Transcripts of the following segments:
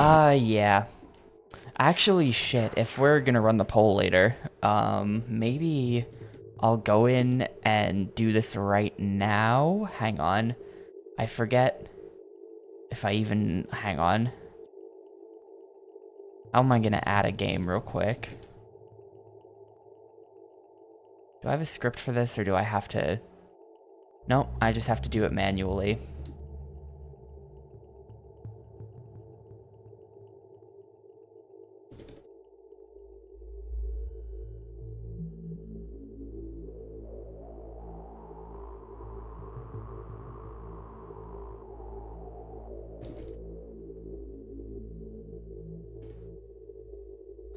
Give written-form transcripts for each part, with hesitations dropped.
Yeah. Actually, shit, if we're gonna run the poll later, maybe I'll go in and do this right now. Hang on. I forget if I even... Hang on. How am I gonna add a game real quick? Do I have a script for this, or do I have to... Nope, I just have to do it manually.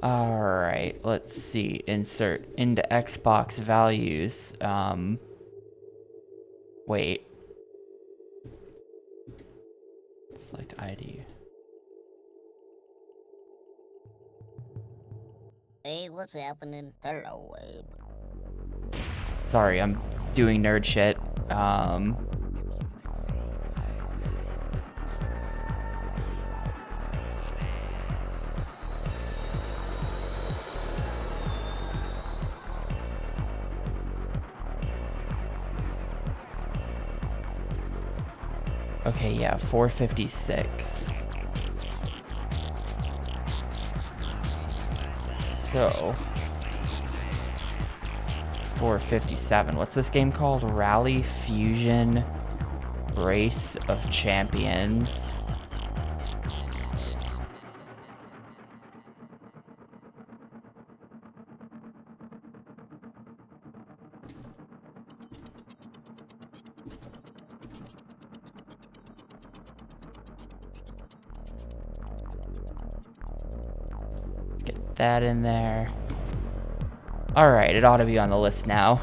Alright, let's see. Insert into Xbox values. Wait. Select ID. Hey, what's happening? Hello, Abe. Sorry, I'm doing nerd shit. Okay, yeah, 456. So, 457. What's this game called? Rally Fusion Race of Champions. Let's get that in there. Alright, it ought to be on the list now.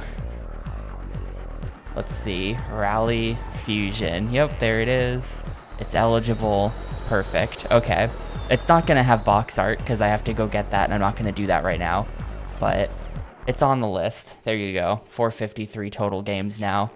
Let's see. Rally Fusion. Yep, there it is. It's eligible. Perfect. Okay. It's not going to have box art because I have to go get that, and I'm not going to do that right now. But it's on the list. There you go. 453 total games now.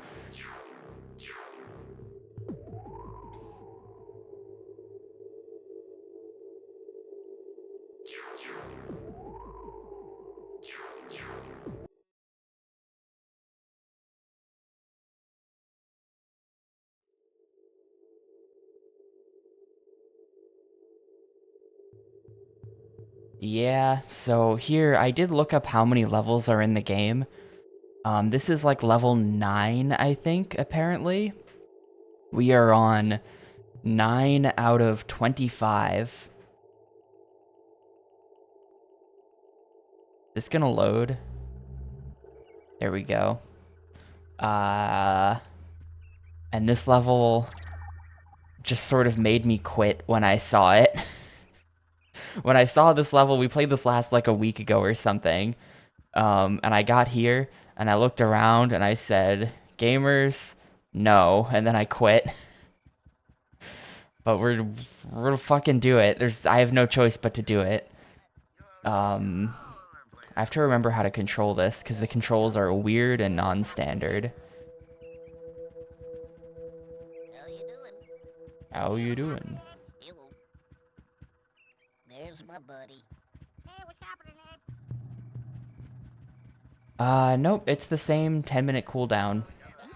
Yeah, so here I did look up how many levels are in the game. This is like level 9, I think, apparently. We are on 9 out of 25. Is this gonna load? There we go. And this level just sort of made me quit when I saw it. When I saw this level, we played this last like a week ago or something. And I got here and I looked around and I said, gamers, no. And then I quit. But we're fucking do it. I have no choice but to do it. I have to remember how to control this because the controls are weird and non-standard. How you doing? How you doing? Hello. There's my buddy. Hey, what's happening, Abe? Nope, it's the same 10-minute cooldown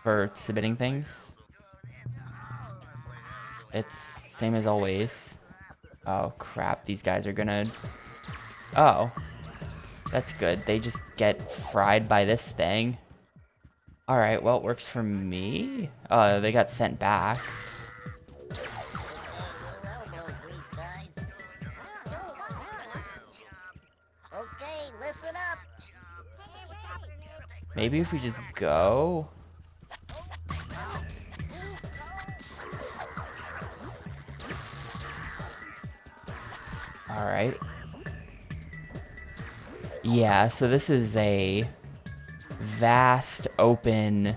for submitting things. It's same as always. Oh crap, these guys are gonna... Oh. That's good. They just get fried by this thing. Alright, well, it works for me. They got sent back. Okay, listen up. Maybe if we just go... Alright. Yeah, so this is a vast, open,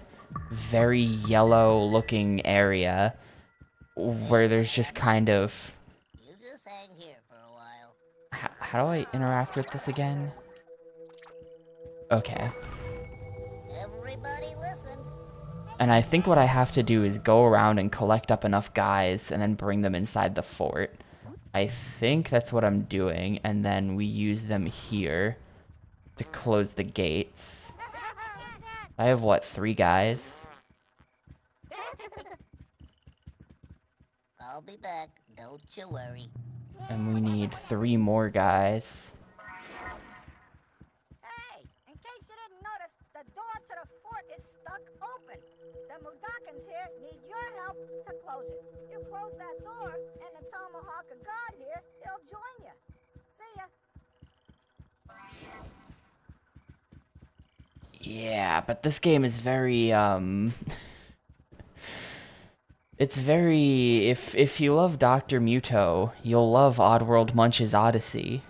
very yellow-looking area where there's just kind of... You just hang here for a while. How do I interact with this again? Okay. Everybody listen. And I think what I have to do is go around and collect up enough guys and then bring them inside the fort. I think that's what I'm doing, and then we use them here to close the gates. I have, what, 3 guys? I'll be back. Don't you worry. And we need 3 more guys. Hey, in case you didn't notice, the door to the fort is stuck open. The Mudokons here need your help to close it. You close that door, and the Tomahawk of God here, he'll join you. See ya. Yeah, but this game is very, it's very... If you love Dr. Muto, you'll love Oddworld Munch's Oddysee.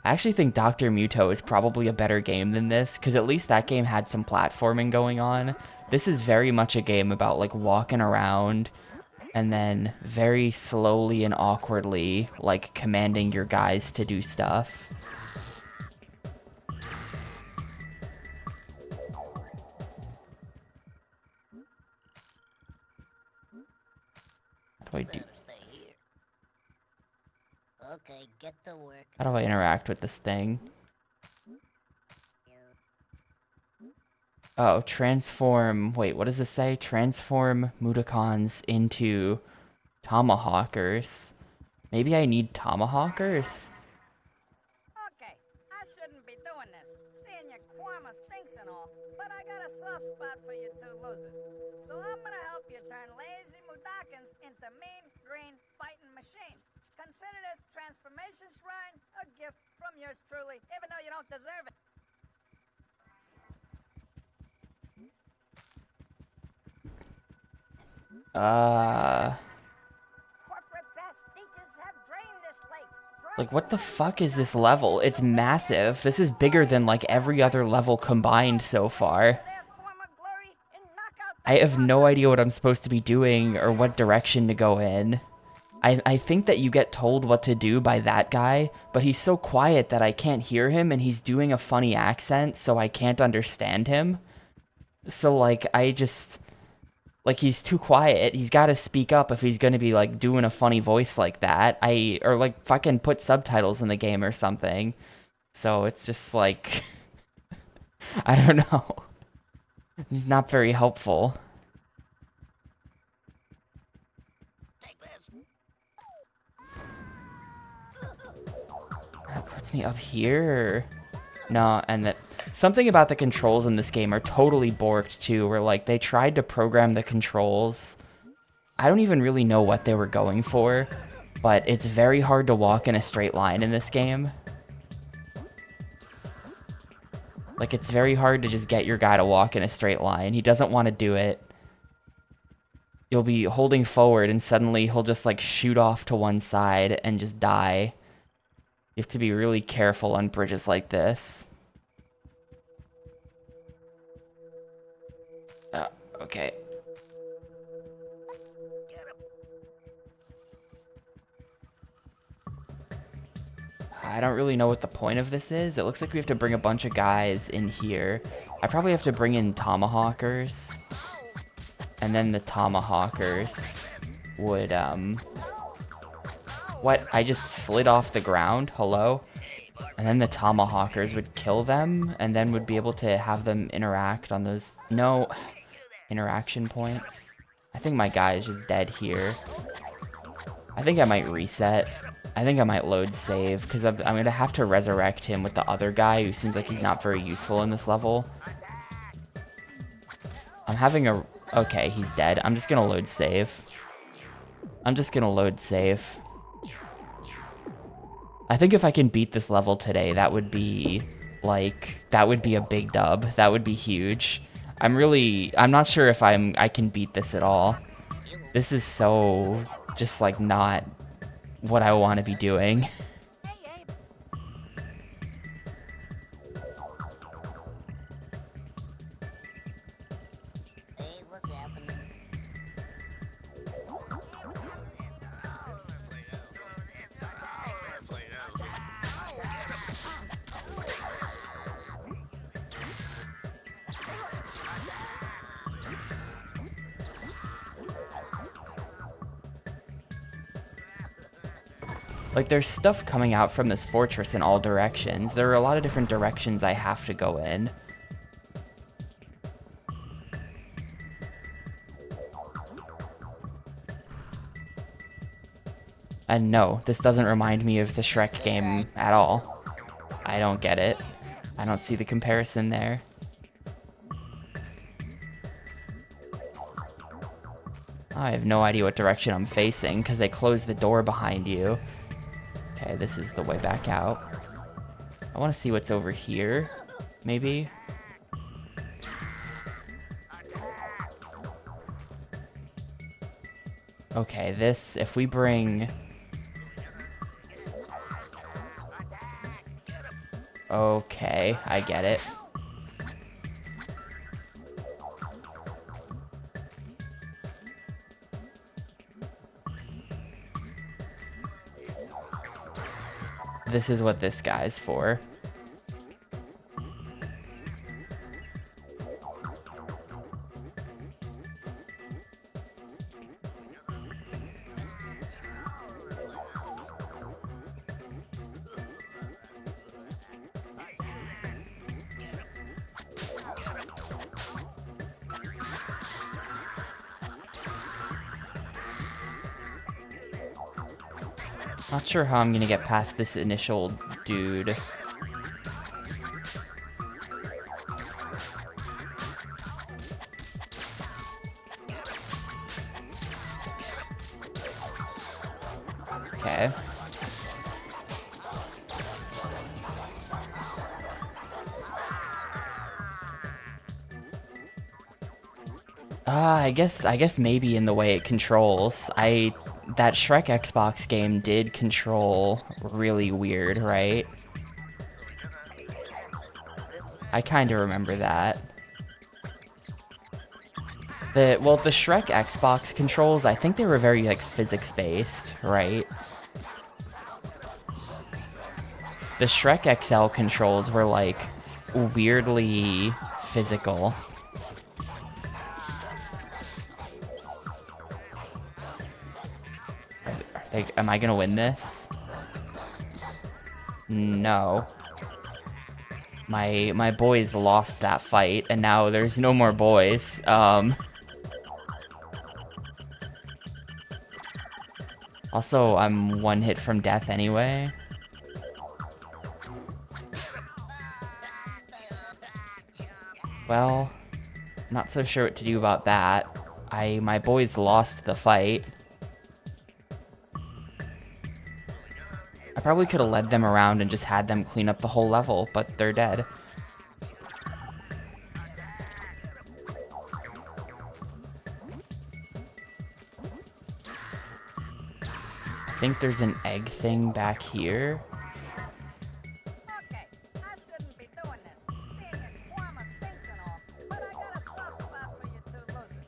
I actually think Dr. Muto is probably a better game than this, because at least that game had some platforming going on. This is very much a game about, like, walking around, and then very slowly and awkwardly, like, commanding your guys to do stuff. How do I do? Okay, get to work. How do I interact with this thing? Oh, transform... Wait, what does this say? Transform Mudokons into Tomahawkers. Maybe I need Tomahawkers? Okay, I shouldn't be doing this, seeing your Kwama stinks and all, but I got a soft spot for you two losers. So I'm gonna help you turn lazy Mudokons into mean, green, fighting machines. Consider this transformation shrine a gift from yours truly, even though you don't deserve it. Corporate pastiches have drained this lake. Like, what the fuck is this level? It's massive. This is bigger than, like, every other level combined so far. I have no idea what I'm supposed to be doing or what direction to go in. I think that you get told what to do by that guy, but he's so quiet that I can't hear him, and he's doing a funny accent, so I can't understand him. So, like, I just... Like, he's too quiet. He's got to speak up if he's going to be, like, doing a funny voice like that. Or, like, fucking put subtitles in the game or something. So it's just, like... I don't know. He's not very helpful. That puts me up here. No, and that... Something about the controls in this game are totally borked, too, where, like, they tried to program the controls. I don't even really know what they were going for, but it's very hard to walk in a straight line in this game. Like, it's very hard to just get your guy to walk in a straight line. He doesn't want to do it. You'll be holding forward, and suddenly he'll just, like, shoot off to one side and just die. You have to be really careful on bridges like this. Okay. I don't really know what the point of this is. It looks like we have to bring a bunch of guys in here. I probably have to bring in Tomahawkers. And then the Tomahawkers would, What? I just slid off the ground? Hello? And then the Tomahawkers would kill them, and then would be able to have them interact on those... No... interaction points. I think my guy is just dead here. I think I might reset. I think I might load save, because I'm going to have to resurrect him with the other guy, who seems like he's not very useful in this level. I'm having a... Okay, he's dead. I'm just going to load save. I'm just going to load save. I think if I can beat this level today, that would be, like... That would be a big dub. That would be huge. I'm not sure if I can beat this at all. This is so just like not what I want to be doing. Hey, what's happening? Like, there's stuff coming out from this fortress in all directions. There are a lot of different directions I have to go in. And no, this doesn't remind me of the Shrek game at all. I don't get it. I don't see the comparison there. I have no idea what direction I'm facing because they closed the door behind you. Okay, this is the way back out. I want to see what's over here, maybe. Okay, this, if we bring... Okay, I get it. This is what this guy's for. Not sure how I'm gonna get past this initial dude. Okay. I guess maybe in the way it controls. That Shrek Xbox game did control really weird, right? I kind of remember that. The Shrek Xbox controls, I think they were very, like, physics-based, right? The Shrek XL controls were, like, weirdly physical. Am I gonna win this? No. My boys lost that fight, and now there's no more boys. Also, I'm one hit from death anyway. Well, not so sure what to do about that. My boys lost the fight. I probably could have led them around and just had them clean up the whole level, but they're dead. I think there's an egg thing back here. Okay, I shouldn't be doing this, seeing your Kwama stinks and all, but I got a soft spot for you two losers.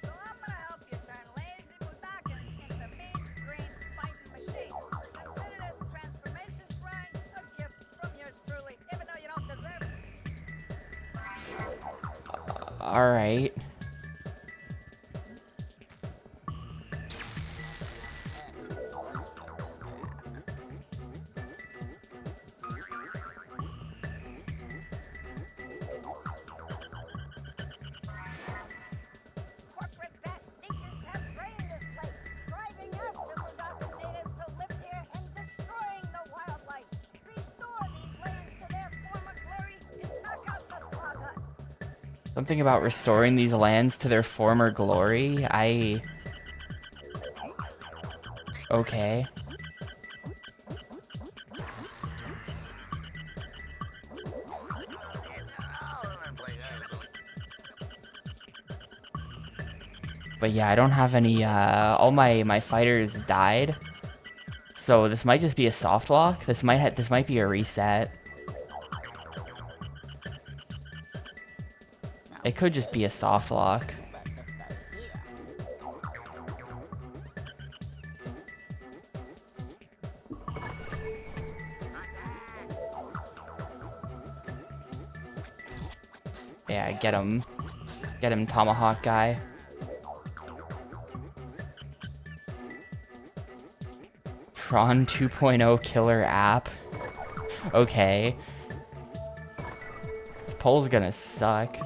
So I'm gonna help you turn lazy Mudokons into mean, green, fighting machines. Consider this transformation shrine a gift from yours truly, even though you don't deserve it. Alright. Corporate pastiches have drained this lake, driving out the Mudokon natives who lived here and destroying the wildlife. Restore these lands to their former glory and knock out the slug hut. Something about restoring these lands to their former glory. Okay. But yeah, I don't have any, all my fighters died. So this might just be a soft lock. This might be a reset. It could just be a soft lock. Yeah, get him. Get him, Tomahawk guy. Tron 2.0 killer app. Okay. This poll's gonna suck.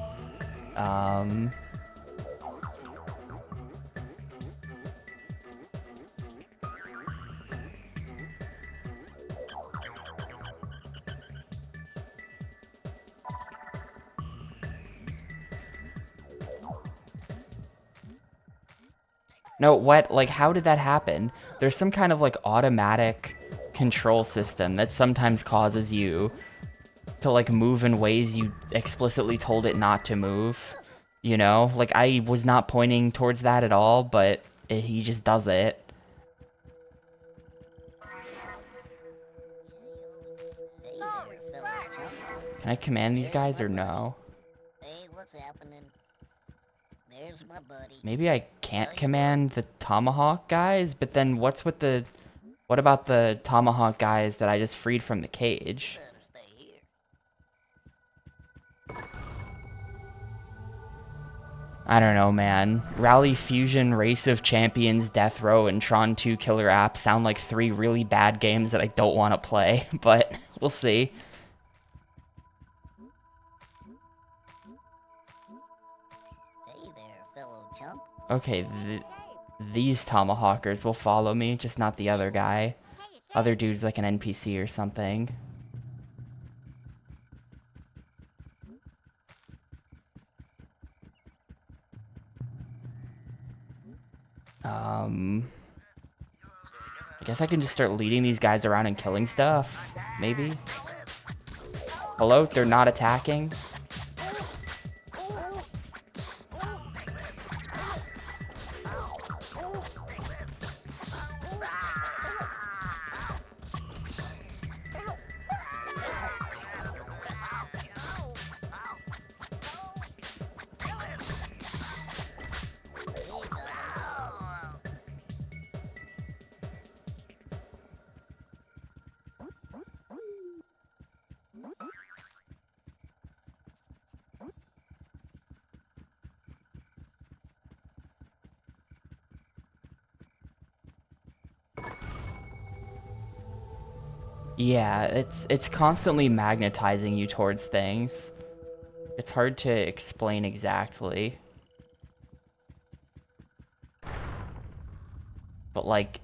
No, what? Like, how did that happen? There's some kind of, like, automatic control system that sometimes causes you to, like, move in ways you explicitly told it not to move. You know? Like, I was not pointing towards that at all, but he just does it. Hey there, fellow chump. Can I command these guys or no? Hey, what's happening? There's my buddy. Maybe I can't command the Tomahawk guys, but then what's with the... What about the Tomahawk guys that I just freed from the cage? Better stay here. I don't know, man. Rally Fusion, Race of Champions, Death Row, and Tron 2 Killer App sound like 3 really bad games that I don't want to play, but we'll see. Hey there, fellow chump. Okay, these Tomahawkers will follow me, just not the other guy. Other dude's like an NPC or something. I guess I can just start leading these guys around and killing stuff, maybe? Hello? They're not attacking? Yeah, it's constantly magnetizing you towards things. It's hard to explain exactly. But like...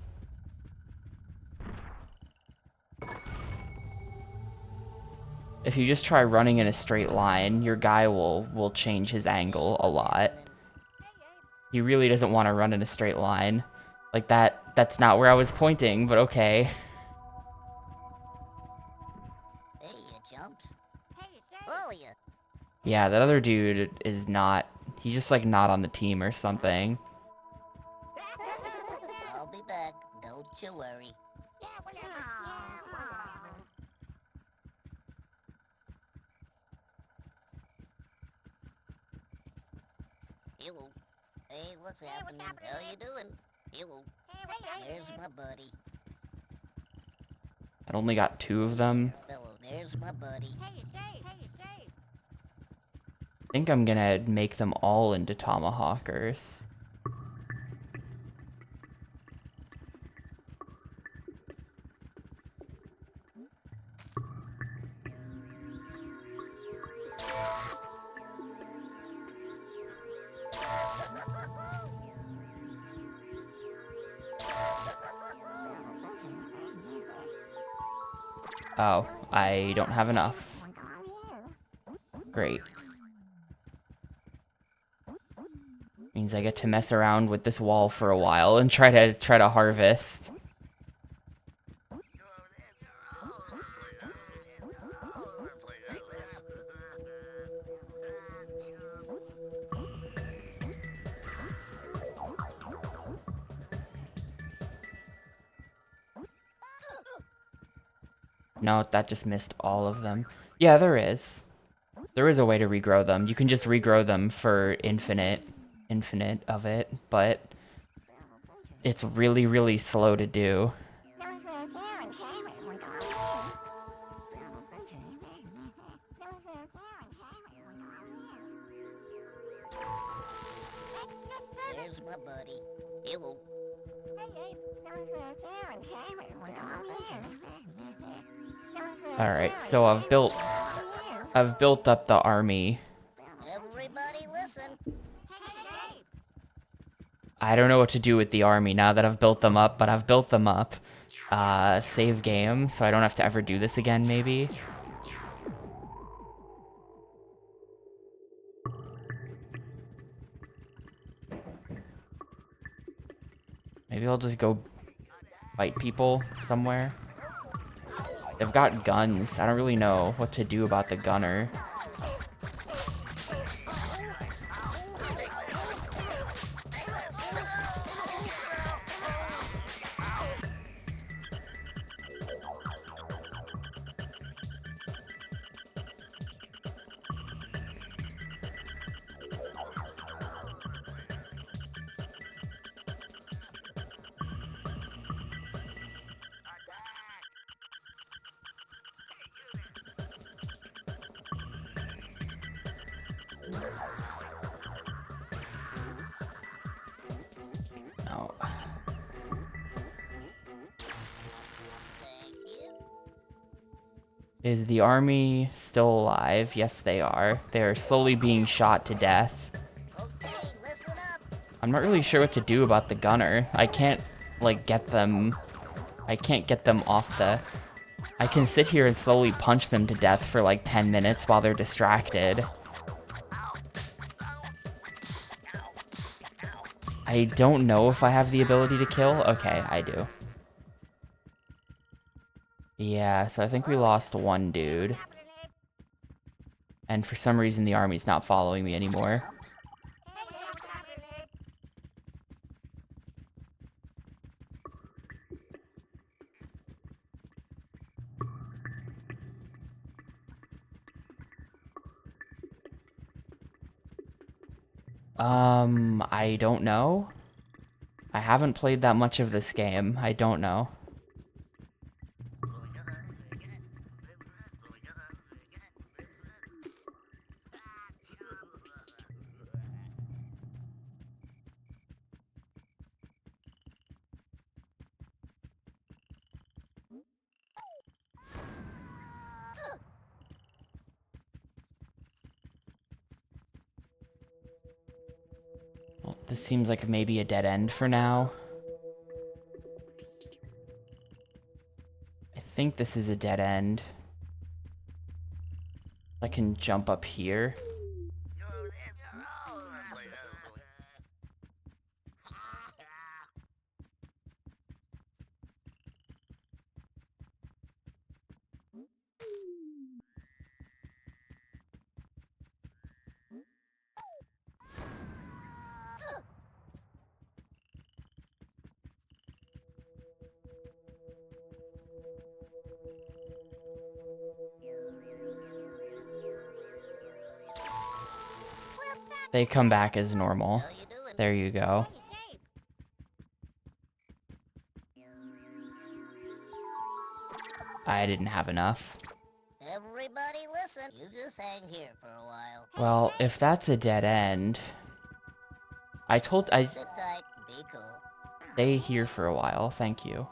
if you just try running in a straight line, your guy will change his angle a lot. He really doesn't want to run in a straight line. Like that's not where I was pointing, but okay. Hey, you chumps. Hey, who are you? Yeah, that other dude is not... he's just like not on the team or something. I'll be back. Don't you worry. Hello. Hey, what's happening? How you doing? Hello. There's my buddy. I only got 2 of them. Fellow, there's my buddy. I think I'm gonna make them all into Tomahawkers. Oh, I don't have enough. Great. Means I get to mess around with this wall for a while and try to harvest. No, that just missed all of them. Yeah, there is. There is a way to regrow them. You can just regrow them for infinite of it, but it's really, really slow to do. There's my buddy. Hello. Alright, so I've built up the army. Everybody listen. I don't know what to do with the army now that I've built them up, but I've built them up. Save game, so I don't have to ever do this again, maybe. Maybe I'll just go fight people somewhere. They've got guns. I don't really know what to do about the gunner. No. Thank you. Is the army still alive? Yes, they are. They're slowly being shot to death. Okay, listen up. I'm not really sure what to do about the gunner. I can't, like, get them... I can't get them off the... I can sit here and slowly punch them to death for like 10 minutes while they're distracted. I don't know if I have the ability to kill. Okay, I do. Yeah, so I think we lost one dude. And for some reason the army's not following me anymore. I don't know. I haven't played that much of this game. I don't know. Well, this seems like maybe a dead end for now. I think this is a dead end. I can jump up here. They come back as normal. How you doing? There you go. I didn't have enough. Everybody listen. You just hang here for a while. Well, if that's a dead end... I Sit tight, be cool. stay here for a while, thank you.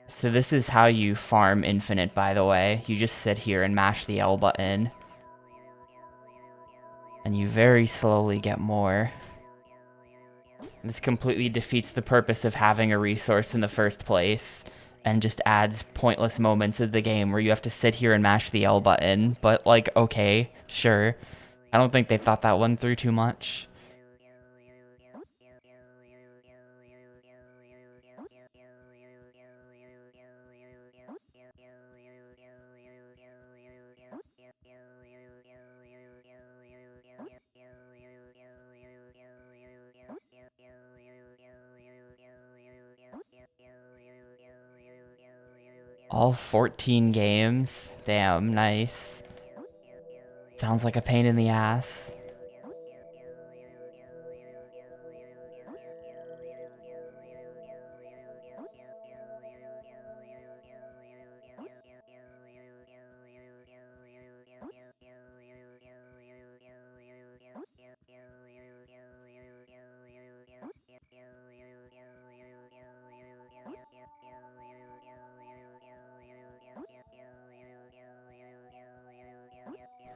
So this is how you farm Infinite, by the way. You just sit here and mash the L button. And you very slowly get more. This completely defeats the purpose of having a resource in the first place. And just adds pointless moments of the game where you have to sit here and mash the L button. But, like, okay, sure. I don't think they thought that one through too much. All 14 games? Damn, nice. Sounds like a pain in the ass.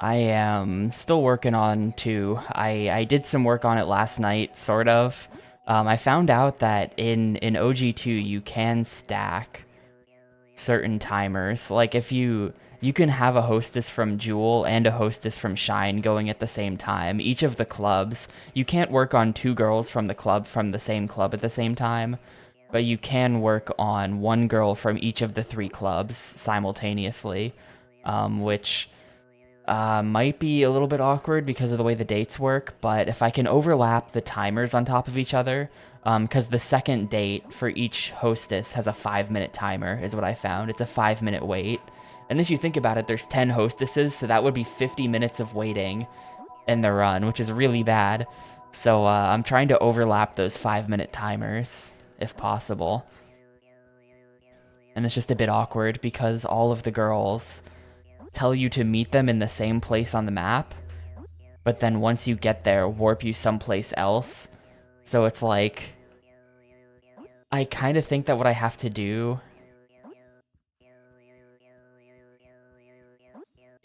I am still working on 2. I did some work on it last night, sort of. I found out that in OG2 you can stack certain timers. Like if you can have a hostess from Jewel and a hostess from Shine going at the same time. Each of the clubs. You can't work on 2 girls from the same club at the same time, but you can work on 1 girl from each of the 3 clubs simultaneously, which might be a little bit awkward because of the way the dates work, but if I can overlap the timers on top of each other, because the second date for each hostess has a 5-minute timer, is what I found. It's a 5-minute wait. And if you think about it, there's 10 hostesses, so that would be 50 minutes of waiting in the run, which is really bad. So I'm trying to overlap those 5-minute timers, if possible. And it's just a bit awkward because all of the girls tell you to meet them in the same place on the map, but then once you get there, warp you someplace else. So it's like, I kind of think that what I have to do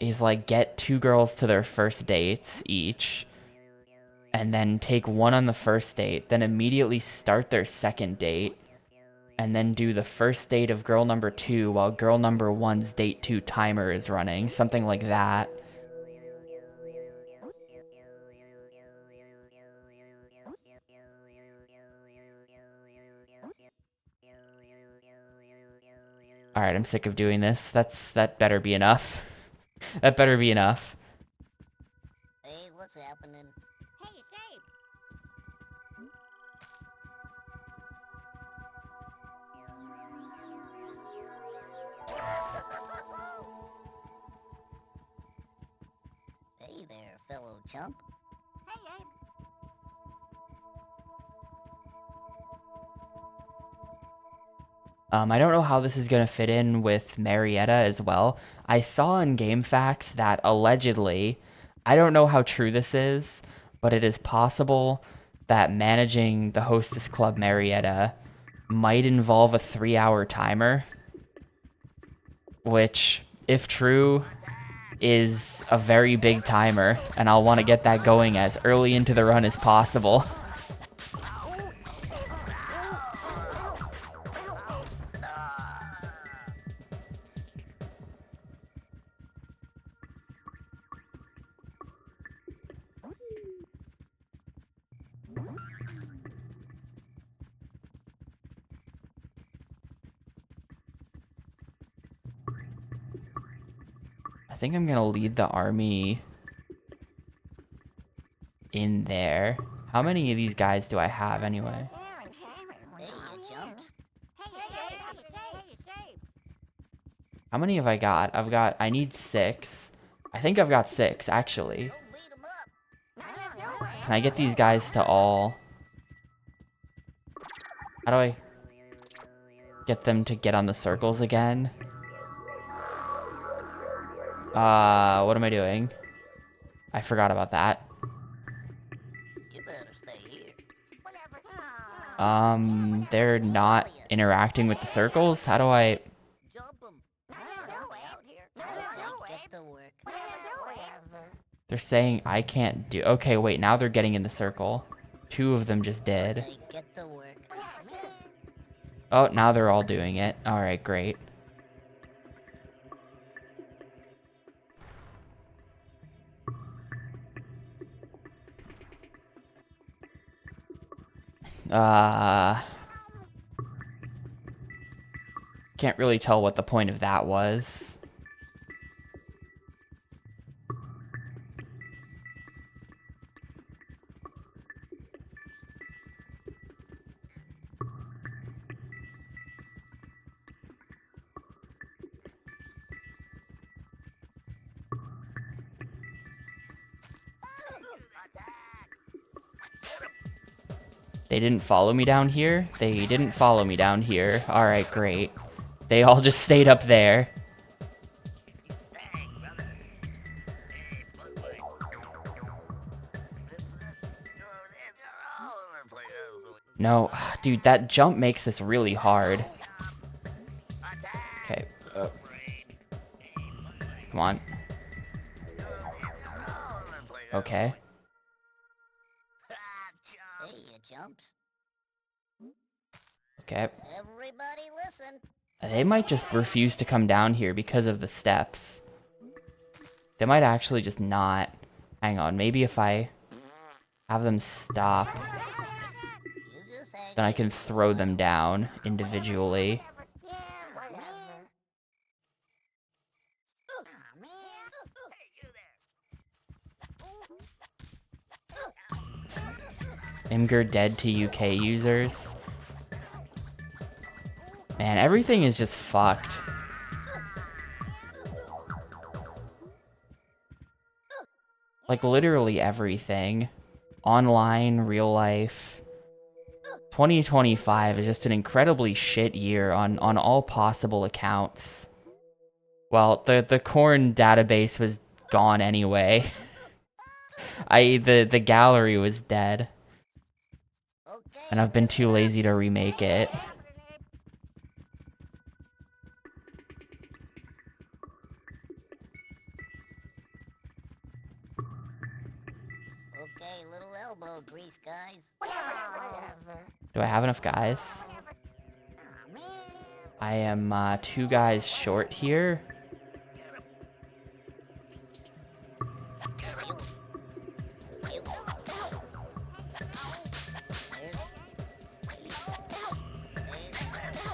is like get 2 girls to their first dates each, and then take 1 on the first date, then immediately start their second date, and then do the first date of girl number 2 while girl number 1's date 2 timer is running, something like that. Alright, I'm sick of doing this. That better be enough. That better be enough. Hey, what's happening? Hey, Dave! Hey there, fellow chump. Hey, Abe. I don't know how this is going to fit in with Marietta as well. I saw in GameFAQs that allegedly, I don't know how true this is, but it is possible that managing the Hostess Club Marietta might involve a 3-hour timer, which, if true, is a very big timer, and I'll want to get that going as early into the run as possible. I think I'm gonna lead the army in there. How many of these guys do I have anyway? Hey, you jumped. How many have I got? I need 6. I think I've got 6, actually. Go beat 'em up. Can I get these guys to all... How do I get them to get on the circles again? What am I doing? I forgot about that. You better stay here. They're not interacting with the circles? How do I... Jump 'em. Get to work. They're saying I can't do... Okay, wait, now they're getting in the circle. 2 of them just did. Hey, get to work. Oh, now they're all doing it. Alright, great. Can't really tell what the point of that was. They didn't follow me down here? They didn't follow me down here. Alright, great. They all just stayed up there. No, dude, that jump makes this really hard. Okay. Come on. Okay. Hey, you chumps. Okay. Everybody listen. They might just refuse to come down here because of the steps. They might actually just not. Hang on, maybe if I have them stop, You just hang then I here can for a throw them while. down individually. Imgur dead to UK users. Man, everything is just fucked. Like, literally everything. Online, real life. 2025 is just an incredibly shit year on all possible accounts. Well, the corn database was gone anyway. The gallery was dead, Okay, and I've been too listen up. lazy to remake it. Okay, little elbow grease, guys. Do I have enough guys? I am 2 guys short here. You.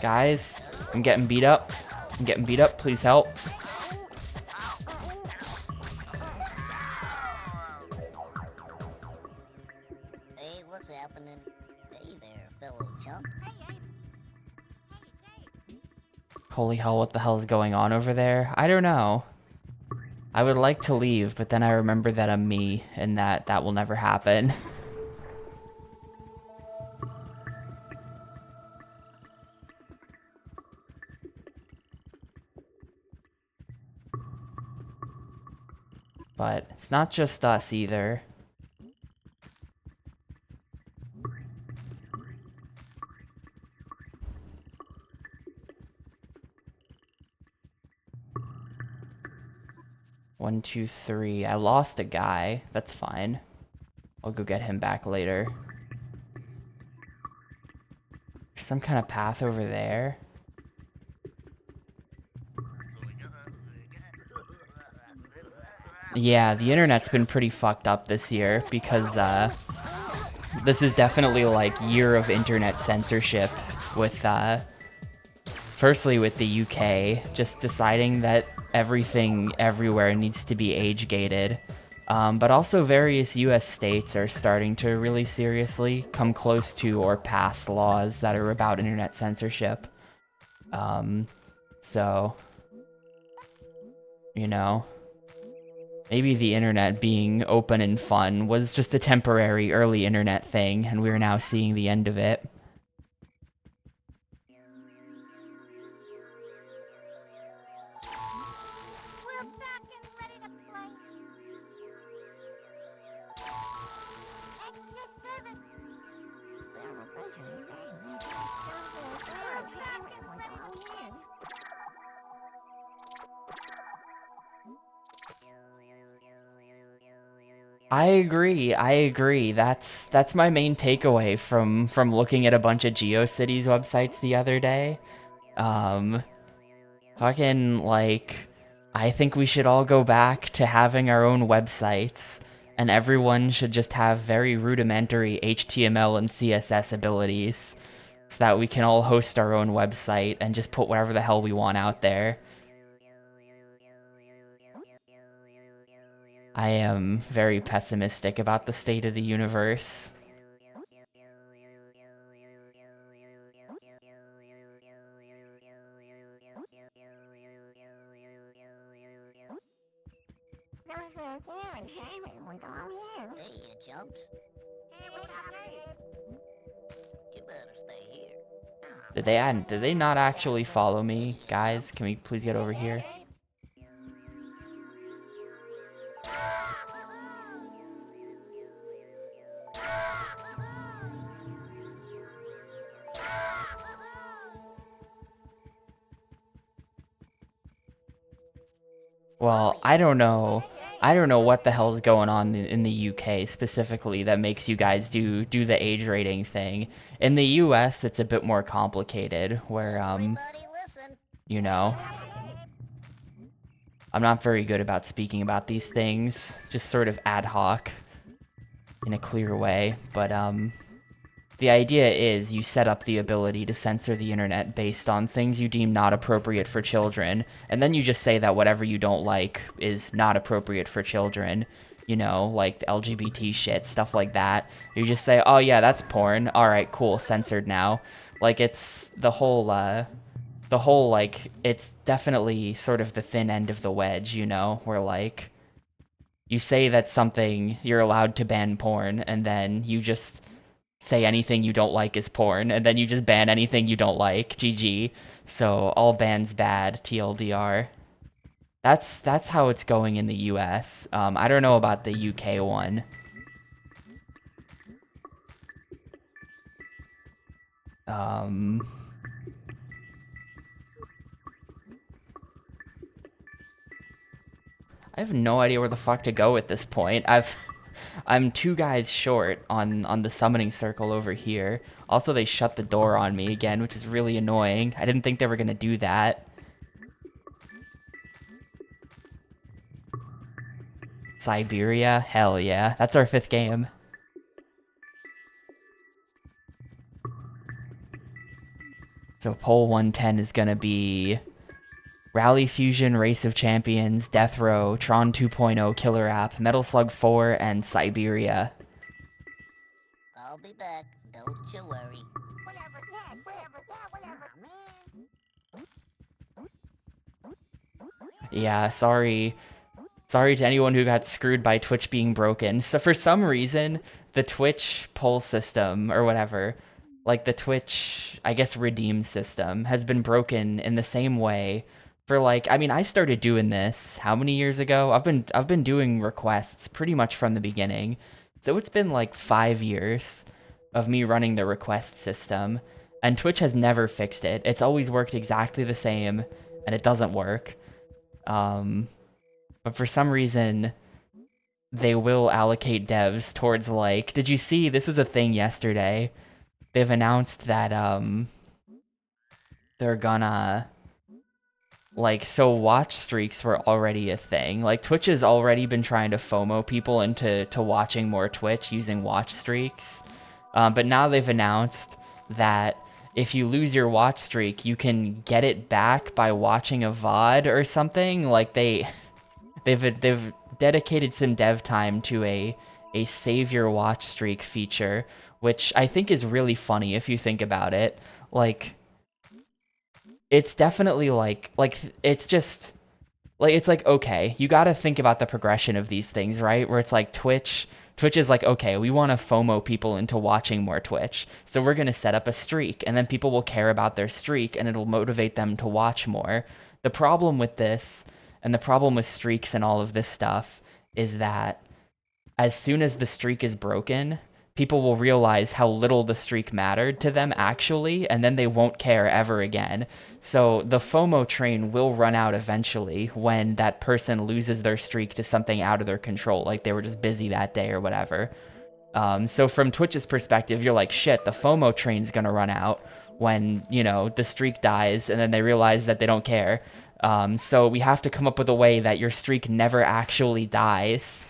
Guys, I'm getting beat up. I'm getting beat up. Please help. Hey, what's happening? Hey there, fellow chump. Holy hell, what the hell is going on over there? I don't know. I would like to leave, but then I remember that I'm me, and that will never happen. But it's not just us either. One, two, three. I lost a guy. That's fine. I'll go get him back later. There's some kind of path over there. Yeah, the internet's been pretty fucked up this year because this is definitely like year of internet censorship with firstly with the UK just deciding that everything everywhere needs to be age gated. But also various US states are starting to really seriously come close to or pass laws that are about internet censorship. So, you know, maybe the internet being open and fun was just a temporary early internet thing, and we're now seeing the end of it. We're back and ready to play. Extra service. We're back and ready to play. I agree. That's my main takeaway from looking at a bunch of GeoCities websites the other day. Fucking like, I think we should all go back to having our own websites, and everyone should just have very rudimentary HTML and CSS abilities, so that we can all host our own website and just put whatever the hell we want out there. I am very pessimistic about the state of the universe. Hey, you chumps. You better stay here. Did they not actually follow me? Guys, can we please get over here? Well, I don't know. I don't know what the hell's going on in the UK specifically that makes you guys do the age rating thing. In the US, it's a bit more complicated, where Everybody listen. you know, I'm not very good about speaking about these things, just sort of ad hoc in a clear way, but the idea is you set up the ability to censor the internet based on things you deem not appropriate for children, and then you just say that whatever you don't like is not appropriate for children. You know, like LGBT shit, stuff like that. You just say, oh yeah, that's porn. Alright, cool, censored now. Like, it's like, it's definitely sort of the thin end of the wedge, you know, where like, you say that something, you're allowed to ban porn, and then you just say anything you don't like is porn, and then you just ban anything you don't like. GG. So all bans bad. TLDR. That's how it's going in the US. I don't know about the UK one. I have no idea where the fuck to go at this point. I'm 2 guys short on the summoning circle over here. Also, they shut the door on me again, which is really annoying. I didn't think they were gonna do that. Siberia? Hell yeah. That's our 5th game. So poll 110 is gonna be Rally Fusion, Race of Champions, Death Row, Tron 2.0, Killer App, Metal Slug 4, and Siberia. I'll be back. Don't you worry. Whatever. Yeah, whatever. Yeah, sorry. Sorry to anyone who got screwed by Twitch being broken. So for some reason, the Twitch poll system, or whatever, like the Twitch, I guess, redeem system, has been broken in the same way for like, I mean, I started doing this how many years ago? I've been doing requests pretty much from the beginning. So it's been like 5 years of me running the request system, and Twitch has never fixed it. It's always worked exactly the same, and it doesn't work. But for some reason, they will allocate devs towards like, did you see, this was a thing yesterday. They've announced that they're gonna, like, so watch streaks were already a thing. Like, Twitch has already been trying to FOMO people into watching more Twitch using watch streaks. But now they've announced that if you lose your watch streak, you can get it back by watching a VOD or something. Like, they've dedicated some dev time to a save your watch streak feature, which I think is really funny if you think about it. Like, it's definitely like it's just like, it's like, okay, you got to think about the progression of these things, right? Where it's like Twitch is like, okay, we want to FOMO people into watching more Twitch, so we're going to set up a streak, and then people will care about their streak and it'll motivate them to watch more. The problem with this, and the problem with streaks and all of this stuff, is that as soon as the streak is broken, people will realize how little the streak mattered to them actually, and then they won't care ever again. So the FOMO train will run out eventually when that person loses their streak to something out of their control, like they were just busy that day or whatever. So from Twitch's perspective, you're like, shit, the FOMO train's gonna run out when, you know, the streak dies, and then they realize that they don't care. So we have to come up with a way that your streak never actually dies.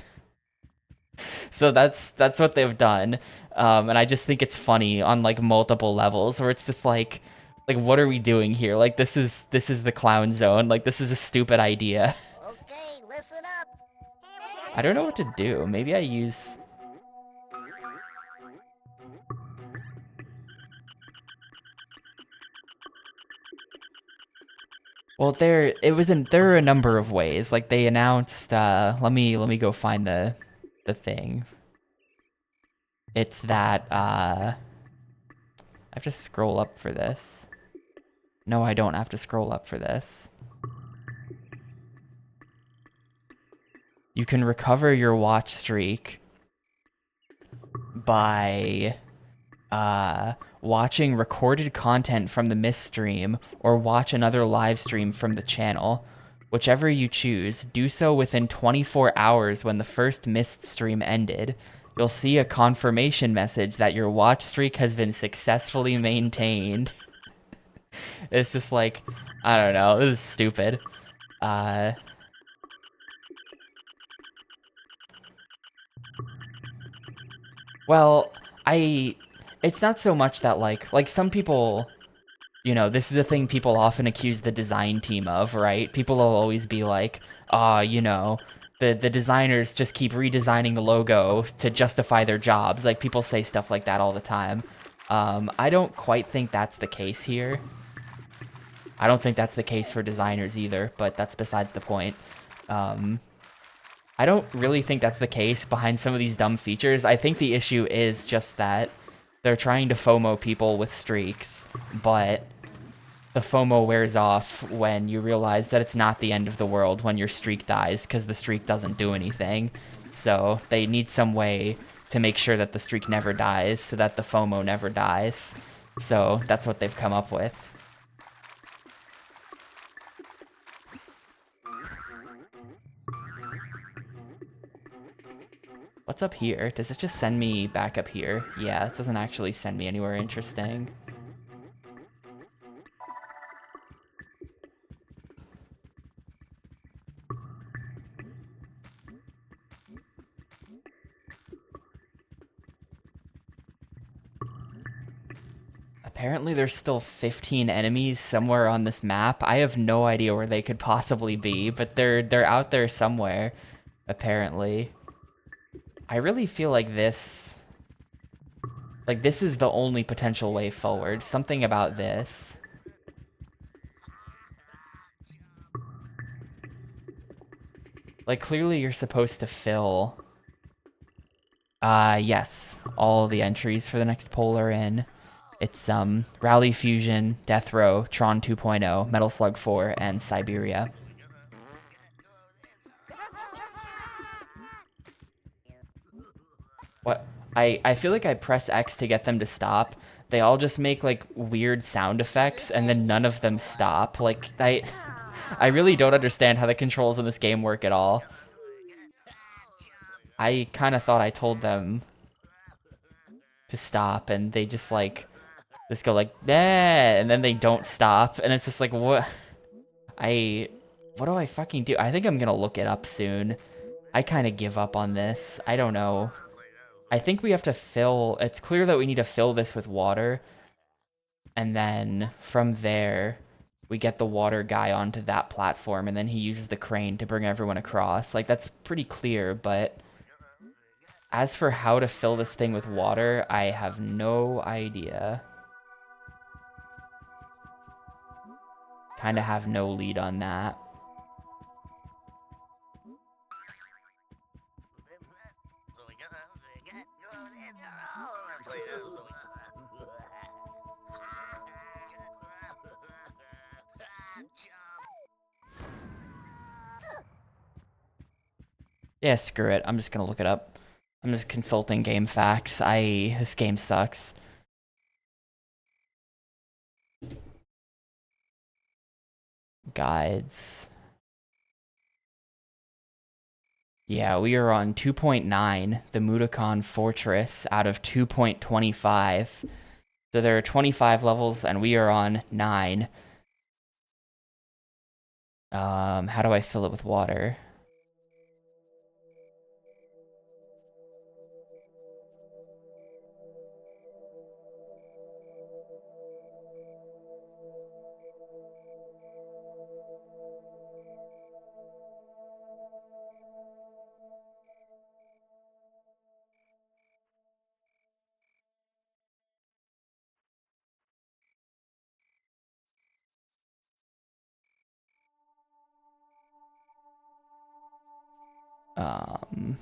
So that's what they've done, and I just think it's funny on like multiple levels, where it's just like what are we doing here? Like, this is the clown zone. Like, this is a stupid idea. Okay, listen up. I don't know what to do. Maybe I use. Well, there are a number of ways. Like, they announced. Let me go find the thing. It's that I have to scroll up for this. No, I don't have to scroll up for this. You can recover your watch streak by watching recorded content from the missed stream, or watch another live stream from the channel, Whichever you choose, do so within 24 hours when the first mist stream ended. You'll see a confirmation message that your watch streak has been successfully maintained. It's just like, I don't know, this is stupid. Well, it's not so much that like some people, this is a thing people often accuse the design team of, right? People will always be like, the designers just keep redesigning the logo to justify their jobs. Like people say stuff like that all the time. I don't quite think that's the case here. I don't think that's the case for designers either, but that's besides the point. I don't really think that's the case behind some of these dumb features. I think the issue is just that they're trying to FOMO people with streaks, but the FOMO wears off when you realize that it's not the end of the world when your streak dies, because the streak doesn't do anything. So they need some way to make sure that the streak never dies, so that the FOMO never dies. So that's what they've come up with. What's up here? Does this just send me back up here? Yeah, it doesn't actually send me anywhere interesting. Apparently there's still 15 enemies somewhere on this map. I have no idea where they could possibly be, but they're out there somewhere, apparently. I really feel like this is the only potential way forward. Something about this. Like, clearly you're supposed to fill... yes. All the entries for the next poll are in. It's, Rally Fusion, Death Row, Tron 2.0, Metal Slug 4, and Siberia. What? I feel like I press X to get them to stop. They all just make, like, weird sound effects, and then none of them stop. Like, I really don't understand how the controls in this game work at all. I kind of thought I told them to stop, and they just, like, go like, nah, and then they don't stop, and it's just like, what do I fucking do? I think I'm gonna look it up soon. I kind of give up on this. I don't know. I think we have to fill... It's clear that we need to fill this with water, and then from there, we get the water guy onto that platform, and then he uses the crane to bring everyone across. Like, that's pretty clear, but as for how to fill this thing with water, I have no idea. Kind of have no lead on that. Yeah, screw it. I'm just gonna look it up. I'm just consulting game facts. This game sucks. Guides. Yeah, we are on 2.9, the Mudokon Fortress, out of 2.25. So there are 25 levels, and we are on 9. How do I fill it with water?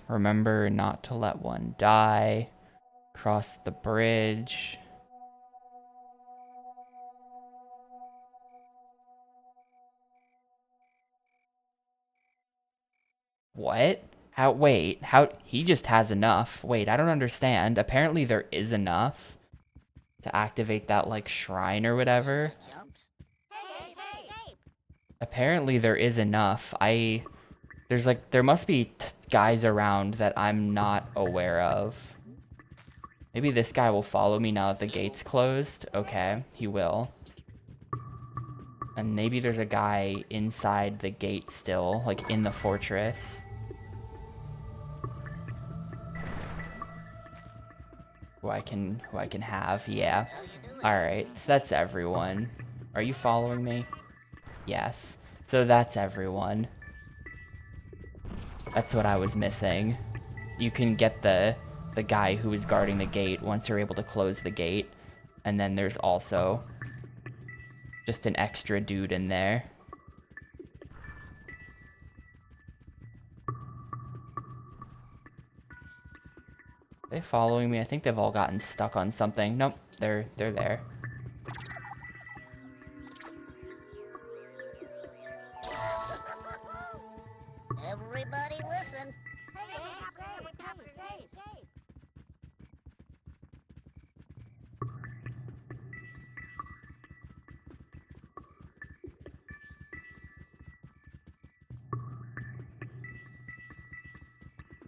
Remember not to let one die. Cross the bridge. What? How, he just has enough. Wait, I don't understand. Apparently there is enough to activate that, like, shrine or whatever. Apparently there is enough. There's like, there must be guys around that I'm not aware of. Maybe this guy will follow me now that the gate's closed. Okay, he will. And maybe there's a guy inside the gate still, like in the fortress. Who I can have, yeah. Alright, so that's everyone. Are you following me? Yes. So that's everyone. That's what I was missing. You can get the guy who is guarding the gate once you're able to close the gate. And then there's also just an extra dude in there. Are they following me? I think they've all gotten stuck on something. Nope, they're there. Everybody listen.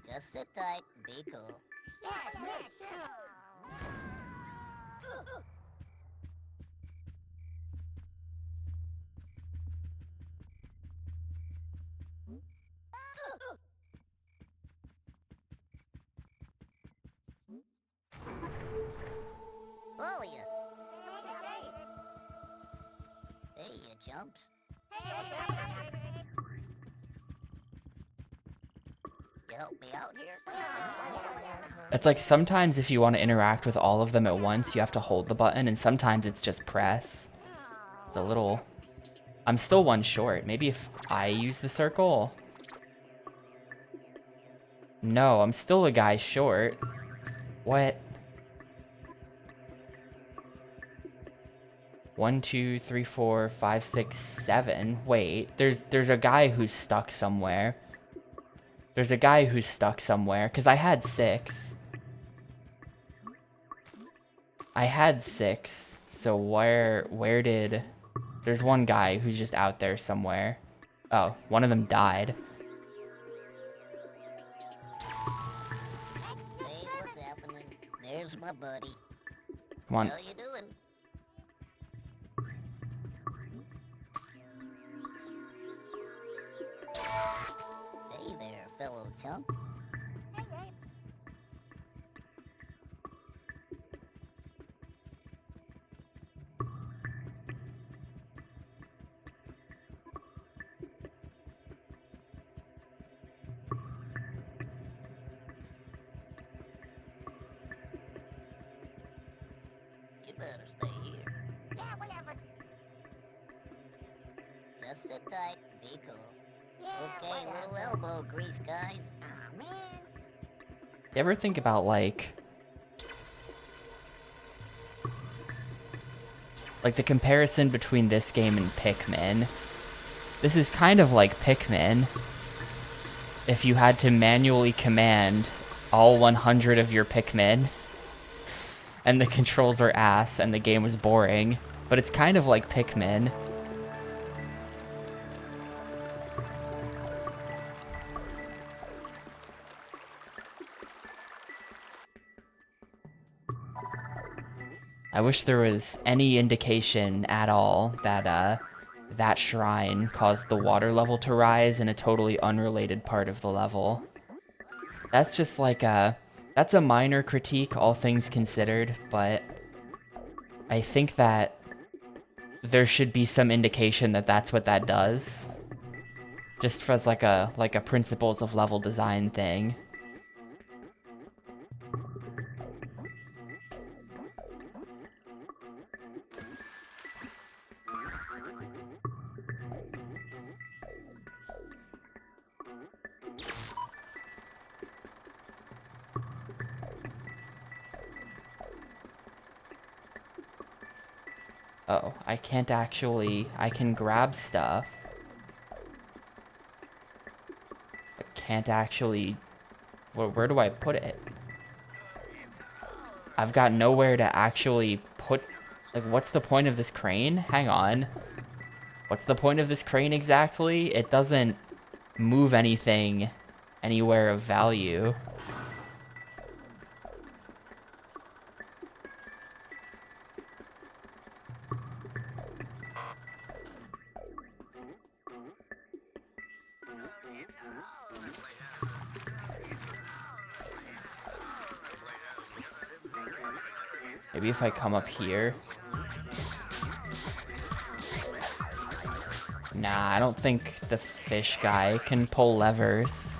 Just sit tight, be cool. Oh, yeah. Hey, you jumps. You help me out here? It's like sometimes if you want to interact with all of them at once, you have to hold the button, and sometimes it's just press. It's a little... I'm still one short. Maybe if I use the circle? No, I'm still a guy short. What? 1, 2, 3, 4, 5, 6, 7. Wait, there's a guy who's stuck somewhere. There's a guy who's stuck somewhere, because I had 6. I had 6, so where did... There's one guy who's just out there somewhere. Oh, one of them died. Hey, what's happening? There's my buddy. Come on. How you doing? Hey there, fellow chump. You better stay here. Yeah, whatever. Just sit tight, be cool. Okay, little elbow grease, guys. Aw, man. You ever think about like the comparison between this game and Pikmin? This is kind of like Pikmin. If you had to manually command all 100 of your Pikmin, and the controls were ass, and the game was boring, but it's kind of like Pikmin. I wish there was any indication at all that that shrine caused the water level to rise in a totally unrelated part of the level. That's just like that's a minor critique, all things considered, but I think that there should be some indication that that's what that does. Just for as like a principles of level design thing. Oh, I can't actually... I can grab stuff. I can't actually... Where do I put it? I've got nowhere to actually put... Like, what's the point of this crane? Hang on. What's the point of this crane exactly? It doesn't move anything anywhere of value. Maybe if I come up here. Nah, I don't think the fish guy can pull levers.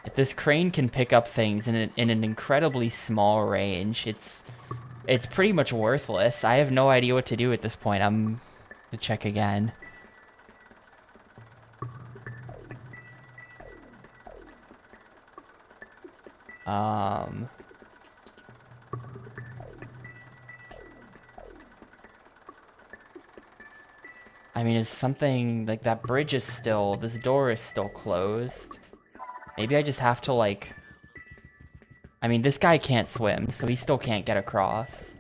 If this crane can pick up things in an incredibly small range, it's pretty much worthless. I have no idea what to do at this point. I'm to check again. I mean, is something like that bridge is still, this door is still closed. Maybe I just have to like, I mean, this guy can't swim, so he still can't get across.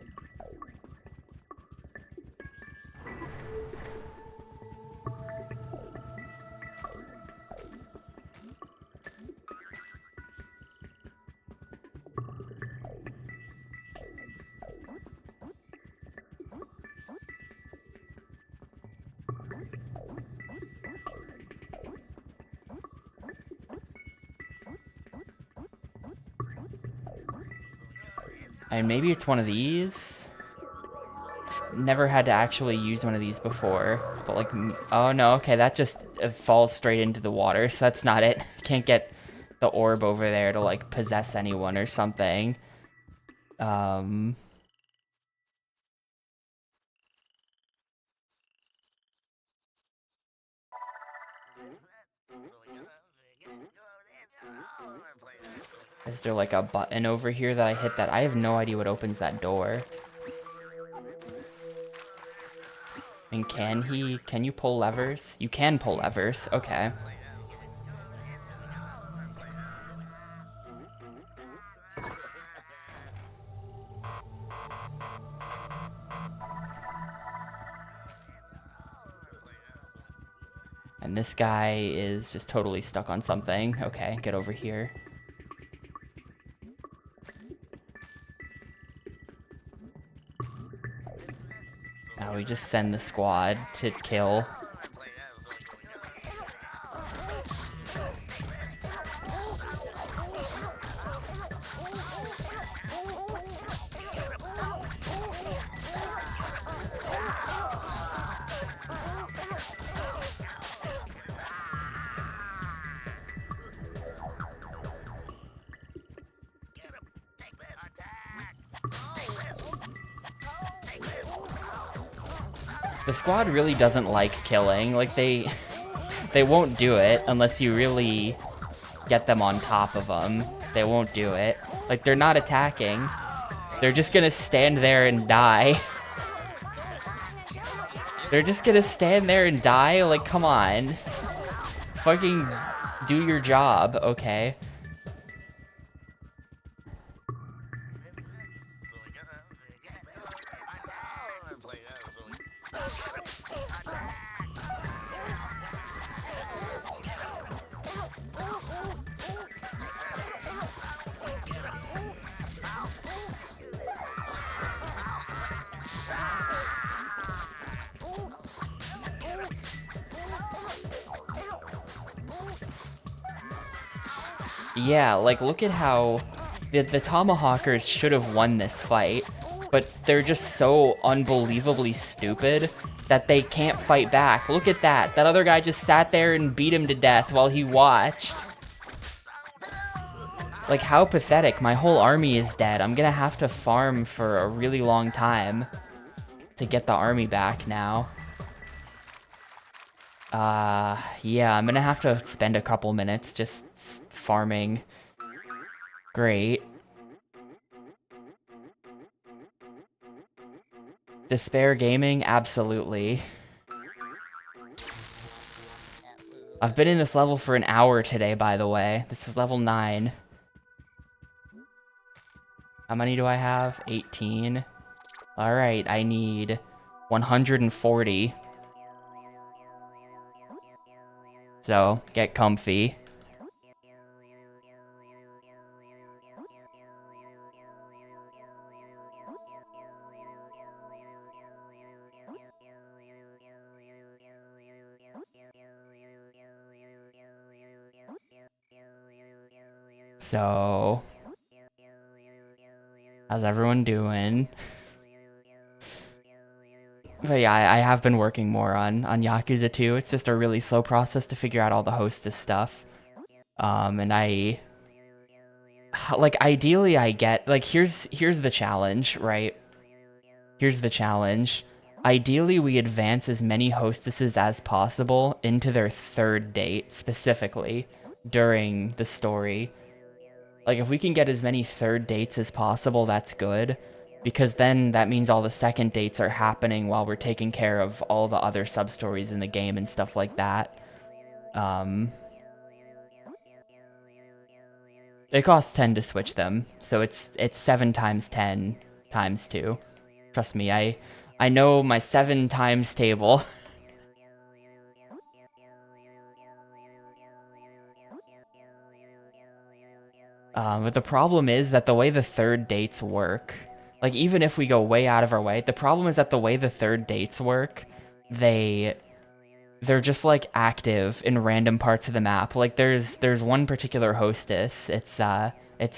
And maybe it's one of these. Never had to actually use one of these before, but like, oh no, okay, that just falls straight into the water, so that's not it. Can't get the orb over there to like possess anyone or something. Is there like a button over here that I hit that? I have no idea what opens that door. I mean, can you pull levers? You can pull levers, okay. And this guy is just totally stuck on something. Okay, get over here. Now we just send the squad to kill. The squad really doesn't like killing. Like, they won't do it unless you really get them on top of them. They won't do it. Like, they're not attacking. They're just gonna stand there and die. They're just gonna stand there and die? Like, come on. Fucking do your job, okay? Yeah, like, look at how the Tomahawkers should have won this fight, but they're just so unbelievably stupid that they can't fight back. Look at that. That other guy just sat there and beat him to death while he watched. Like, how pathetic. My whole army is dead. I'm gonna have to farm for a really long time to get the army back now. Yeah, I'm gonna have to spend a couple minutes just farming. Great. Despair Gaming? Absolutely. I've been in this level for an hour today, by the way. This is level 9. How many do I have? 18. Alright, I need 140. So, get comfy. So, how's everyone doing? But yeah, I have been working more on Yakuza 2. It's just a really slow process to figure out all the hostess stuff. And like, ideally I get, like, here's the challenge, right? Here's the challenge. Ideally, we advance as many hostesses as possible into their third date, specifically, during the story. Like, if we can get as many third dates as possible, that's good. Because then that means all the second dates are happening while we're taking care of all the other sub-stories in the game and stuff like that. It costs 10 to switch them, so it's 7 times 10 times 2. Trust me, I know my 7 times table. But the problem is that the way the third dates work, like even if we go way out of our way, the problem is that the way the third dates work, they're just like active in random parts of the map. Like there's one particular hostess. It's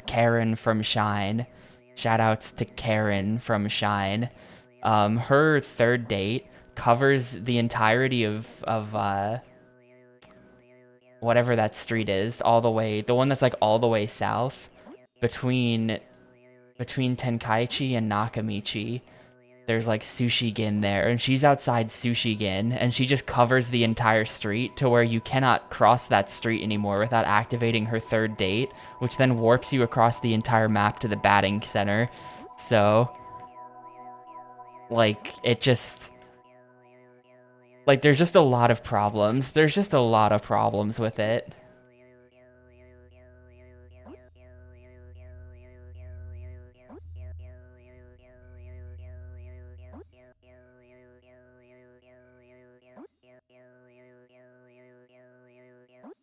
Karen from Shine. Shoutouts to Karen from Shine. Her third date covers the entirety of whatever that street is, all the way, the one that's like all the way south, between Tenkaichi and Nakamichi. There's like Sushigin there, and she's outside Sushigin, and she just covers the entire street to where you cannot cross that street anymore without activating her third date, which then warps you across the entire map to the batting center. So, like, it just, like, there's just a lot of problems. There's just a lot of problems with it.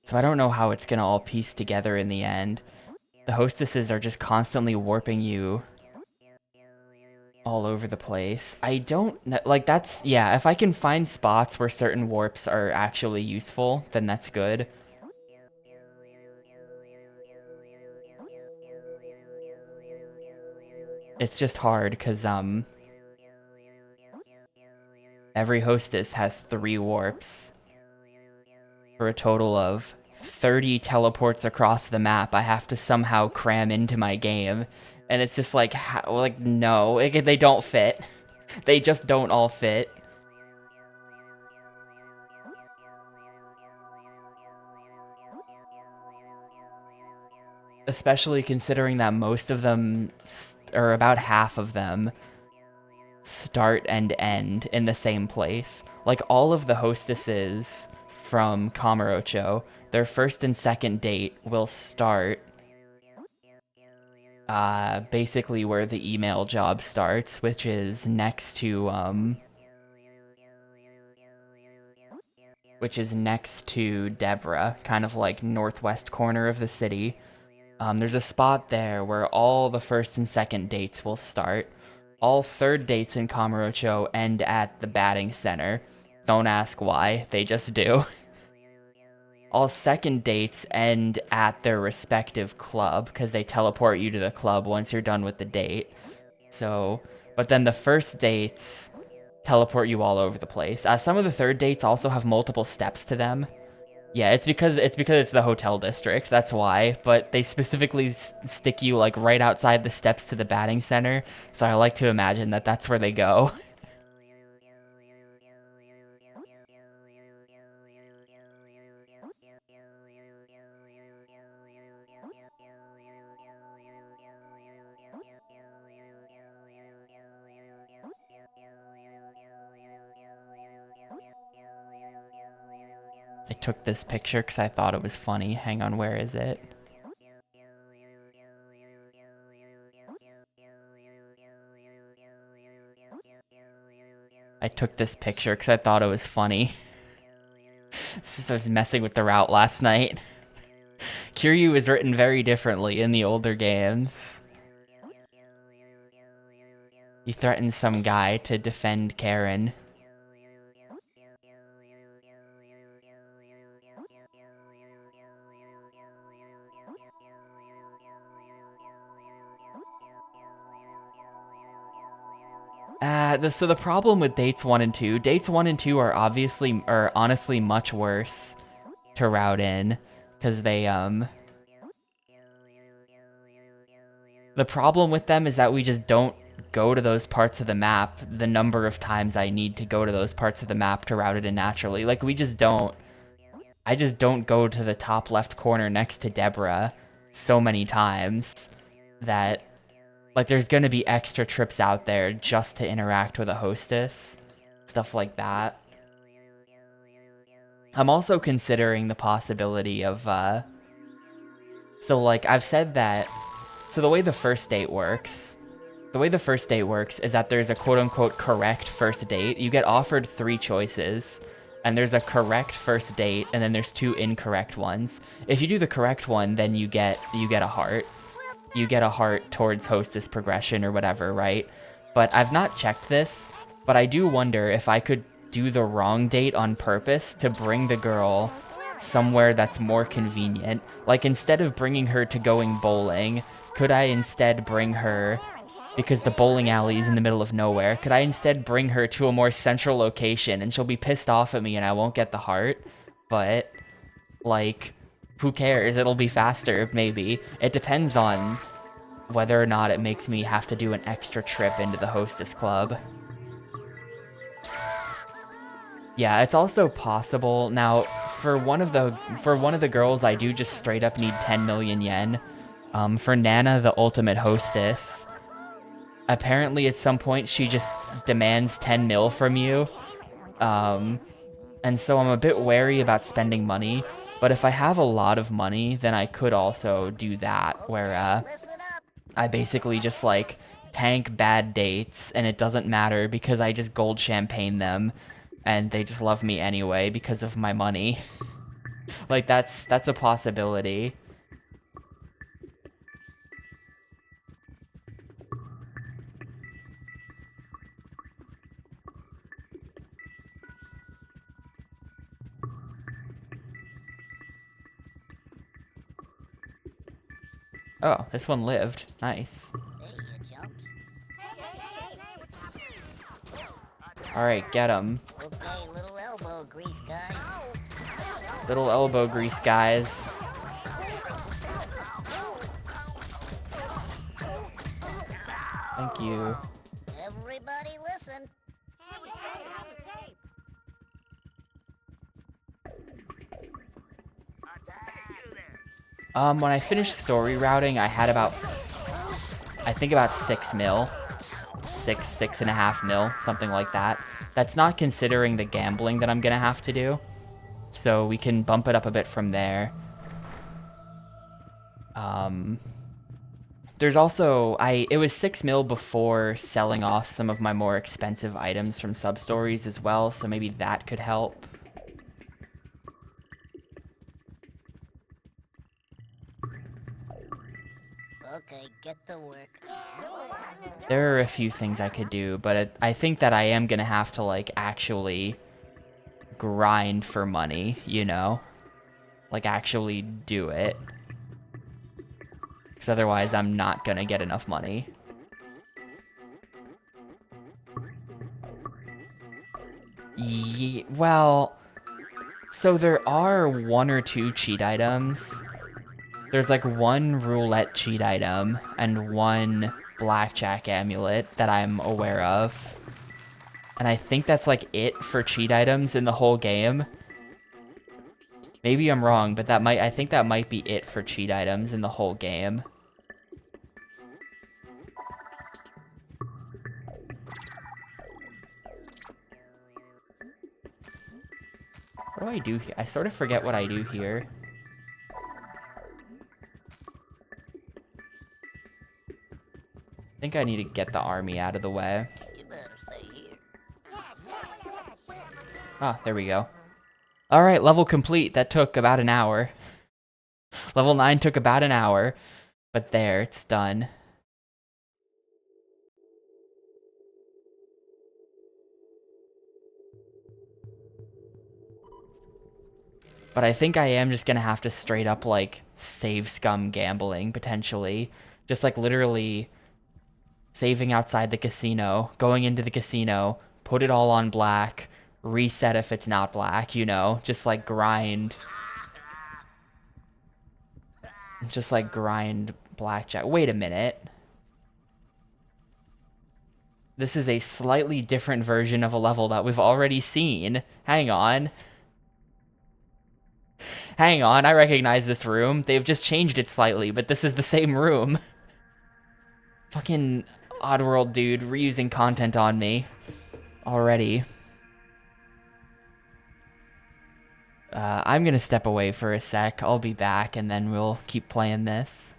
So I don't know how it's gonna all piece together in the end. The hostesses are just constantly warping you all over the place. I don't know, like that's, yeah, if I can find spots where certain warps are actually useful, then that's good. It's just hard because every hostess has 3 warps for a total of 30 teleports across the map I have to somehow cram into my game. And it's just like, like, no, they don't fit. They just don't all fit. Especially considering that most of them, or about half of them, start and end in the same place. Like, all of the hostesses from Kamurocho, their first and second date will start basically where the email job starts, which is next to Deborah, kind of like northwest corner of the city. There's a spot there where all the first and second dates will start. All third dates in Kamurocho end at the batting center. Don't ask why, they just do. All second dates end at their respective club, because they teleport you to the club once you're done with the date. So, but then the first dates teleport you all over the place. Some of the third dates also have multiple steps to them. Yeah, it's because it's the hotel district, that's why. But they specifically stick you like right outside the steps to the batting center, so I like to imagine that that's where they go. I took this picture because I thought it was funny. Hang on, where is it? I took this picture because I thought it was funny. Since I was messing with the route last night. Kiryu is written very differently in the older games. He threatens some guy to defend Karen. So the problem with dates 1 and 2, dates 1 and 2 are honestly much worse to route in, because the problem with them is that we just don't go to those parts of the map the number of times I need to go to those parts of the map to route it in naturally. Like, we just don't. I just don't go to the top left corner next to Deborah so many times that, like, there's gonna be extra trips out there just to interact with a hostess. Stuff like that. I'm also considering the possibility of, so, like, I've said that, so the way the first date works is that there's a quote-unquote correct first date. You get offered 3 choices, and there's a correct first date, and then there's 2 incorrect ones. If you do the correct one, then you get a heart. You get a heart towards hostess progression or whatever, right? But I've not checked this, but I do wonder if I could do the wrong date on purpose to bring the girl somewhere that's more convenient. Like, instead of bringing her to going bowling, could I instead bring her, because the bowling alley is in the middle of nowhere, could I instead bring her to a more central location, and she'll be pissed off at me and I won't get the heart? But, like, who cares? It'll be faster, maybe. It depends on whether or not it makes me have to do an extra trip into the hostess club. Yeah, it's also possible. Now, for one of the girls, I do just straight up need 10 million yen. For Nana, the ultimate hostess, apparently at some point she just demands 10 mil from you. And so I'm a bit wary about spending money. But if I have a lot of money, then I could also do that, where I basically just, like, tank bad dates, and it doesn't matter because I just gold champagne them, and they just love me anyway because of my money. Like, that's a possibility. Oh, this one lived. Nice. Hey, you chumps. Alright, get him. Okay, little elbow grease, guys. Little elbow grease, guys. Thank you. Everybody listen. When I finished story routing, I had about, I think about 6 mil. 6.5 mil, something like that. That's not considering the gambling that I'm gonna have to do. So we can bump it up a bit from there. There's also, it was 6 mil before selling off some of my more expensive items from sub-stories as well, so maybe that could help. Okay, get to work. There are a few things I could do, but I think that I am gonna have to, like, actually grind for money, you know? Like, actually do it. Because otherwise I'm not gonna get enough money. Well, so there are 1 or 2 cheat items. There's, like, 1 roulette cheat item and 1 blackjack amulet that I'm aware of. And I think that's, like, it for cheat items in the whole game. Maybe I'm wrong, but I think that might be it for cheat items in the whole game. What do I do here? I sort of forget what I do here. I think I need to get the army out of the way. You better stay here. Ah, there we go. Alright, level complete. That took about an hour. Level 9 took about an hour. But there, it's done. But I think I am just gonna have to straight up, like, save scum gambling, potentially. Just, like, literally saving outside the casino, going into the casino, put it all on black, reset if it's not black, you know? Just, like, grind. Just, like, grind blackjack. Wait a minute. This is a slightly different version of a level that we've already seen. Hang on. Hang on, I recognize this room. They've just changed it slightly, but this is the same room. Fucking Oddworld dude, reusing content on me. Already. I'm gonna step away for a sec. I'll be back, and then we'll keep playing this.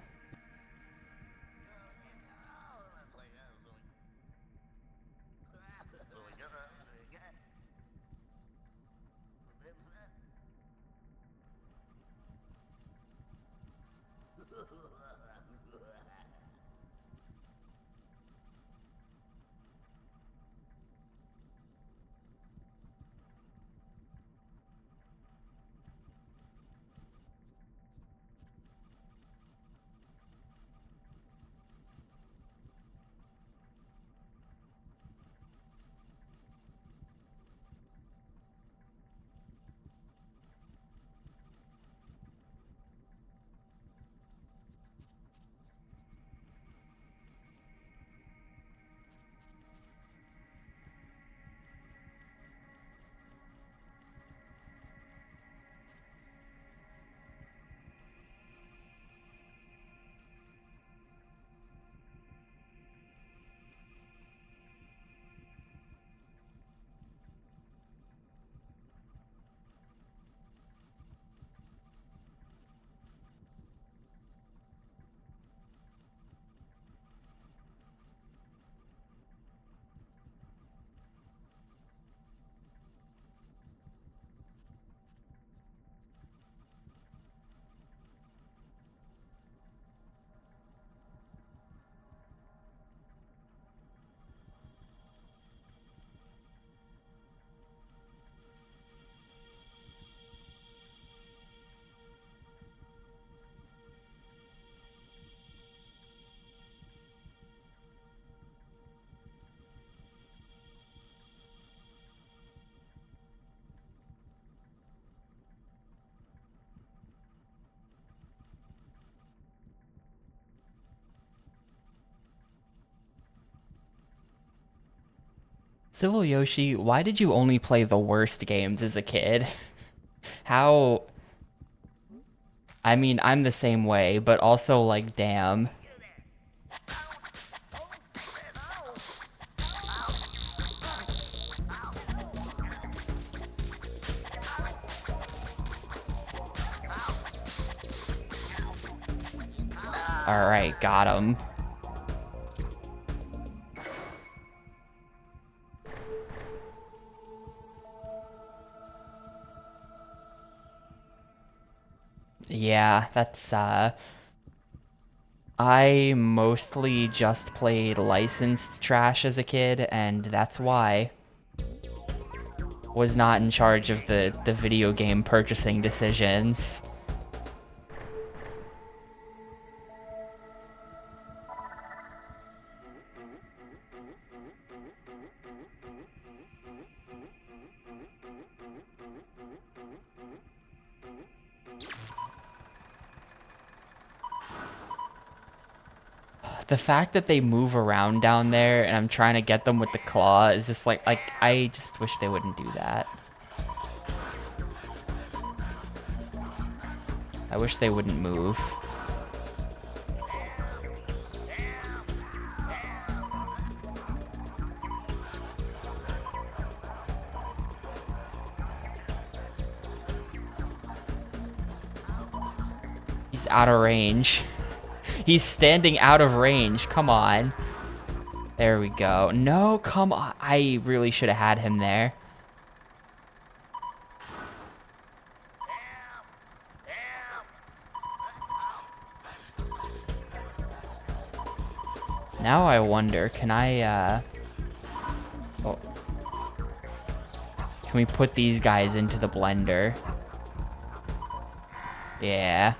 Civil Yoshi, why did you only play the worst games as a kid? How... I mean, I'm the same way, but also, like, damn. Alright, got him. Yeah, that's, I mostly just played licensed trash as a kid, and that's why. Was not in charge of the video game purchasing decisions. The fact that they move around down there and I'm trying to get them with the claw is just like I just wish they wouldn't do that. I wish they wouldn't move. He's out of range. He's standing out of range. Come on. There we go. No, come on. I really should have had him there. Now I wonder, can I, oh. Can we put these guys into the blender? Yeah.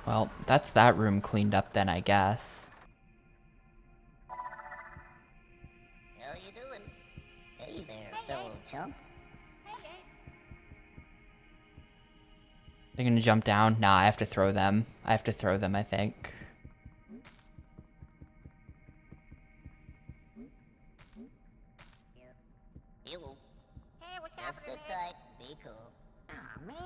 Well, that's that room cleaned up then, I guess. How you doing? Hey there, fellow chump. They're gonna jump down? Nah, I have to throw them. I have to throw them, I think. Hello. Hey, what's happening? Just sit tight, be cool. Aw, man.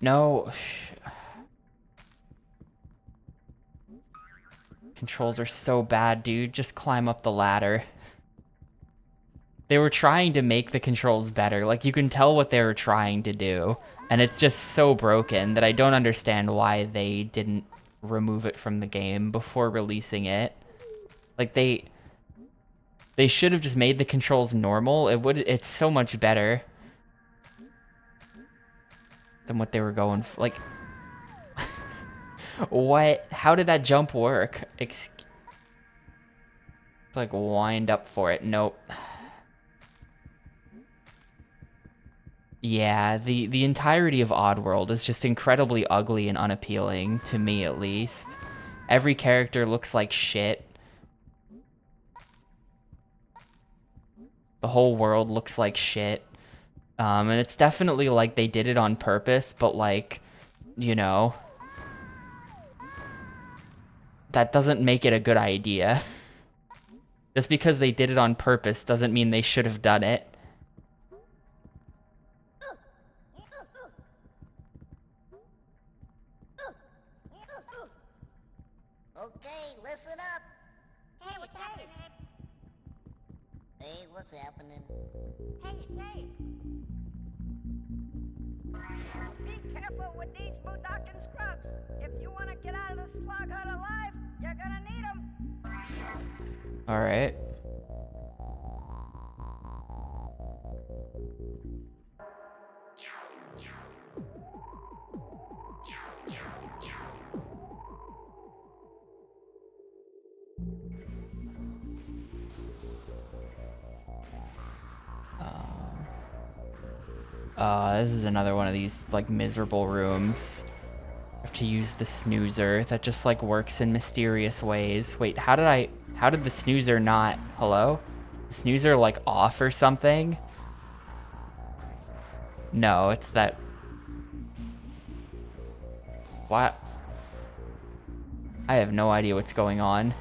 No. Controls are so bad, dude. Just climb up the ladder. They were trying to make the controls better. Like, you can tell what they were trying to do. And it's just so broken that I don't understand why they didn't remove it from the game before releasing it. Like, they should have just made the controls normal. It's so much better than what they were going for. Like, what? How did that jump work? Like, wind up for it. Nope. Yeah, the entirety of Oddworld is just incredibly ugly and unappealing, to me at least. Every character looks like shit. The whole world looks like shit. And it's definitely like they did it on purpose, but like, you know, that doesn't make it a good idea. Just because they did it on purpose doesn't mean they should have done it. Okay, listen up. Hey, what's happening? Hey, what's happening? Hey. Be careful with these Budokan scrubs. If you want to get out of the slug hut alive, you're gonna need them. Alright. This is another one of these, like, miserable rooms. I have to use the snoozer that just, like, works in mysterious ways. Wait, how did the snoozer not... Hello? The snoozer, like, off or something? No, it's that... What? I have no idea what's going on.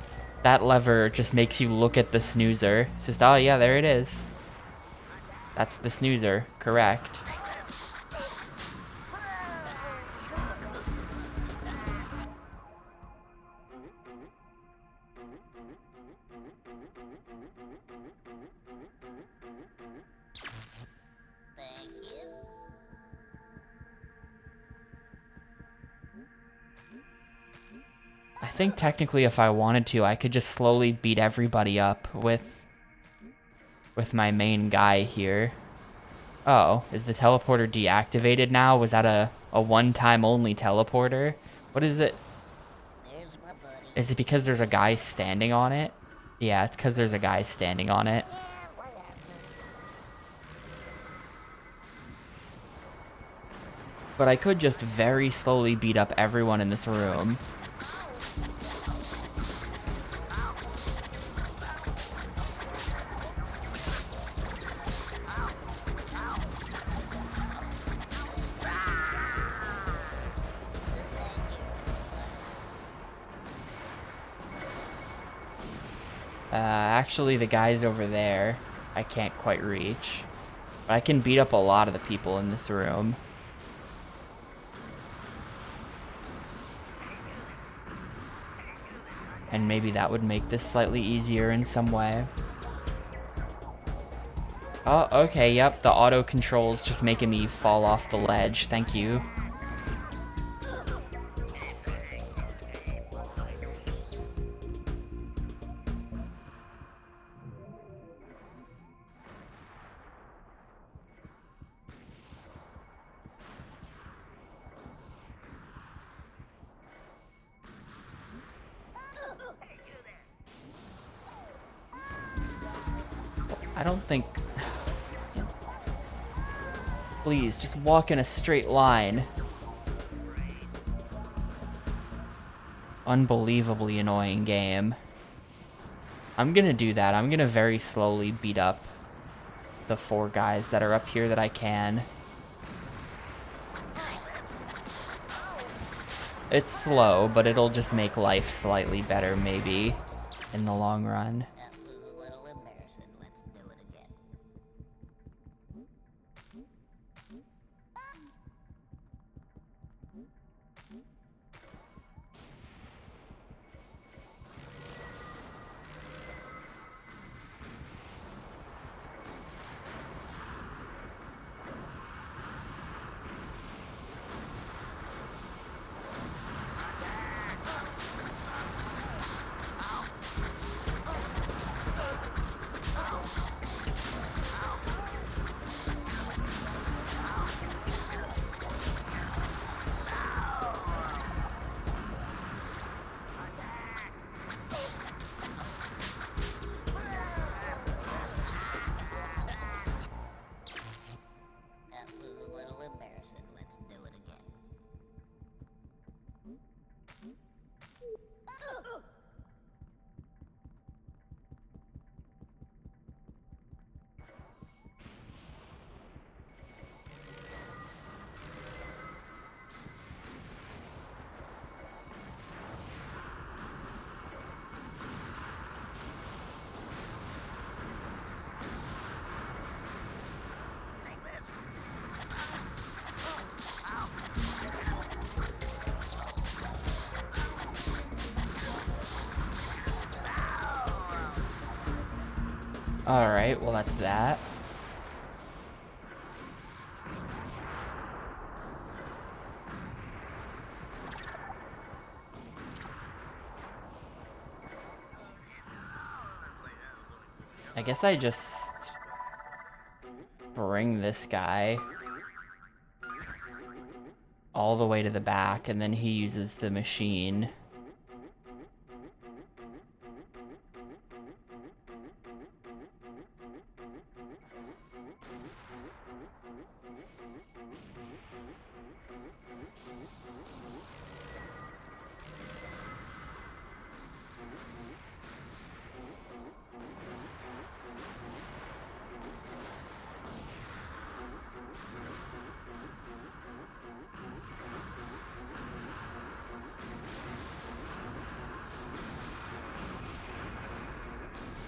That lever just makes you look at the snoozer. It's just, oh yeah, there it is. That's the snoozer, correct. Thank you. I think technically if I wanted to, I could just slowly beat everybody up with my main guy here. Oh, is the teleporter deactivated now? Was that a one-time only teleporter? What is it? There's my buddy. Is it because there's a guy standing on it? Yeah, it's because there's a guy standing on it. Yeah, what happened? But I could just very slowly beat up everyone in this room. Actually, the guys over there, I can't quite reach. But I can beat up a lot of the people in this room. And maybe that would make this slightly easier in some way. Oh, okay, yep, the auto control's just making me fall off the ledge. Thank you. I don't think... Please, just walk in a straight line. Unbelievably annoying game. I'm gonna do that. I'm gonna very slowly beat up the 4 guys that are up here that I can. It's slow, but it'll just make life slightly better, maybe, in the long run. That was a little embarrassing. Let's do it again. That was a little embarrassing. Let's do it again. Alright, well that's that. I guess I just bring this guy all the way to the back, and then he uses the machine.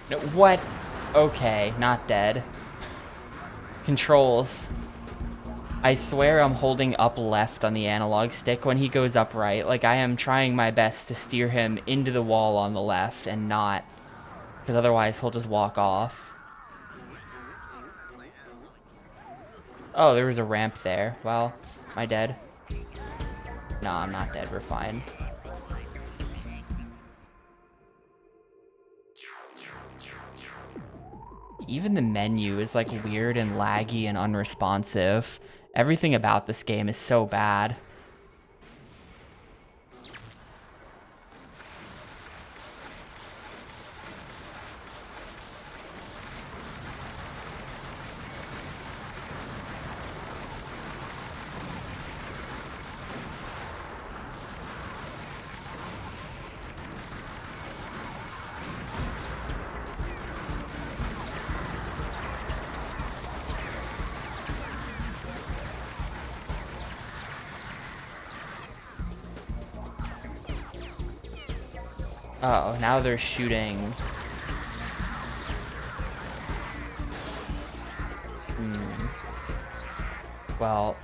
No, what? Okay, not dead. Controls. I swear I'm holding up left on the analog stick when he goes up right. Like, I am trying my best to steer him into the wall on the left and not, because otherwise he'll just walk off. Oh, there was a ramp there. Well, am I dead? No, I'm not dead. We're fine. Even the menu is like weird and laggy and unresponsive. Everything about this game is so bad. Uh oh, now they're shooting Well,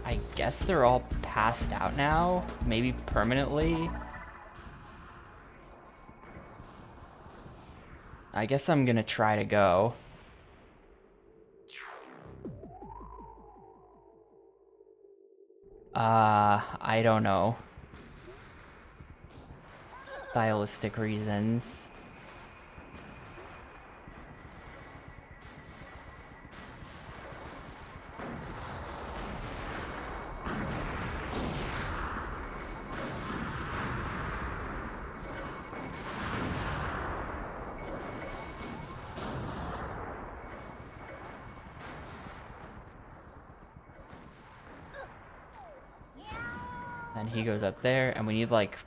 I guess they're all passed out now, maybe permanently. I guess I'm gonna try to go. I don't know. Stylistic reasons. And he goes up there, and we need, like...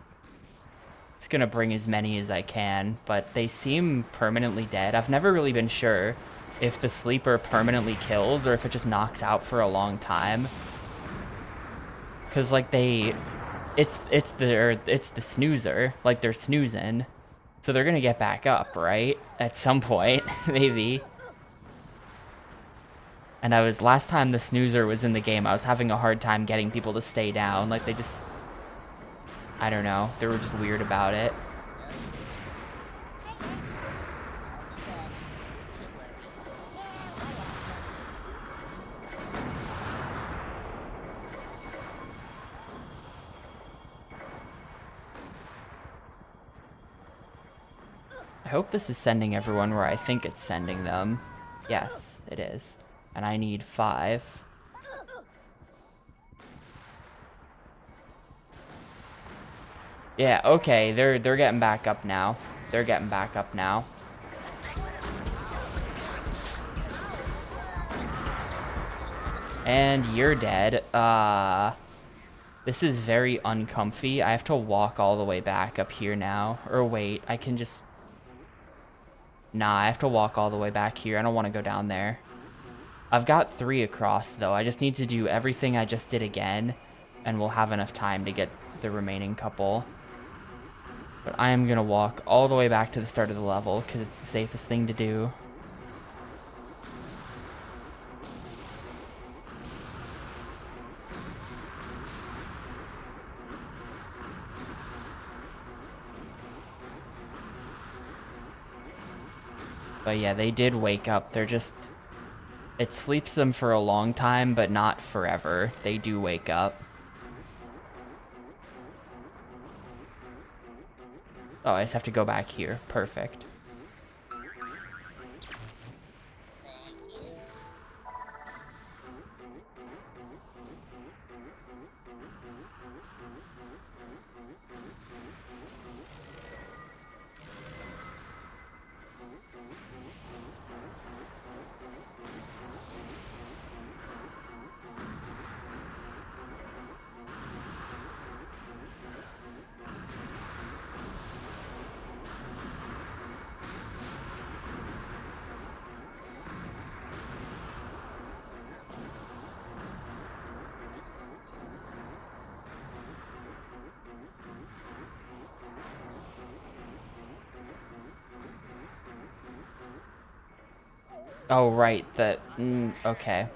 Just gonna bring as many as I can, but they seem permanently dead. I've never really been sure if the sleeper permanently kills or if it just knocks out for a long time. Cause like it's the snoozer, like they're snoozing, so they're gonna get back up, right? At some point, maybe. And last time the snoozer was in the game, I was having a hard time getting people to stay down. Like they just, I don't know, they were just weird about it. I hope this is sending everyone where I think it's sending them. Yes, it is. And I need 5. Yeah, okay, they're getting back up now. They're getting back up now. And you're dead. This is very uncomfy. I have to walk all the way back up here now. Or wait, I can just... Nah, I have to walk all the way back here. I don't want to go down there. I've got 3 across, though. I just need to do everything I just did again, and we'll have enough time to get the remaining couple. But I am going to walk all the way back to the start of the level, because it's the safest thing to do. But yeah, they did wake up. They're just... It sleeps them for a long time, but not forever. They do wake up. Oh, I just have to go back here. Perfect. Oh, right, okay.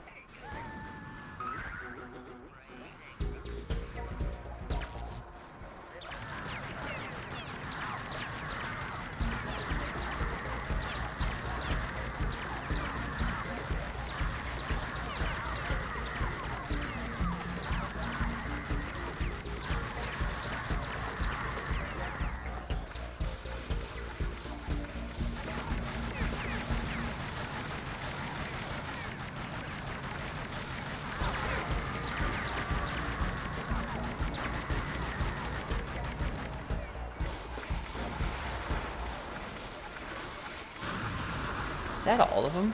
Is that all of them?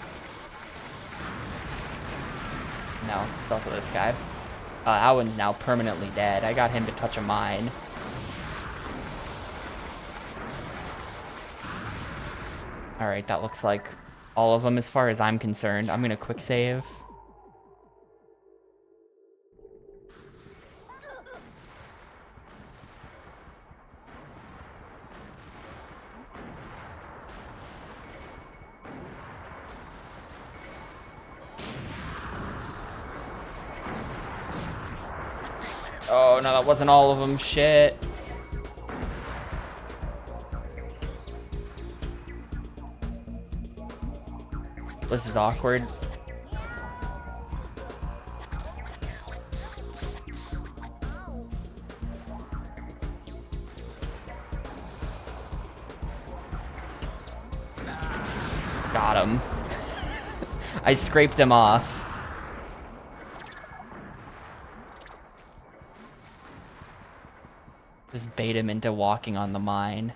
No, it's also this guy. That one's now permanently dead. I got him to touch a mine. Alright, that looks like all of them as far as I'm concerned. I'm gonna quick save. Oh, no, that wasn't all of them. Shit. This is awkward. Got him. I scraped him off. Just bait him into walking on the mine.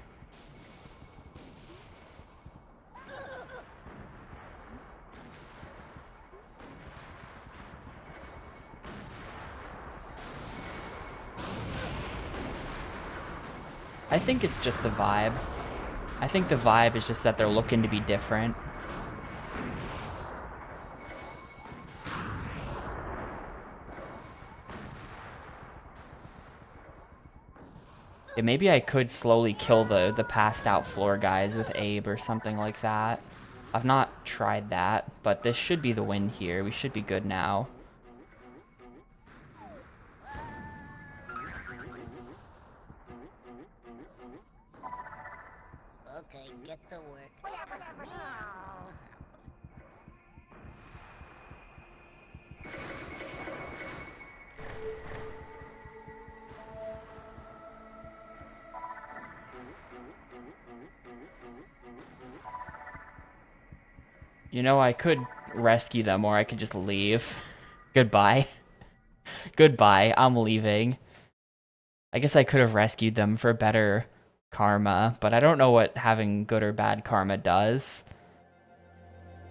I think it's just the vibe. I think the vibe is just that they're looking to be different. Yeah, maybe I could slowly kill the passed out floor guys with Abe or something like that. I've not tried that, but this should be the win here. We should be good now. Okay, get to work. You know, I could rescue them or I could just leave. Goodbye. Goodbye, I'm leaving. I guess I could have rescued them for better karma, but I don't know what having good or bad karma does.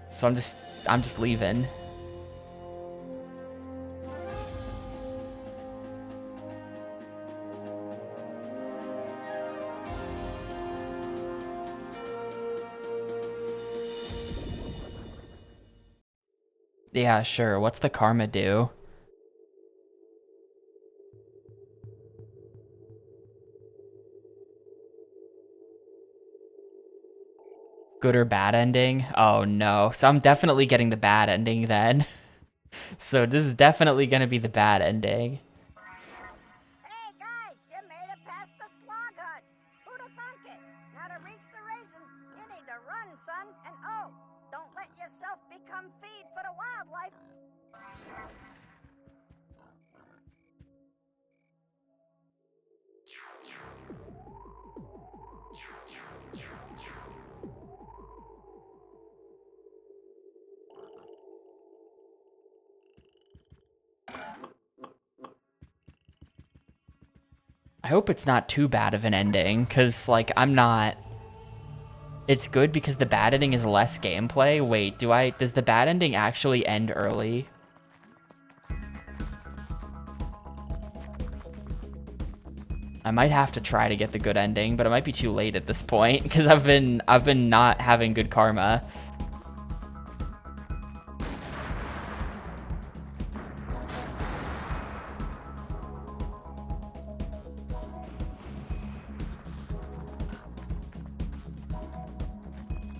So I'm just leaving. Yeah, sure. What's the karma do? Good or bad ending? Oh no. So I'm definitely getting the bad ending then. So this is definitely gonna be the bad ending. Hey guys, you made it past the slog huts. Who'da thunk it? Now to reach the raisin, you need to run, son. And oh, don't let yourself become feed for the wildlife. I hope it's not too bad of an ending, because, like, I'm not... It's good because the bad ending is less gameplay. Wait, does the bad ending actually end early? I might have to try to get the good ending, but it might be too late at this point, because I've been not having good karma.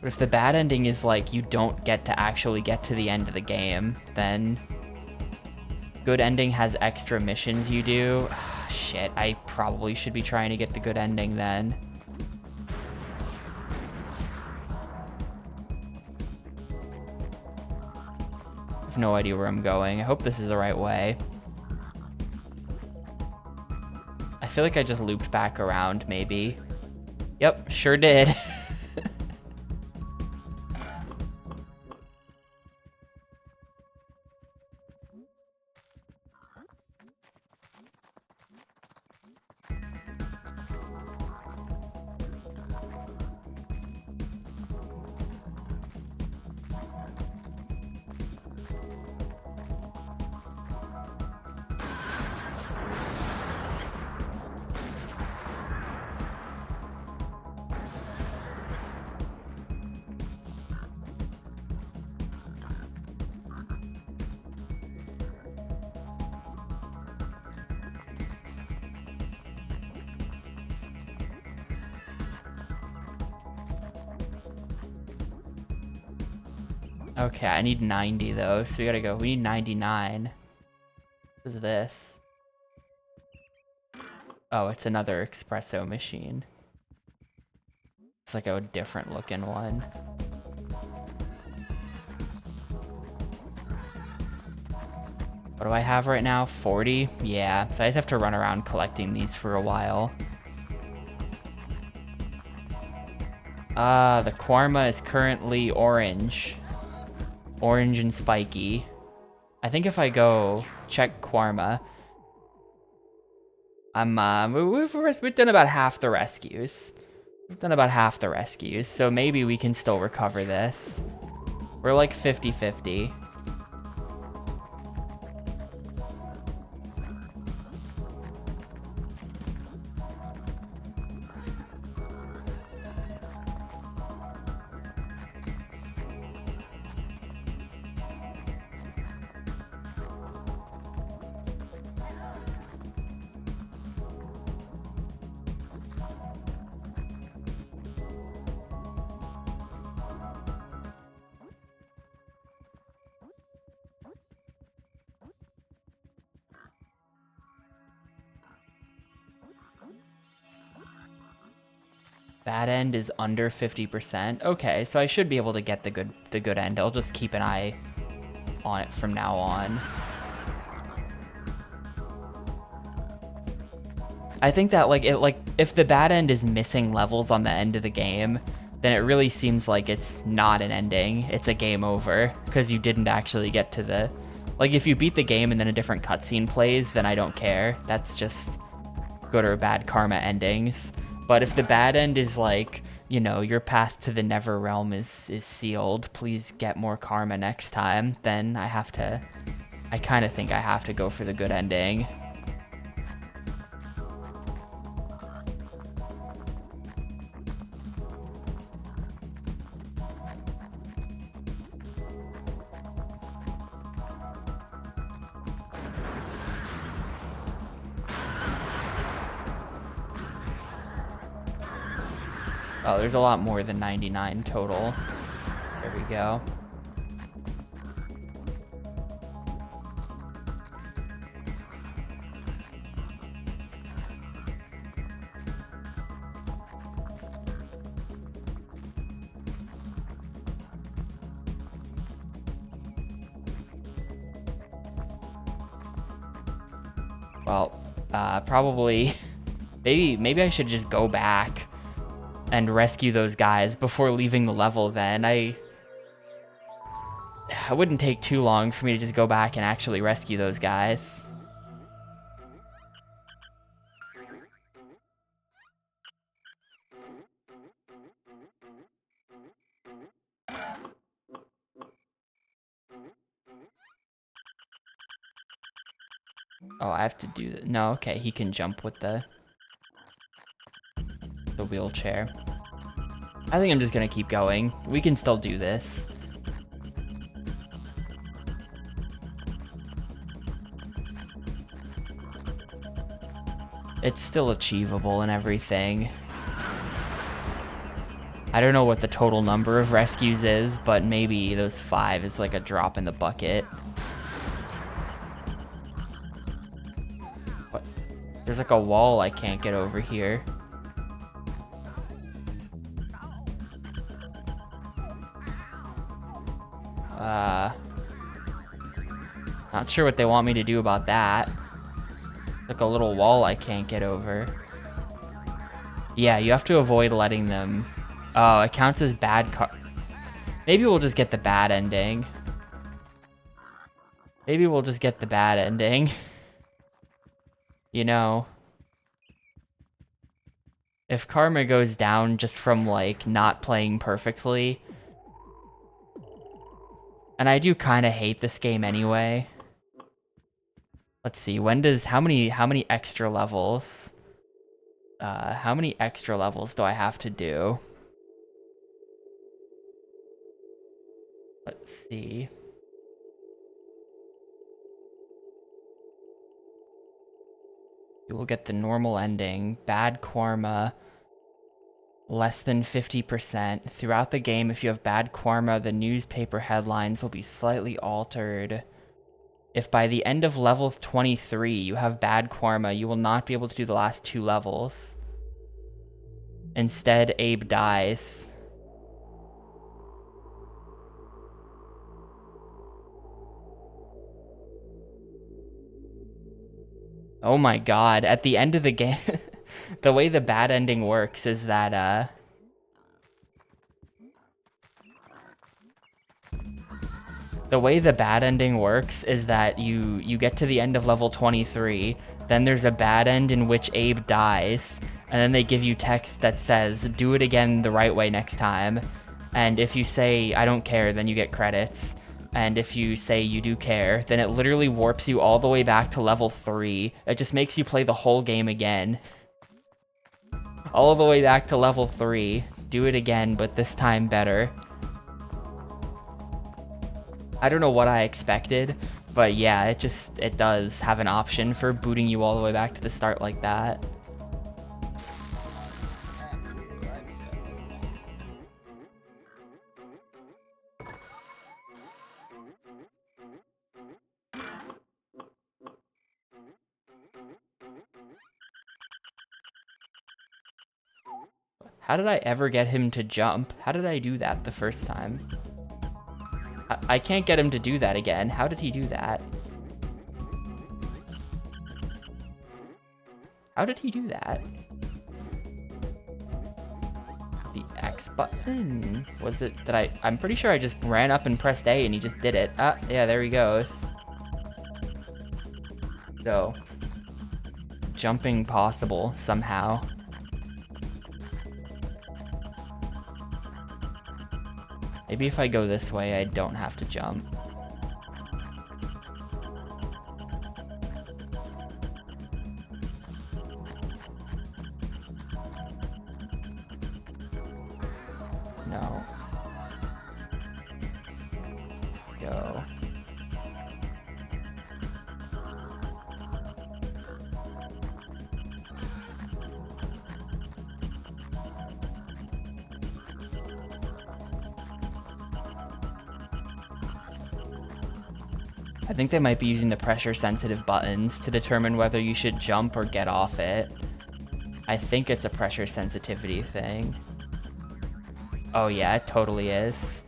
But if the bad ending is like you don't get to actually get to the end of the game, then good ending has extra missions you do. Shit, I probably should be trying to get the good ending then. I have no idea where I'm going. I hope this is the right way. I feel like I just looped back around, maybe. Yep, sure did. Okay, I need 90 though, so we gotta go. We need 99. What is this? Oh, it's another espresso machine. It's like a different looking one. What do I have right now? 40? Yeah, so I just have to run around collecting these for a while. The Kwarma is currently orange. Orange and spiky. I think if I go check Kwarma, we've done about half the rescues. We've done about half the rescues, so maybe we can still recover this. We're like 50-50. Bad end is under 50%. Okay, so I should be able to get the good end. I'll just keep an eye on it from now on. I think that like if the bad end is missing levels on the end of the game, then it really seems like it's not an ending. It's a game over because you didn't actually get to the like if you beat the game and then a different cutscene plays, then I don't care. That's just good or bad karma endings. But if the bad end is like, you know, your path to the Never Realm is sealed, please get more karma next time, then I kind of think I have to go for the good ending. Oh, there's a lot more than 99 total. There we go. Well, probably, maybe I should just go back and rescue those guys before leaving the level then. It wouldn't take too long for me to just go back and actually rescue those guys. Oh, I have to do that. No, okay, he can jump with the wheelchair. I think I'm just gonna keep going. We can still do this. It's still achievable and everything. I don't know what the total number of rescues is, but maybe those 5 is like a drop in the bucket. What? There's like a wall I can't get over here. Not sure what they want me to do about that. Like a little wall I can't get over. Yeah, you have to avoid letting them... Oh, it counts as bad car... Maybe we'll just get the bad ending. Maybe we'll just get the bad ending. You know... If karma goes down just from, like, not playing perfectly... And I do kind of hate this game anyway. Let's see, how many extra levels? How many extra levels do I have to do? Let's see. You will get the normal ending, bad karma, Less than 50%. Throughout the game, if you have bad karma, the newspaper headlines will be slightly altered. If by the end of level 23 you have bad karma, you will not be able to do the last 2 levels. Instead, Abe dies. Oh my god, at the end of the game, the way the bad ending works is that, the way the bad ending works is that you get to the end of level 23, then there's a bad end in which Abe dies, and then they give you text that says, do it again the right way next time. And if you say, I don't care, then you get credits. And if you say you do care, then it literally warps you all the way back to level 3. It just makes you play the whole game again. All the way back to level 3. Do it again, but this time better. I don't know what I expected, but yeah, it does have an option for booting you all the way back to the start like that. How did I ever get him to jump? How did I do that the first time? I can't get him to do that again. How did he do that? How did he do that? The X button? Was it that I'm pretty sure I just ran up and pressed A and he just did it. Ah, yeah, there he goes. So, jumping possible somehow. Maybe if I go this way, I don't have to jump. No. Go. I think they might be using the pressure sensitive buttons to determine whether you should jump or get off it. I think it's a pressure sensitivity thing. Oh yeah, it totally is.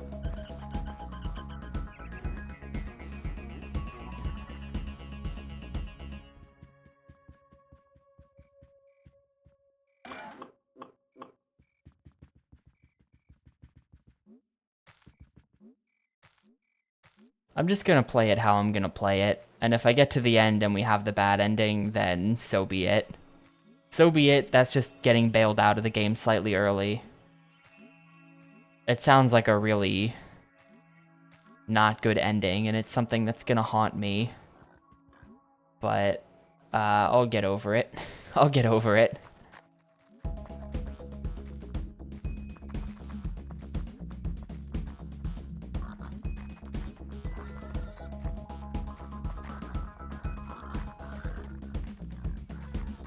I'm just gonna play it how I'm gonna play it, and if I get to the end and we have the bad ending, then so be it. So be it, that's just getting bailed out of the game slightly early. It sounds like a really not good ending, and it's something that's gonna haunt me. But, I'll get over it. I'll get over it.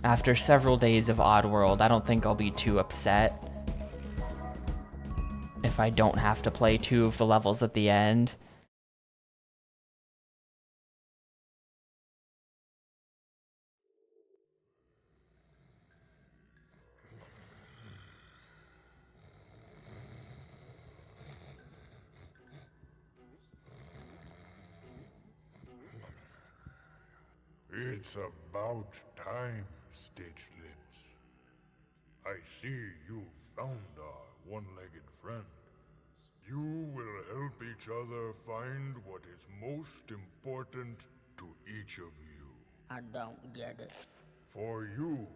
After several days of Oddworld, I don't think I'll be too upset if I don't have to play 2 of the levels at the end. It's about time, Stitch Lips. I see you found our one-legged friend. You will help each other find what is most important to each of you. I don't get it. For you,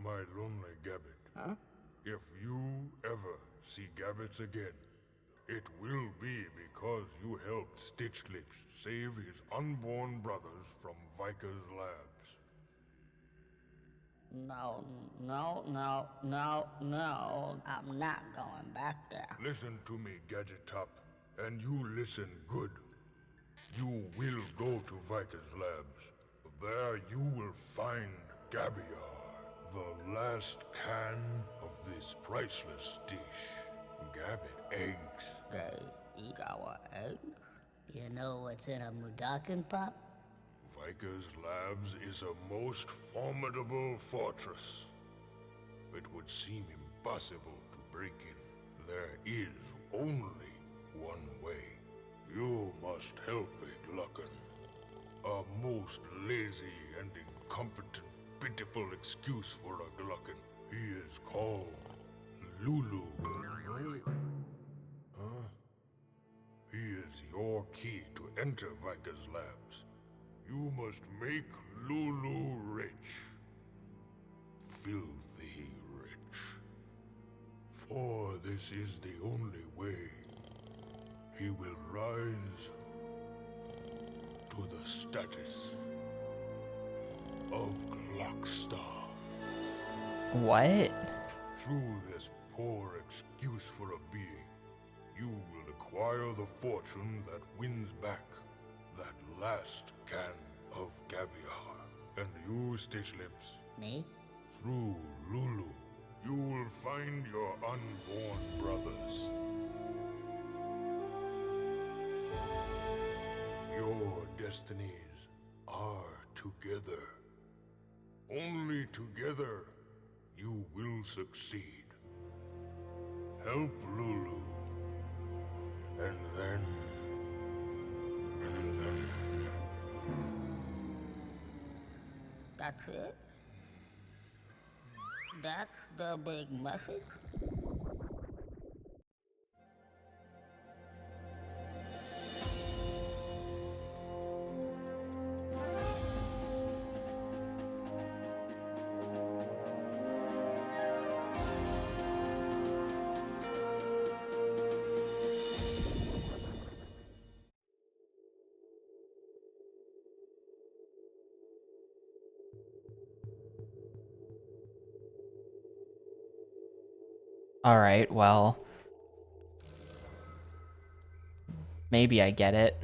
my lonely Gabbit. Huh? If you ever see Gabbits again, it will be because you helped Stitch Lips save his unborn brothers from Viker's labs. No, no, no, no, no. I'm not going back there. Listen to me, Gadget Top, and you listen good. You will go to Viker's labs. There you will find Gabiar, the last can of this priceless dish, gabbit eggs. They eat our eggs? You know what's in a Mudakin pop? Viker's Labs is a most formidable fortress. It would seem impossible to break in. There is only one way. You must help a Gluckin. A most lazy and incompetent, pitiful excuse for a Gluckin. He is called Lulu. Huh? He is your key to enter Viker's Labs. You must make Lulu rich. Filthy rich. For this is the only way he will rise to the status of Glockstar. What? Through this poor excuse for a being, you will acquire the fortune that wins back that last can of caviar. And you, Stitch Lips, Me? through Lulu, you will find your unborn brothers. Your destinies are together. Only together you will succeed. Help Lulu. And then... That's it? That's the big message? Alright, well. Maybe I get it.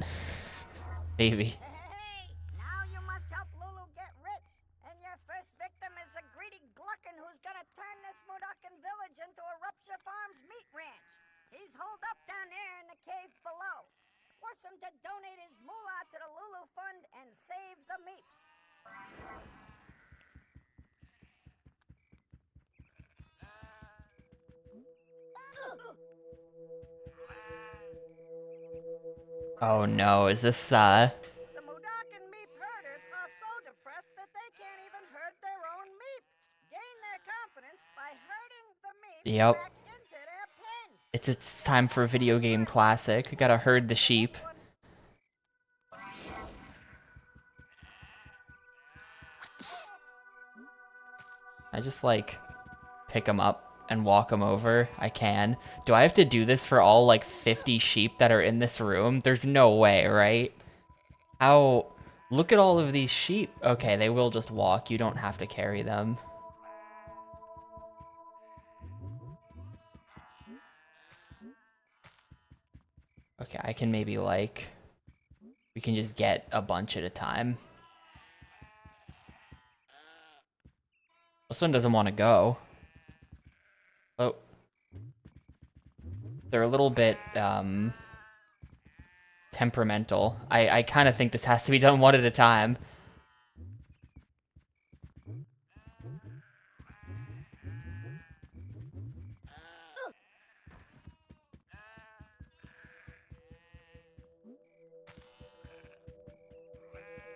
Maybe. Hey, now you must help Lulu get rich. And your first victim is a greedy gluckin who's gonna turn this Mudakin village into a Rupture Farms meat ranch. He's holed up down there in the cave below. Force him to donate his moolah to the Lulu Fund and save the meeps. Oh no, is this, The Mudakin meep herders are so depressed that they can't even herd their own meep. Gain their confidence by herding the meep Yep. back into their pens. It's time for a video game classic. We gotta herd the sheep. I just, like, pick them up and walk them over. I can. Do I have to do this for all, like, 50 sheep that are in this room? There's no way, right? How... Look at all of these sheep. Okay, they will just walk. You don't have to carry them. Okay, I can maybe, like... We can just get a bunch at a time. This one doesn't want to go. Oh. They're a little bit, temperamental. I kind of think this has to be done one at a time.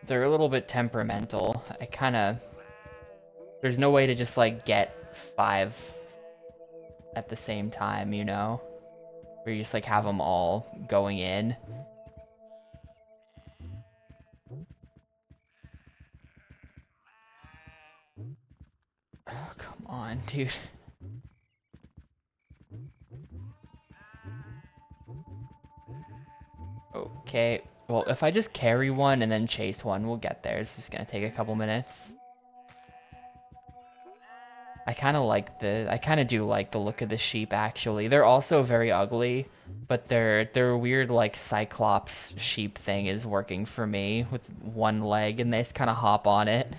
They're a little bit temperamental. I kind of... There's no way to just, like, get 5 at the same time, you know? Where you just, like, have them all going in. Oh, come on, dude. Okay. Well, if I just carry one and then chase one, we'll get there. It's just gonna take a couple minutes. I kind of do like the look of the sheep, actually. They're also very ugly, but their weird, like, Cyclops sheep thing is working for me with one leg, and they just kind of hop on it.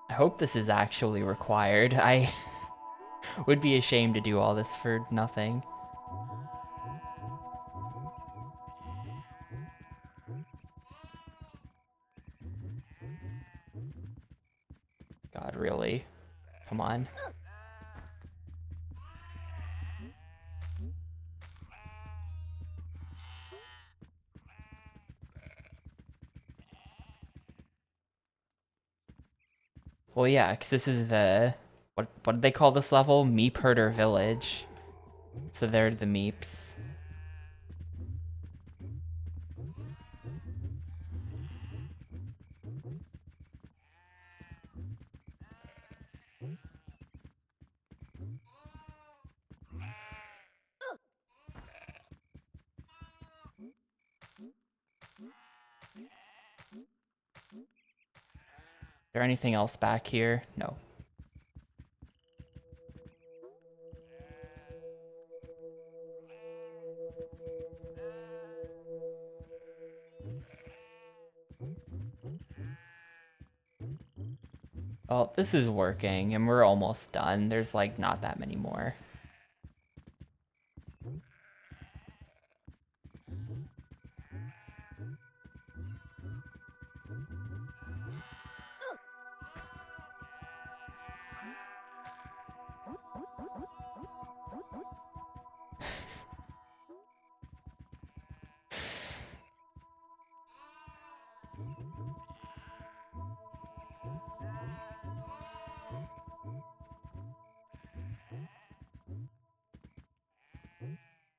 I hope this is actually required. I would be ashamed to do all this for nothing. God, really? Come on. Well, yeah, because this is the... What did they call this level? Meep Herder Village. So they're the Meeps. Is there anything else back here? No. Well, this is working, and we're almost done. There's, like, not that many more.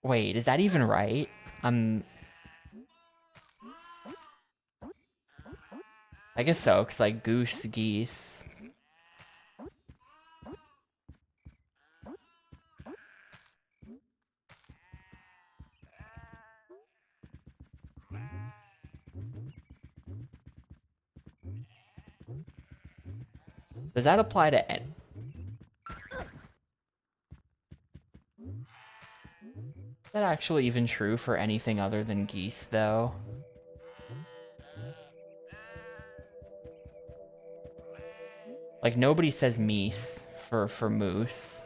Wait, is that even right? I guess so, because, like, goose, geese. Does that apply to... Is that actually even true for anything other than geese, though? Like, nobody says meese for moose.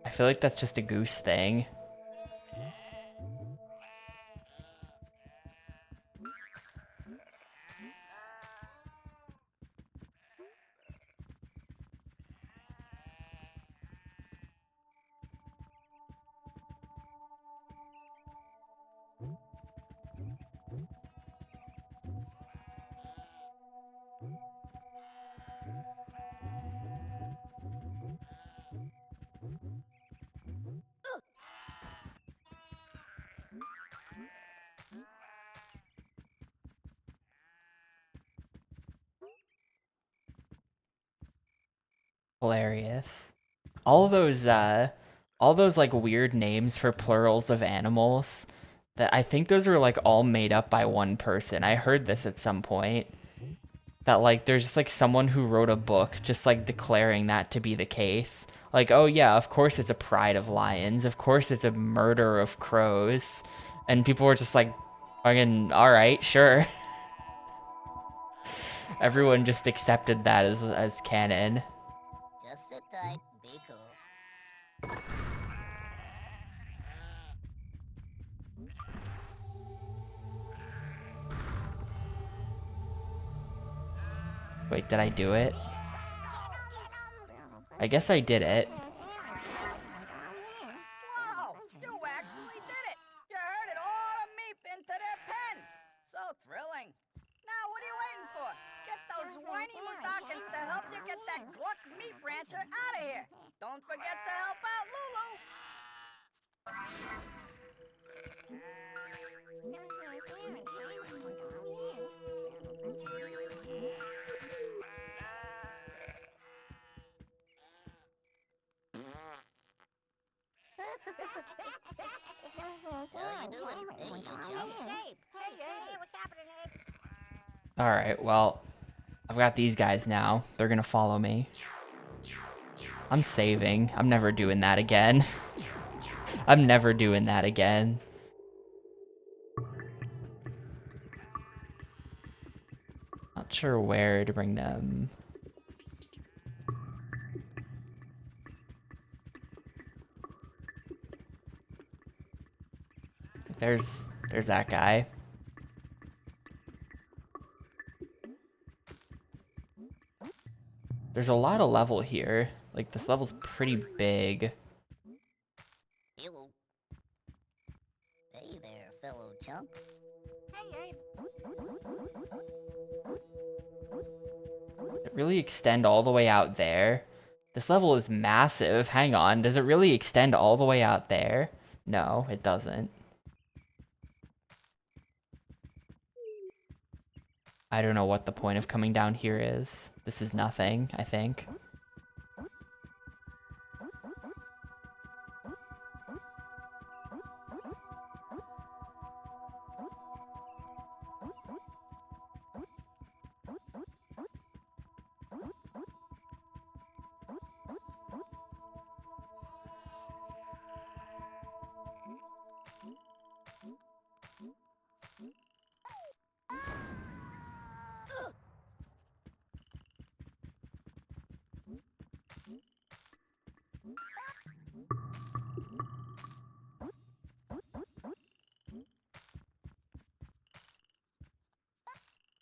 I feel like that's just a goose thing. Hilarious. All those like weird names for plurals of animals, that I think those are like all made up by one person. I heard this at some point. That like there's just like someone who wrote a book just like declaring that to be the case. Like, oh yeah, of course it's a pride of lions. Of course it's a murder of crows. And people were just like, fucking, alright, sure. Everyone just accepted that as canon. Just sit tight, be cool. Wait, did I do it? I guess I did it. Whoa! You actually did it! You herded all the meep into their pen! So thrilling. Now, what are you waiting for? Get those whiny mudokons to help you get that Gluck meep rancher out of here. Don't forget to help out Lulu. How you doing? Hey, you chump. Hey, Alright, well, I've got these guys now. They're gonna follow me. I'm saving. I'm never doing that again. I'm never doing that again. Not sure where to bring them. There's that guy. There's a lot of level here. Like, this level's pretty big. Hello. Hey there, fellow chump. Hey, Does it really extend all the way out there? This level is massive. Hang on. Does it really extend all the way out there? No, it doesn't. I don't know what the point of coming down here is. This is nothing, I think.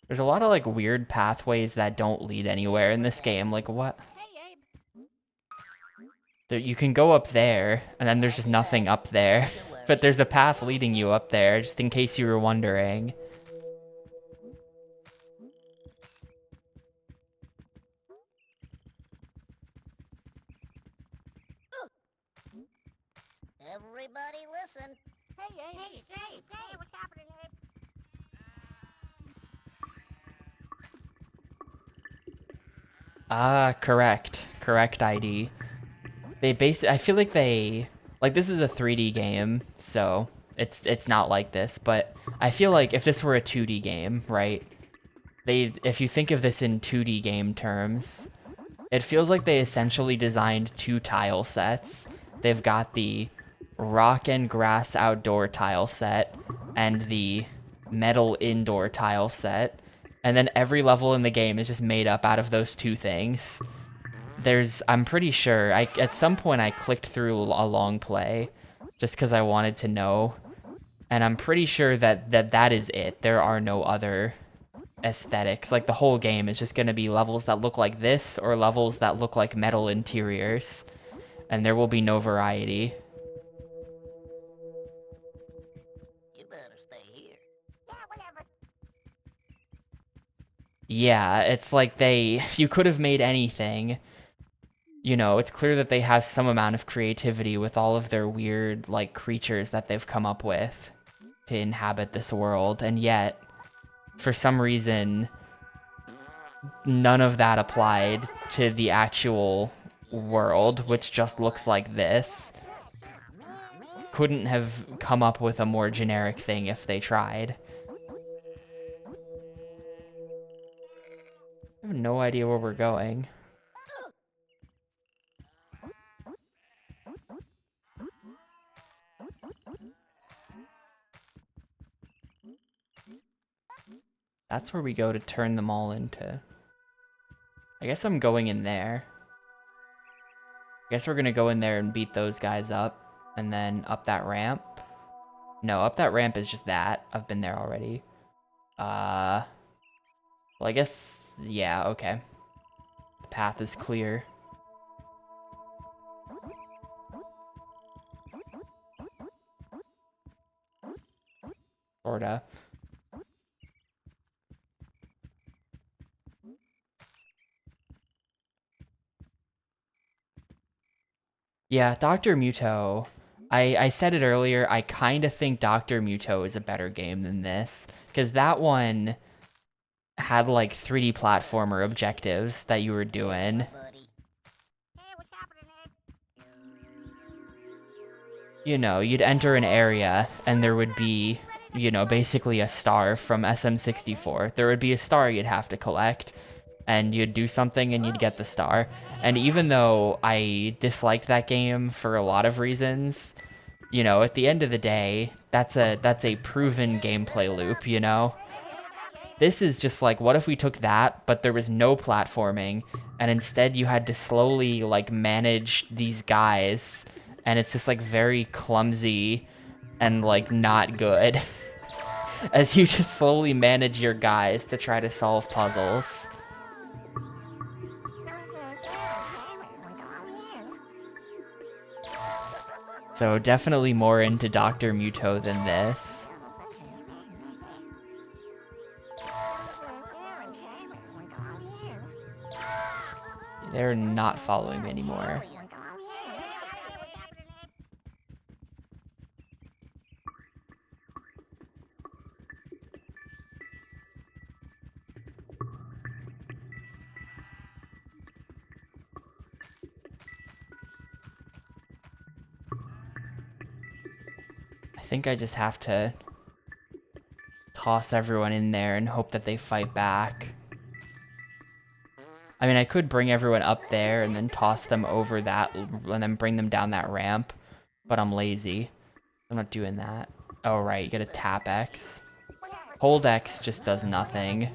There's a lot of, like, weird pathways that don't lead anywhere in this game. Like, what? You can go up there, and then there's just nothing up there. But there's a path leading you up there, just in case you were wondering. Everybody listen. Hey, what's happening, Abe? Ah, correct. Correct ID. I feel like like, this is a 3D game, so it's not like this, but I feel like if this were a 2D game, right? If you think of this in 2D game terms, it feels like they essentially designed two tile sets. They've got the rock and grass outdoor tile set and the metal indoor tile set. And then every level in the game is just made up out of those two things. I'm pretty sure, at some point I clicked through a long play just because I wanted to know. And I'm pretty sure that is it. There are no other aesthetics. Like, the whole game is just going to be levels that look like this or levels that look like metal interiors. And there will be no variety. You better stay here. Yeah, whatever. Yeah, it's like you could have made anything. You know, it's clear that they have some amount of creativity with all of their weird, like, creatures that they've come up with to inhabit this world, and yet, for some reason, none of that applied to the actual world, which just looks like this. Couldn't have come up with a more generic thing if they tried. I have no idea where we're going. That's where we go to turn them all into... I guess I'm going in there. I guess we're gonna go in there and beat those guys up. And then up that ramp. No, up that ramp is just that. I've been there already. Well, I guess... Yeah, okay. The path is clear. Sorta. Yeah, Dr. Muto. I said it earlier, I kind of think Dr. Muto is a better game than this. Because that one had, like, 3D platformer objectives that you were doing. Buddy. Hey, what's happening, Abe? You know, you'd enter an area, and there would be you know, basically a star from SM64. There would be a star you'd have to collect, and you'd do something and you'd get the star. And even though I disliked that game for a lot of reasons, you know, at the end of the day, that's a proven gameplay loop, you know? This is just like, what if we took that, but there was no platforming, and instead you had to slowly, like, manage these guys, and it's just, like, very clumsy and, like, not good. As you just slowly manage your guys to try to solve puzzles. So definitely more into Dr. Muto than this. They're not following me anymore. I think I just have to toss everyone in there and hope that they fight back. I mean, I could bring everyone up there and then toss them over that and then bring them down that ramp, but I'm lazy. I'm not doing that. Oh, right, you gotta tap X. Hold X just does nothing,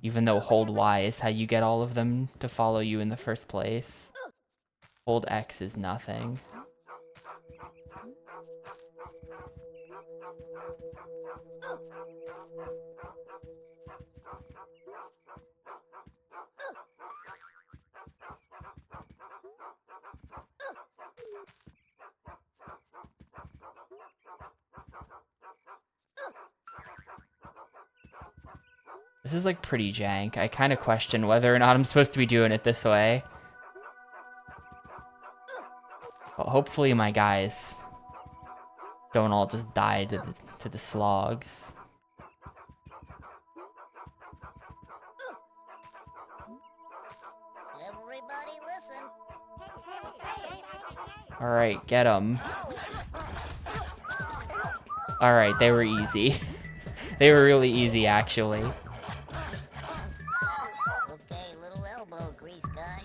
even though hold Y is how you get all of them to follow you in the first place. Hold X is nothing. This is like pretty jank. I kind of question whether or not I'm supposed to be doing it this way. Well, hopefully my guys don't all just die to the slogs. Everybody listen. Alright, get them. Alright, they were easy. They were really easy, actually. Okay, little elbow grease, guys.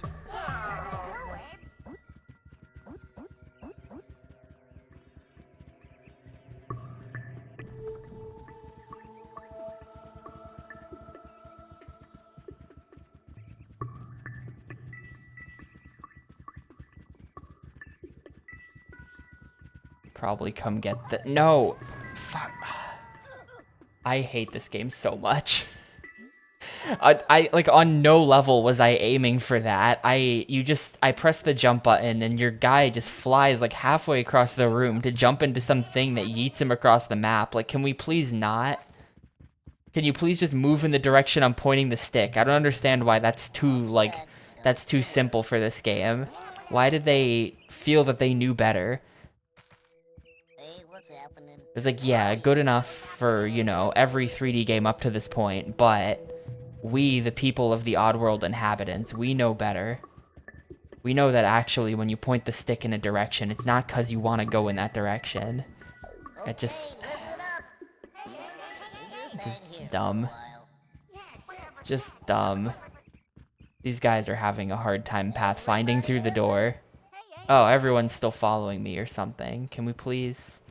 Probably come get the— No! Fuck. I hate this game so much. I like, on no level was I aiming for that. I press the jump button and your guy just flies like halfway across the room to jump into something that yeets him across the map. Like, can we please not? Can you please just move in the direction I'm pointing the stick? I don't understand why that's too, like, that's too simple for this game. Why did they feel that they knew better? Hey, what's happening? It's like, yeah, good enough for, you know, every 3D game up to this point, but we, the people of the Oddworld inhabitants, we know better. We know that actually when you point the stick in a direction, it's not because you want to go in that direction. It just— it's just dumb. It's just dumb. These guys are having a hard time pathfinding through the door. Oh, everyone's still following me or something. Can we please?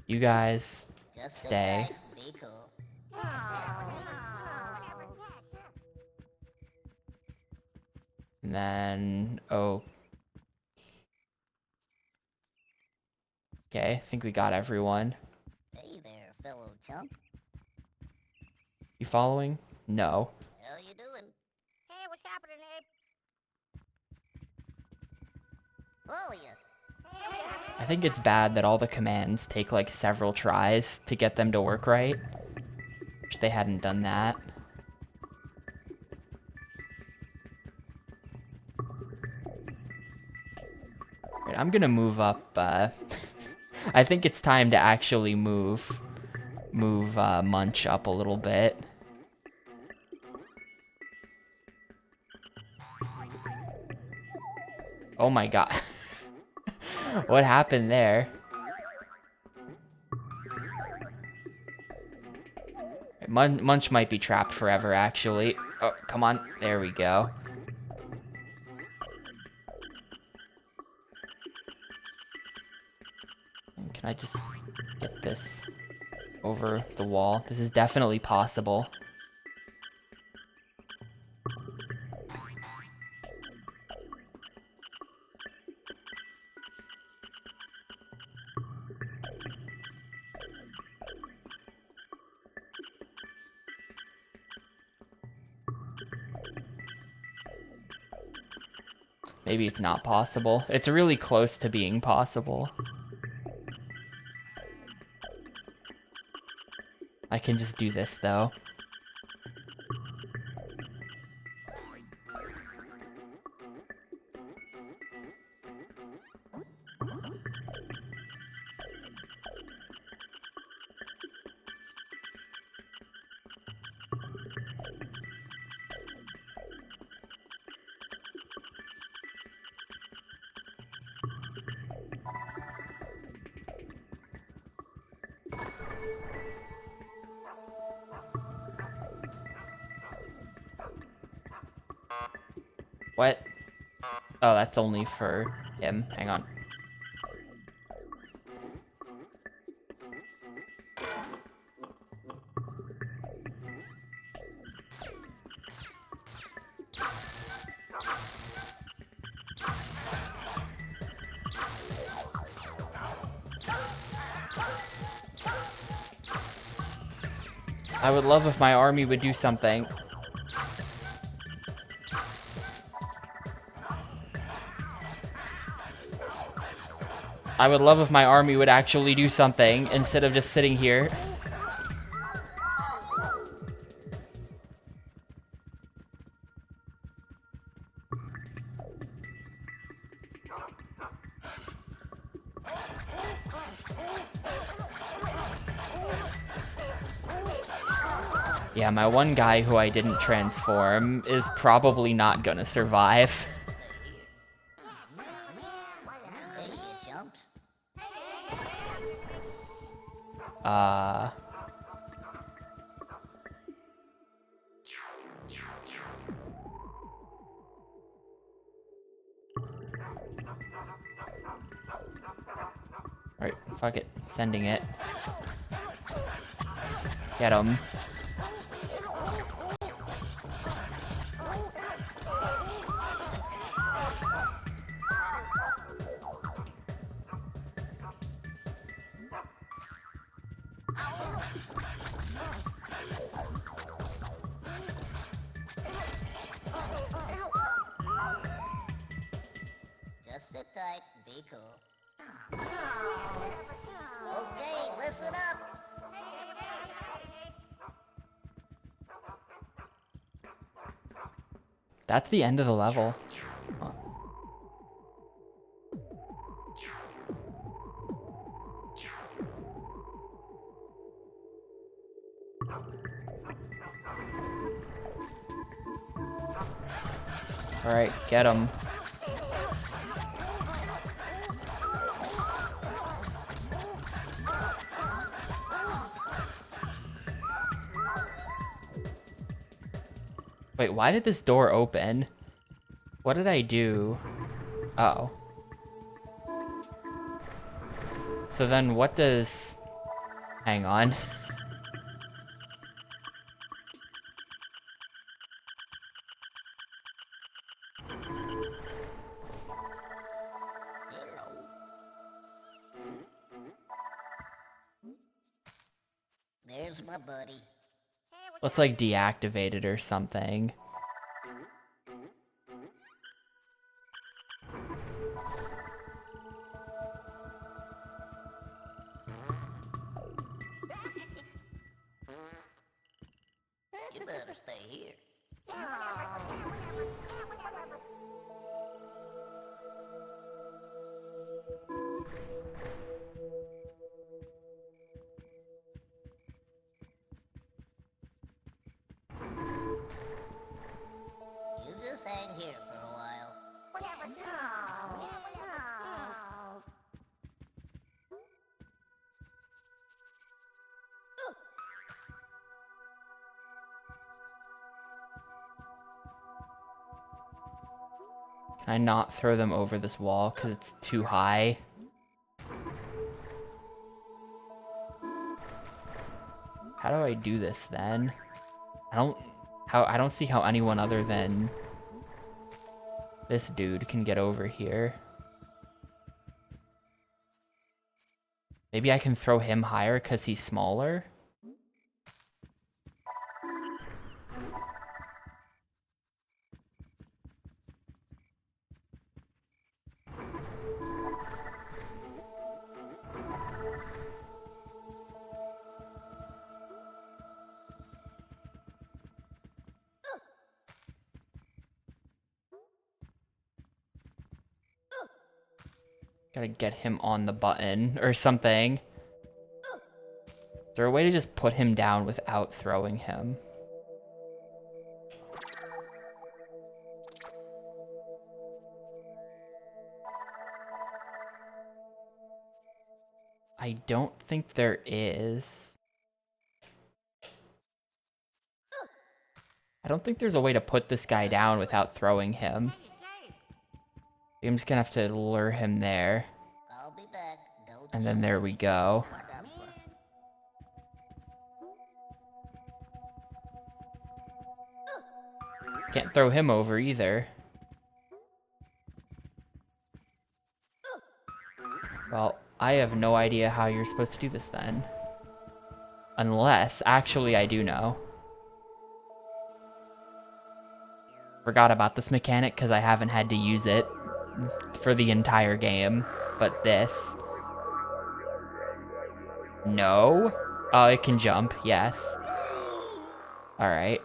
You guys, stay. Be cool. And then, oh. Okay, I think we got everyone. Hey there, fellow chump. You following? No. How you doing? Hey, what's happening, Abe? Oh, yeah. I think it's bad that all the commands take like several tries to get them to work right. Wish they hadn't done that. Right, I'm gonna move up, I think it's time to actually move Munch up a little bit. Oh my god. What happened there? Munch might be trapped forever, actually. Oh, come on. There we go. And can I just get this over the wall? This is definitely possible. Maybe it's not possible. It's really close to being possible. I can just do this, though. What? Oh, that's only for him. Hang on. I would love if my army would do something. I would love if my army would actually do something instead of just sitting here. Yeah, my one guy who I didn't transform is probably not gonna survive. Hey, you chumps. Alright, fuck it. Sending it. Get him. Just sit tight and be cool. Okay, listen up. That's the end of the level. Huh. Alright, get him. Wait, why did this door open? What did I do? Uh-oh. So then what does... Hang on. There's my buddy. Let's like deactivate it or something. You better stay here. You just hang here for a while. Can I not throw them over this wall because it's too high? How do I do this then? I don't see how anyone other than this dude can get over here. Maybe I can throw him higher because he's smaller? Gotta get him on the button or something. Is there a way to just put him down without throwing him? I don't think there is. I don't think there's a way to put this guy down without throwing him. I'm just gonna have to lure him there. I'll be back. Don't And then there we go. Can't throw him over either. Well, I have no idea how you're supposed to do this then. Unless, actually I do know. Forgot about this mechanic because I haven't had to use it for the entire game. But this. No? Oh, it can jump, yes. Alright.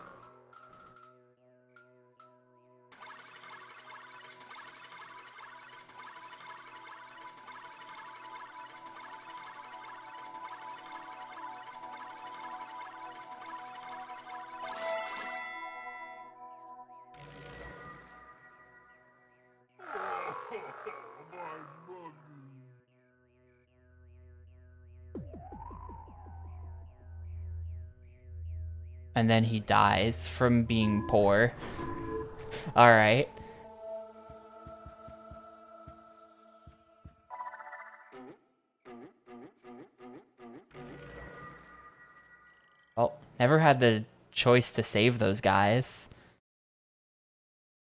And then he dies from being poor. Alright. Well, never had the choice to save those guys.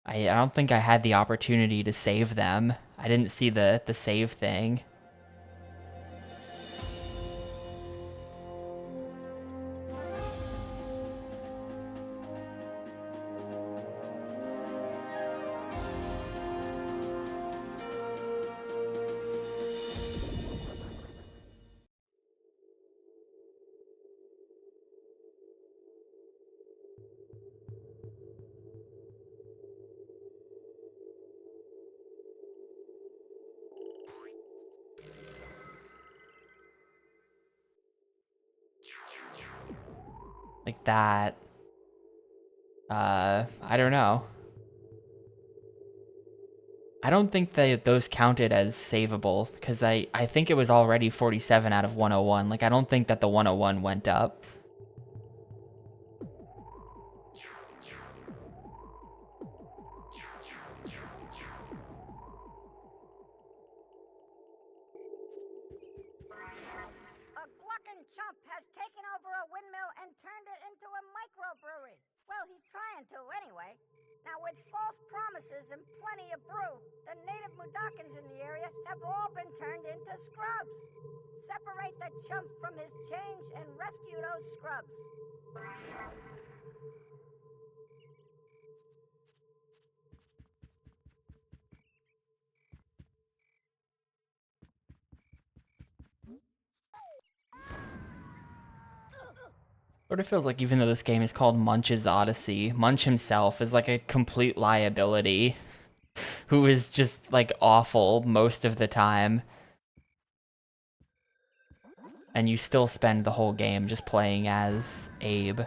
I don't think I had the opportunity to save them. I didn't see the save thing. Like that. I don't know. I don't think that those counted as savable because I think it was already 47 out of 101. Like, I don't think that the 101 went up. A gluckin' chump has taken over a windmill and turned it into a microbrewery. Well, he's trying to, anyway. Now, with false promises and plenty of brew, the native Mudokons in the area have all been turned into scrubs. Separate the chump from his change and rescue those scrubs. Sort of feels like even though this game is called Munch's Oddysee, Munch himself is like a complete liability who is just like awful most of the time. And you still spend the whole game just playing as Abe.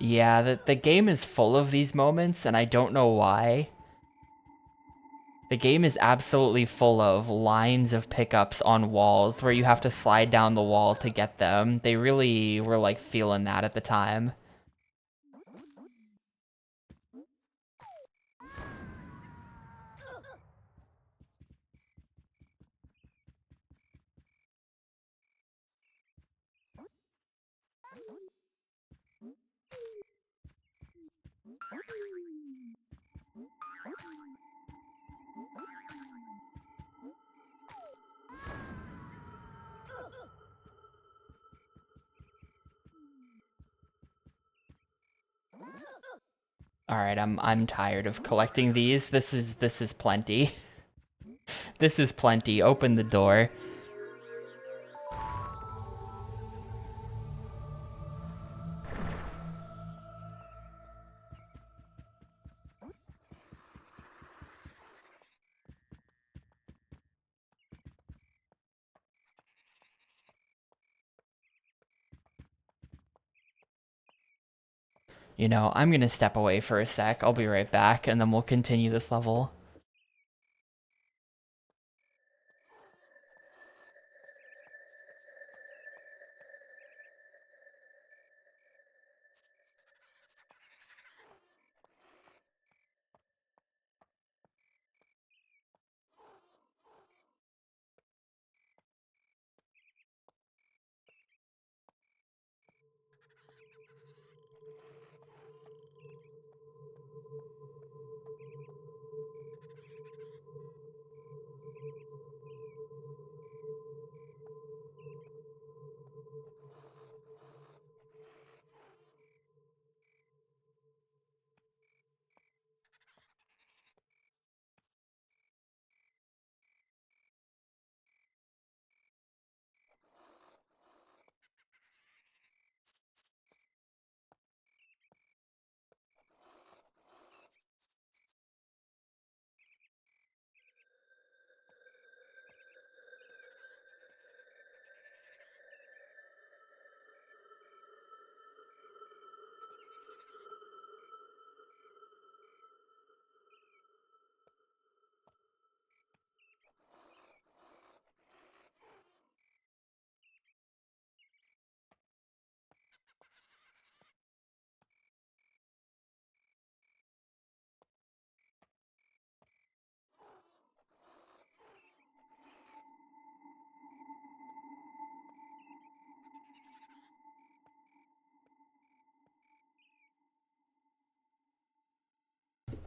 Yeah, the game is full of these moments, and I don't know why. The game is absolutely full of lines of pickups on walls where you have to slide down the wall to get them. They really were like feeling that at the time. All right, I'm tired of collecting these. This is plenty. This is plenty. Open the door. You know, I'm gonna step away for a sec. I'll be right back, and then we'll continue this level.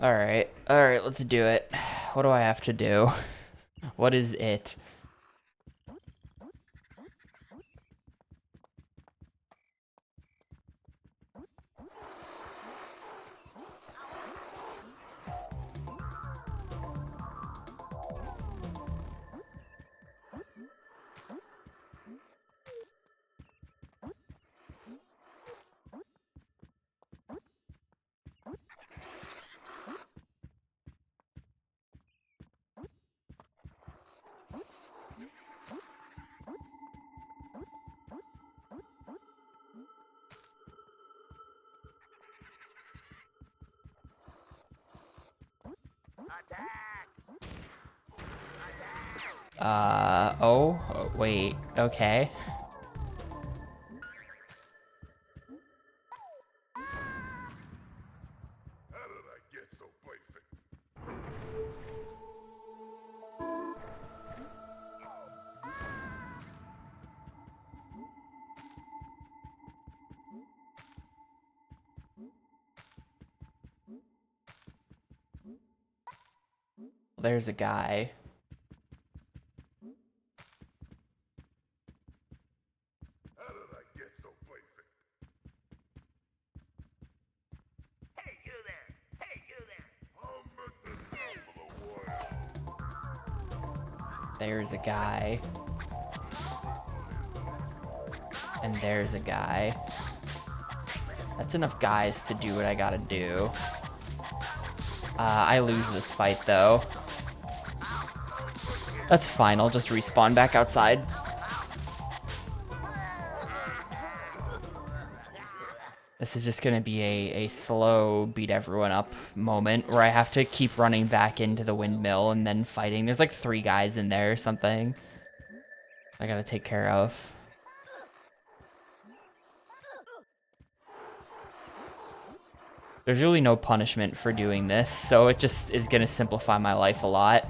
Alright, let's do it. What do I have to do? What is it? Oh, wait, okay. How did I get so perfect? There's a guy. How did I get so perfect? Hey, you there! Hey, you there! I'm at the top of the world. There's a guy. And there's a guy. That's enough guys to do what I gotta do. I lose this fight, though. That's fine, I'll just respawn back outside. this is just gonna be a slow beat everyone up moment where I have to keep running back into the windmill and then fighting. There's like 3 guys in there or something I gotta take care of. There's really no punishment for doing this, so it just is gonna simplify my life a lot.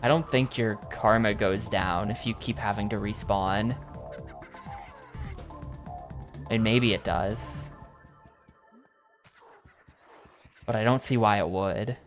I don't think your karma goes down if you keep having to respawn. And maybe it does. But I don't see why it would.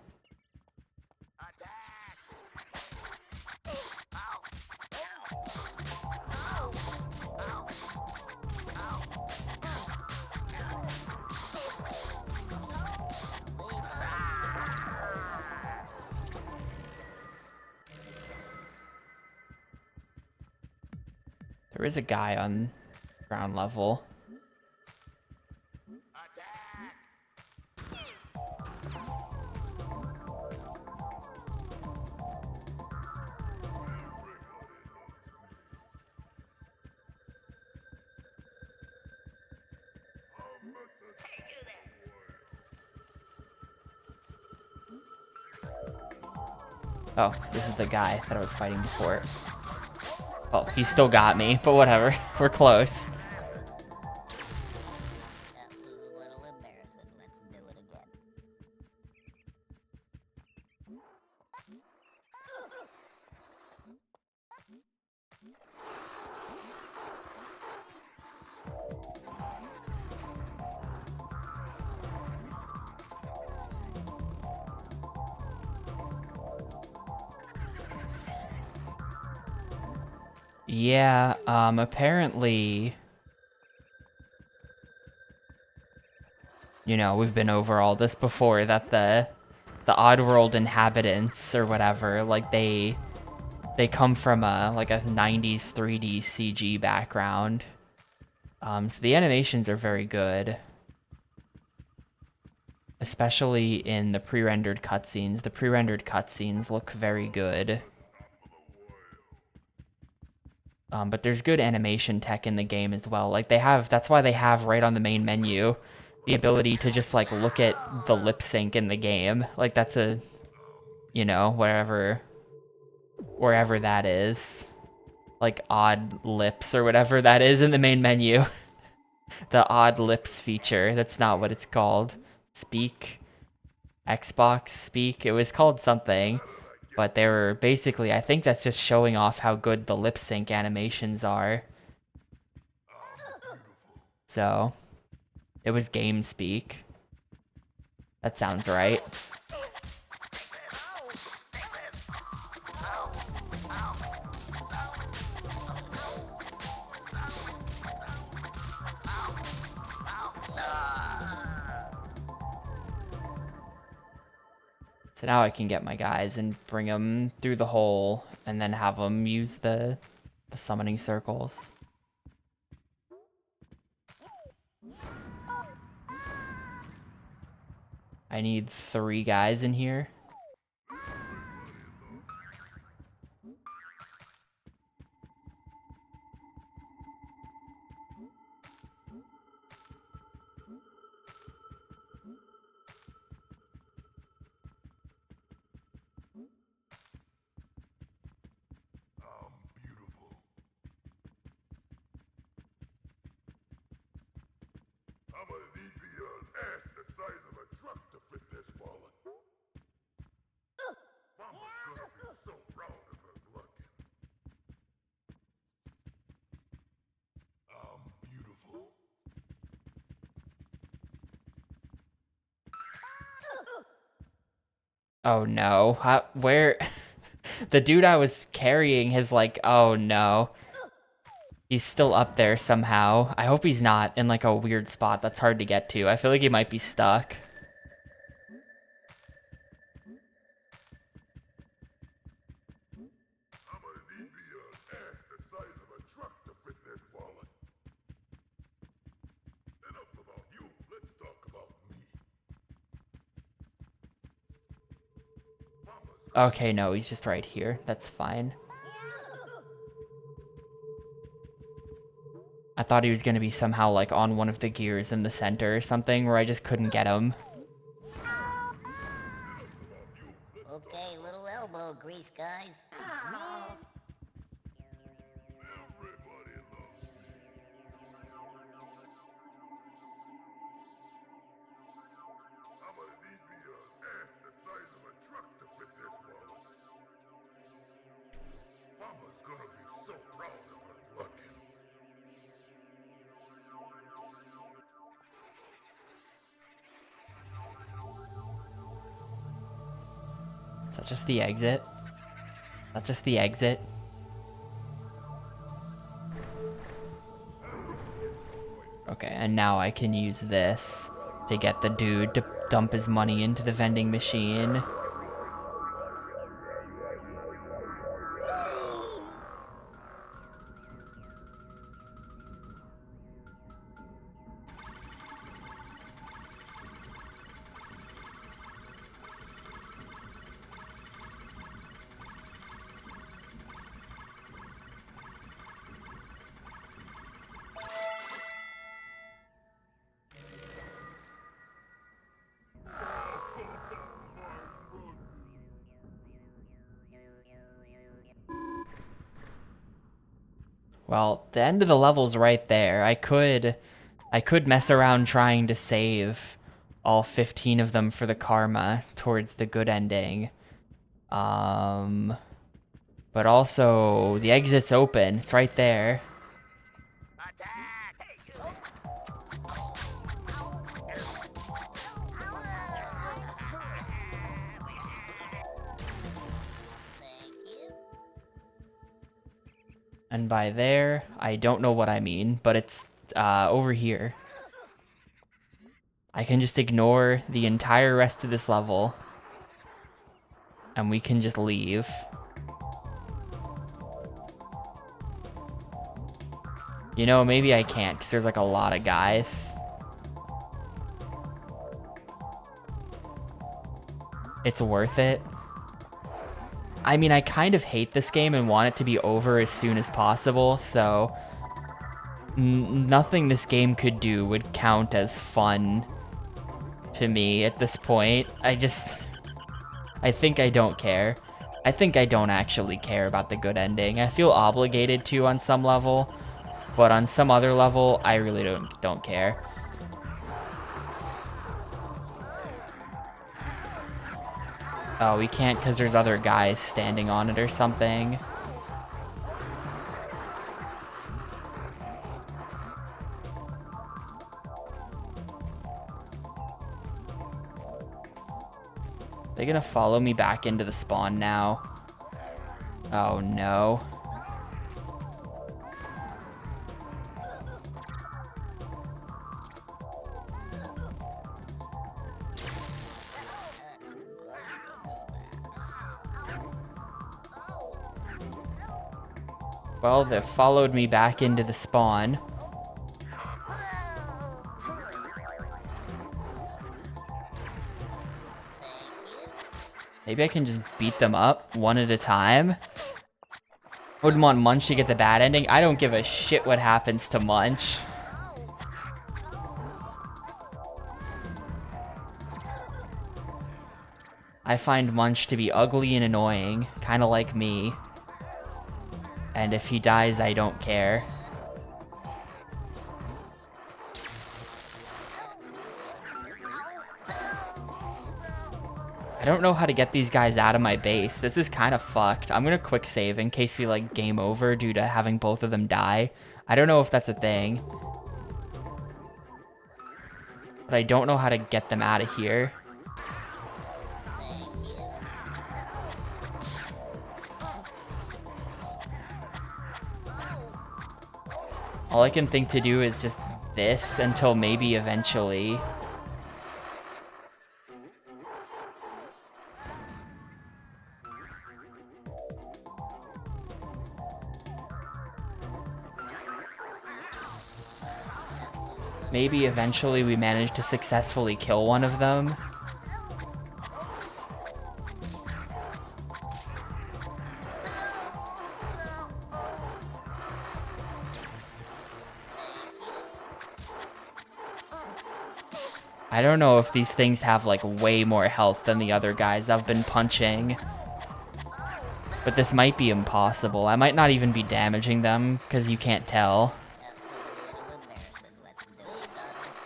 There is a guy on ground level. Oh, this is the guy that I was fighting before. Oh, he still got me, but whatever. We're close. That was a little embarrassing. Let's do it again. Yeah, apparently, you know, we've been over all this before, that the Oddworld inhabitants or whatever, like they come from a like a 90s 3D CG background. So the animations are very good. Especially in the pre-rendered cutscenes. The pre-rendered cutscenes look very good. But there's good animation tech in the game as well. Like that's why they have right on the main menu the ability to just like look at the lip sync in the game. Like that's a, you know, wherever that is. Like odd lips or whatever that is in the main menu. The odd lips feature. That's not what it's called. Speak. Xbox Speak. It was called something. But they were basically, I think that's just showing off how good the lip sync animations are. So, it was game speak. That sounds right. So now I can get my guys and bring them through the hole and then have them use the summoning circles. I need 3 guys in here. Beautiful. I'm gonna need the ass the size of a truck to fit this wallet. Mama's gonna be so proud of her gluckin. I'm beautiful. Oh no. Where? The dude I was carrying has like, oh no. He's still up there somehow. I hope he's not in like a weird spot that's hard to get to. I feel like he might be stuck. I'm gonna need the ass the size of a truck to fit this wallet. Enough about you. Let's talk about me. Mama's Okay, no, he's just right here. That's fine. I thought he was gonna be somehow like on one of the gears in the center or something where I just couldn't get him. Okay, little elbow grease, guys. I'm gonna need me a ass the size of a truck to fit this wallet. Mama's gonna be so proud of her plucking. Is that just the exit? That's just the exit. Okay, and now I can use this to get the dude to dump his money into the vending machine. Well, the end of the level's right there. I could mess around trying to save all 15 of them for the karma towards the good ending. But also the exit's open. It's right there. Thank you. And by there, I don't know what I mean, but it's over here. I can just ignore the entire rest of this level. And we can just leave. You know, maybe I can't, because there's like a lot of guys. It's worth it. I mean, I kind of hate this game and want it to be over as soon as possible, so nothing this game could do would count as fun to me at this point. I think I don't care. I think I don't actually care about the good ending. I feel obligated to on some level, but on some other level, I really don't care. Oh, we can't because there's other guys standing on it or something. They're gonna follow me back into the spawn now. Oh no. Well, they followed me back into the spawn. Maybe I can just beat them up one at a time. Wouldn't want Munch to get the bad ending. I don't give a shit what happens to Munch. I find Munch to be ugly and annoying, kind of like me. And if he dies, I don't care. I don't know how to get these guys out of my base. This is kind of fucked. I'm gonna quick save in case we like game over due to having both of them die. I don't know if that's a thing. But I don't know how to get them out of here. All I can think to do is just this until maybe eventually. Maybe eventually we manage to successfully kill one of them. I don't know if these things have like way more health than the other guys I've been punching. But this might be impossible. I might not even be damaging them because you can't tell.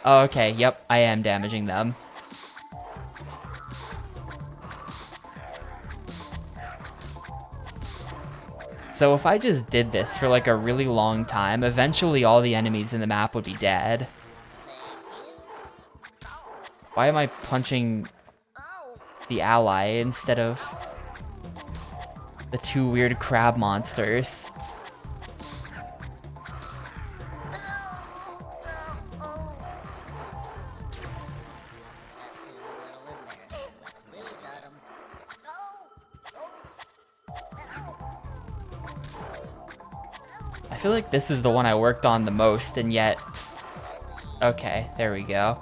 Oh, okay, yep, I am damaging them. So if I just did this for like a really long time, eventually all the enemies in the map would be dead. Why am I punching the ally instead of the two weird crab monsters? I feel like this is the one I worked on the most, and yet... Okay, there we go.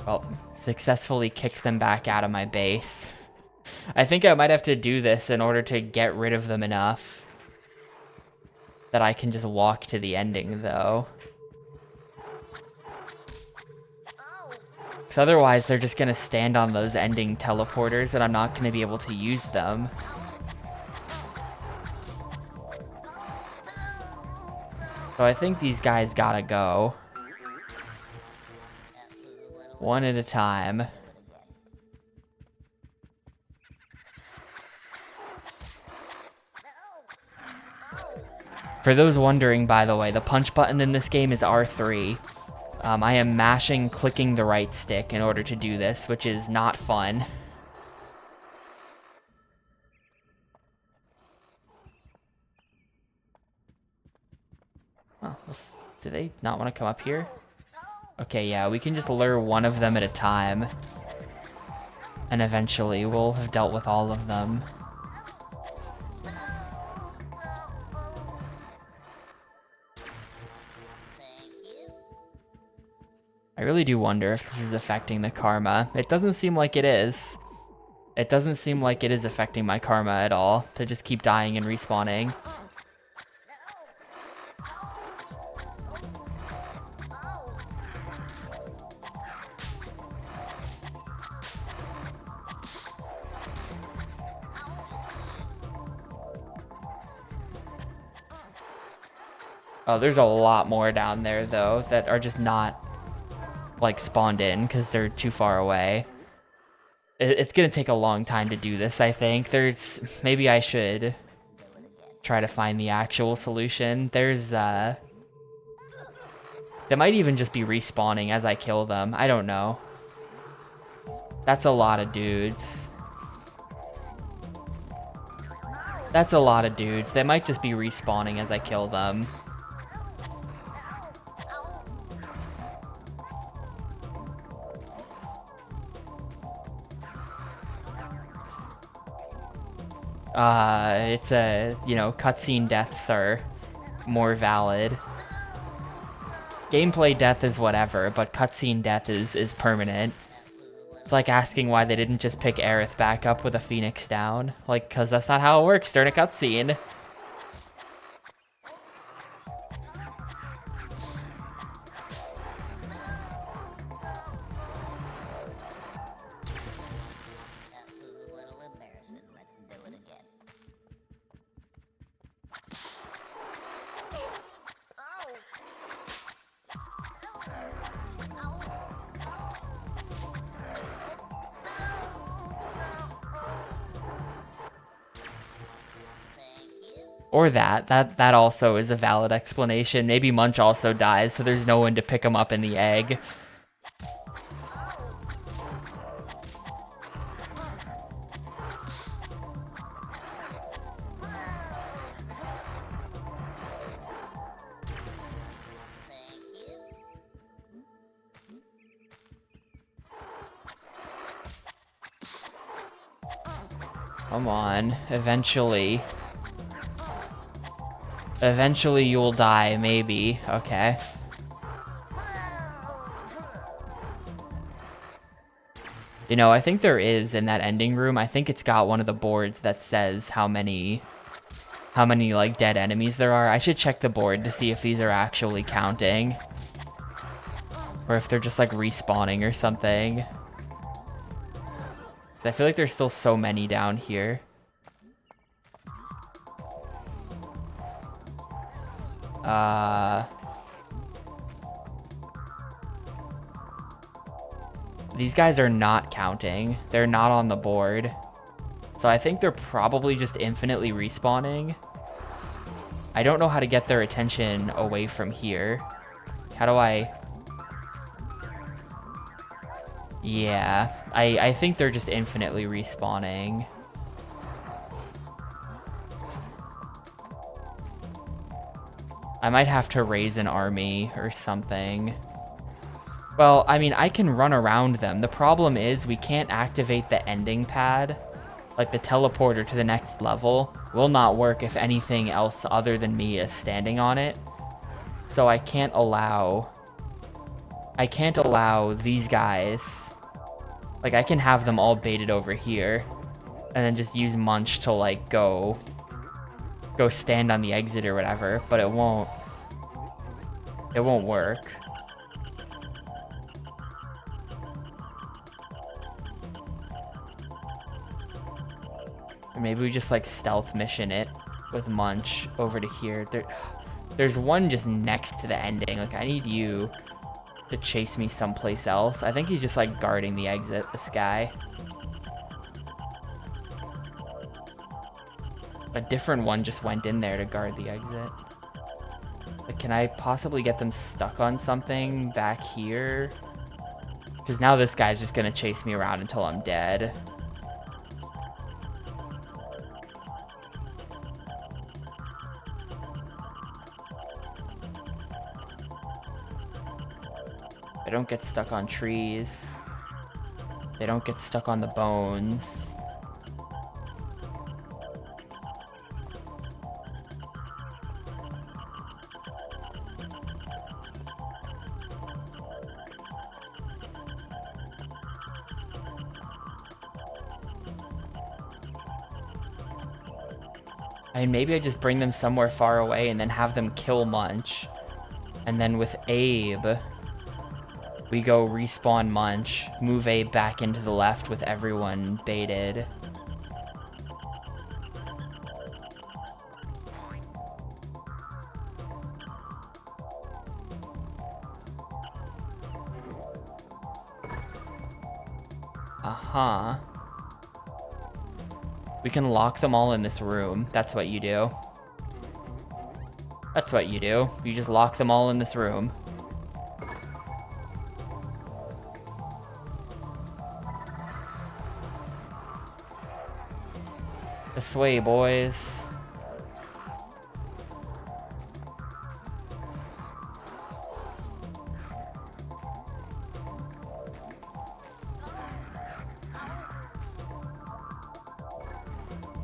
Well, successfully kicked them back out of my base. I think I might have to do this in order to get rid of them enough that I can just walk to the ending, though. Because otherwise, they're just going to stand on those ending teleporters, and I'm not going to be able to use them. So I think these guys gotta go. One at a time. For those wondering, by the way, the punch button in this game is R3. I am mashing, clicking the right stick in order to do this, which is not fun. Oh, do they not want to come up here? Okay, yeah, we can just lure one of them at a time. And eventually we'll have dealt with all of them. I really do wonder if this is affecting the karma. It doesn't seem like it is. It doesn't seem like it is affecting my karma at all, to just keep dying and respawning. Oh, there's a lot more down there, though, that are just not, like, spawned in because they're too far away. It's gonna take a long time to do this, I think. Maybe I should try to find the actual solution. They might even just be respawning as I kill them. I don't know. That's a lot of dudes. That's a lot of dudes. They might just be respawning as I kill them. It's cutscene deaths are more valid. Gameplay death is whatever, but cutscene death is permanent. It's like asking why they didn't just pick Aerith back up with a Phoenix down. Like, cause that's not how it works during a cutscene. Or that also is a valid explanation. Maybe Munch also dies, so there's no one to pick him up in the egg. Come on, eventually. Eventually you'll die, maybe. Okay. You know, I think there is in that ending room. I think it's got one of the boards that says how many like dead enemies there are. I should check the board to see if these are actually counting. Or if they're just like respawning or something. 'Cause I feel like there's still so many down here. These guys are not counting. They're not on the board. So I think they're probably just infinitely respawning. I don't know how to get their attention away from here. How do I... Yeah, I think they're just infinitely respawning. I might have to raise an army or something. Well, I mean, I can run around them. The problem is we can't activate the ending pad. Like the teleporter to the next level will not work if anything else other than me is standing on it. So I can't allow these guys. Like I can have them all baited over here and then just use Munch to like go stand on the exit or whatever, but it won't work. Or maybe we just like stealth mission it with Munch over to here. There's one just next to the ending. Like I need you to chase me someplace else. I think he's just like guarding the exit, this guy. A different one just went in there to guard the exit. Like, can I possibly get them stuck on something back here? Because now this guy's just gonna chase me around until I'm dead. They don't get stuck on trees. They don't get stuck on the bones. I mean, maybe I just bring them somewhere far away and then have them kill Munch. And then with Abe, we go respawn Munch, move Abe back into the left with everyone baited. Uh-huh. We can lock them all in this room. That's what you do. That's what you do. You just lock them all in this room. This way, boys.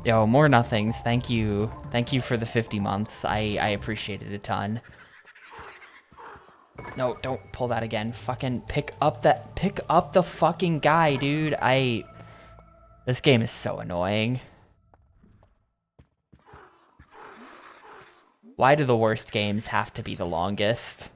Yo, more nothings. Thank you. Thank you for the 50 months. I appreciate it a ton. No, don't pull that again. Fucking pick up the fucking guy, dude. This game is so annoying. Why do the worst games have to be the longest?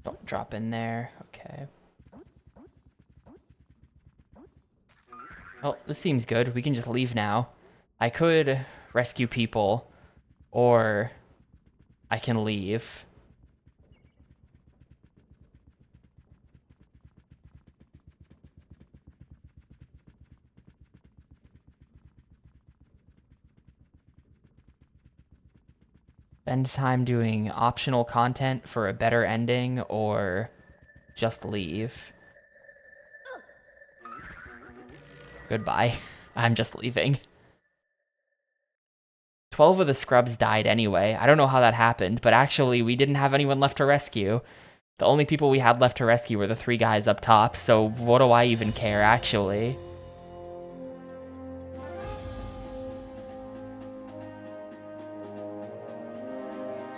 Don't drop in there. Okay. Oh, this seems good. We can just leave now. I could rescue people, or I can leave. Spend time doing optional content for a better ending, or just leave. Goodbye. I'm just leaving. 12 of the scrubs died anyway. I don't know how that happened, but actually we didn't have anyone left to rescue. The only people we had left to rescue were the 3 guys up top, so what do I even care, actually?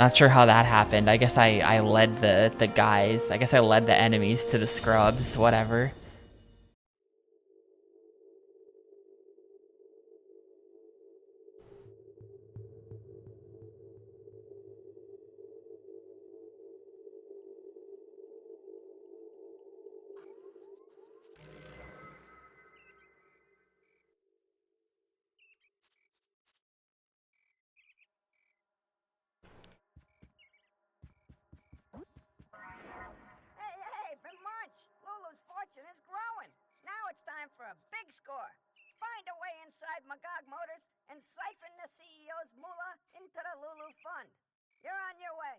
Not sure how that happened. I guess I led the guys. I guess I led the enemies to the scrubs, whatever. Hey, for Munch! Lulu's fortune is growing. Now it's time for a big score. Find a way inside Magog Motors and siphon the CEO's moolah into the Lulu Fund. You're on your way.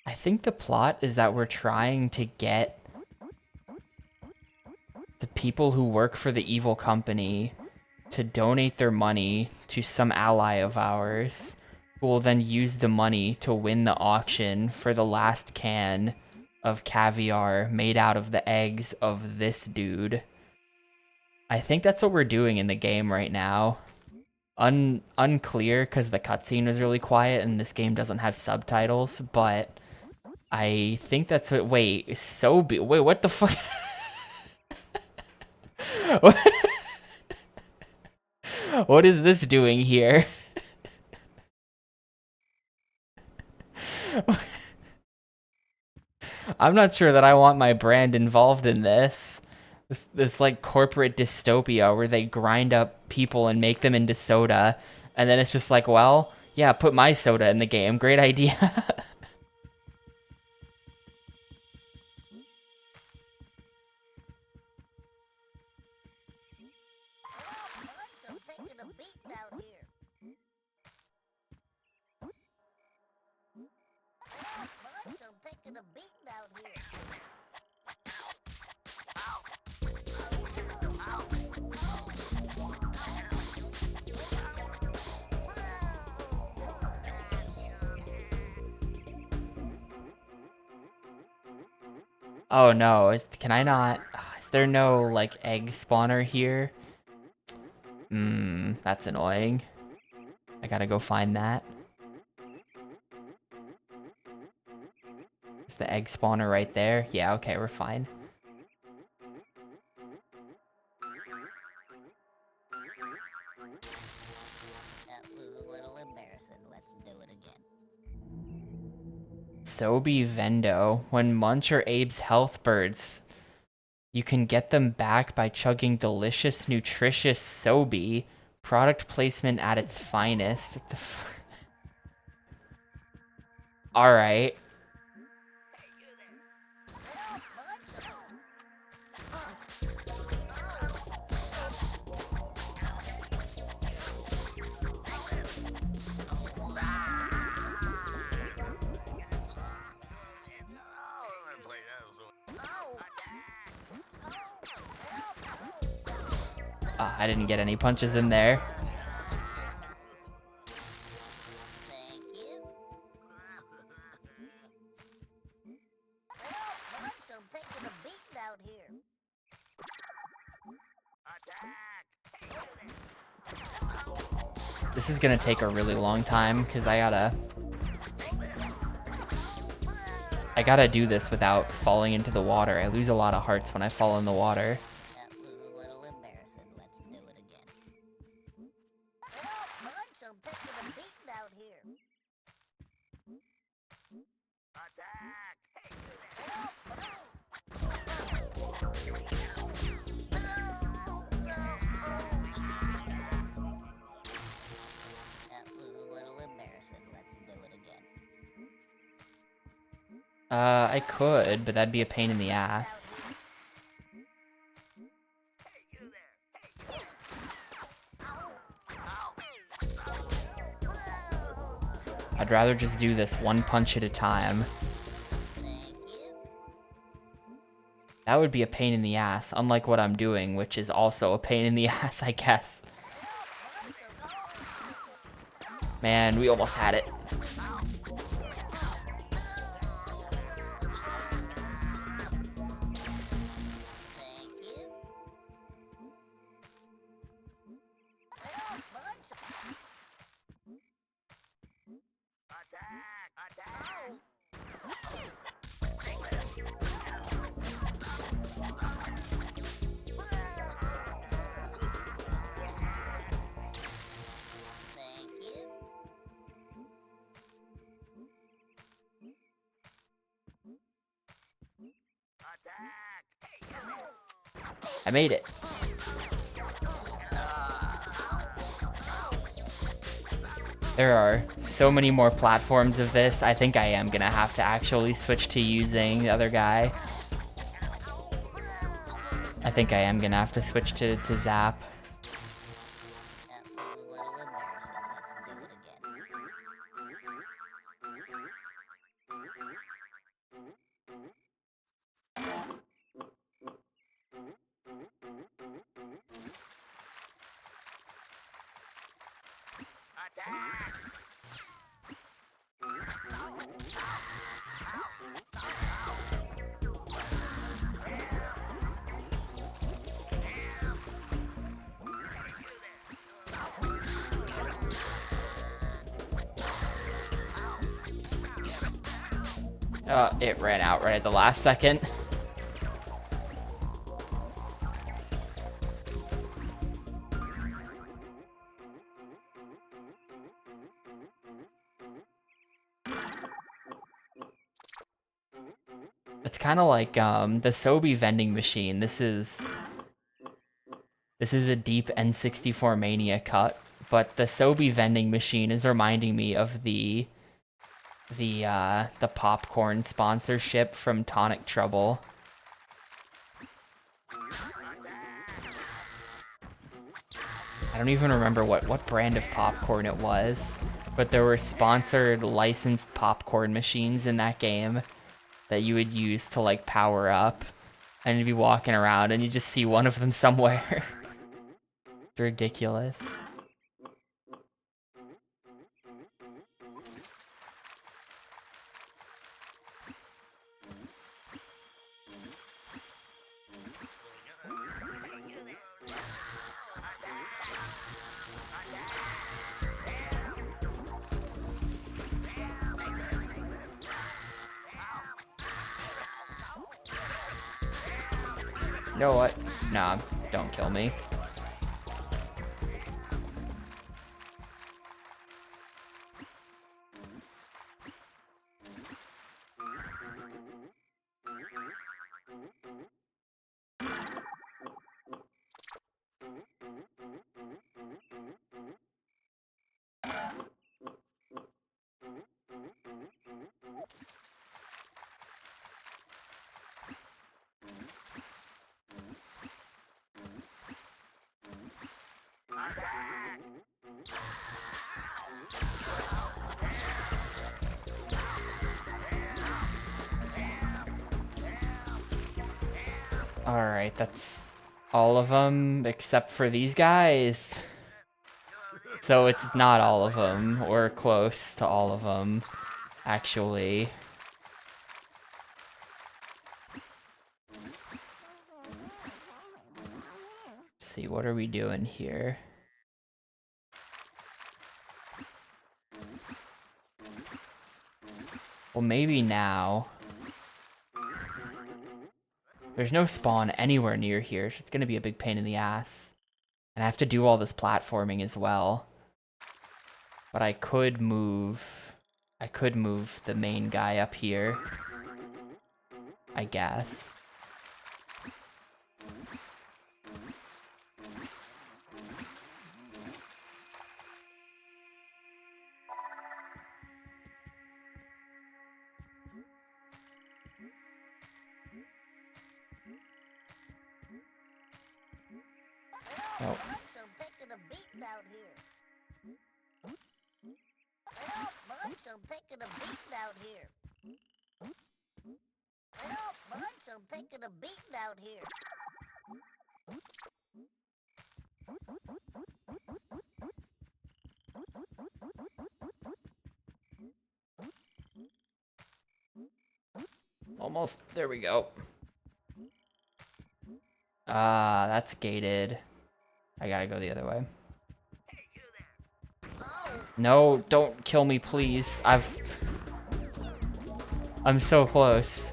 I think the plot is that we're trying to get the people who work for the evil company to donate their money to some ally of ours, who will then use the money to win the auction for the last can of caviar made out of the eggs of this dude. I think that's what we're doing in the game right now. Unclear because the cutscene was really quiet and this game doesn't have subtitles, but I think that's what. Wait, wait, what the fuck? What is this doing here? I'm not sure that I want my brand involved in this. This like corporate dystopia where they grind up people and make them into soda, and then it's just like, well, yeah, put my soda in the game. Great idea. I'm taking a beat out here. Munch, I'm taking a beat out here. Oh no, can I not? Is there no like egg spawner here? That's annoying. I gotta go find that. Is the egg spawner right there? Yeah, okay, we're fine. That was a little embarrassing. Let's do it again. Sobe Vendo. When Munch or Abe's health birds, you can get them back by chugging delicious, nutritious Sobe. Product placement at its finest. What the Alright. I didn't get any punches in there. Thank you. Munch, I'm taking a beat out here. This is gonna take a really long time because I gotta do this without falling into the water. I lose a lot of hearts when I fall in the water. That was a little embarrassing. Let's do it again. Munch, I'm taking a beat out here. That was a little embarrassing. Let's do it again. I could, but that'd be a pain in the ass. I'd rather just do this one punch at a time. That would be a pain in the ass, unlike what I'm doing, which is also a pain in the ass, I guess. Man, we almost had it. I made it. There are so many more platforms of this. I think I am gonna have to actually switch to using the other guy. I think I am gonna have to switch to Zap. We want to win there, so let's do it again. It ran out right at the last second. It's kind of like the Sobe vending machine. This is a deep N64 Mania cut, but the Sobe vending machine is reminding me of the popcorn sponsorship from Tonic Trouble. I don't even remember what brand of popcorn it was, but there were sponsored licensed popcorn machines in that game that you would use to like power up, and you'd be walking around and you just see one of them somewhere. It's ridiculous. You know what? Nah, don't kill me. Alright, that's all of them except for these guys. So it's not all of them, or close to all of them, actually. Let's see, what are we doing here? Well, maybe now. There's no spawn anywhere near here, so it's gonna be a big pain in the ass. And I have to do all this platforming as well. But I could move the main guy up here, I guess. Oh. Munch, I'm taking a beating out here. Help, Munch, I'm taking a beating out here. Help, Munch, I'm taking a beating out here. Almost. There we go. That's gated. I gotta go the other way. No, don't kill me, please. I'm so close.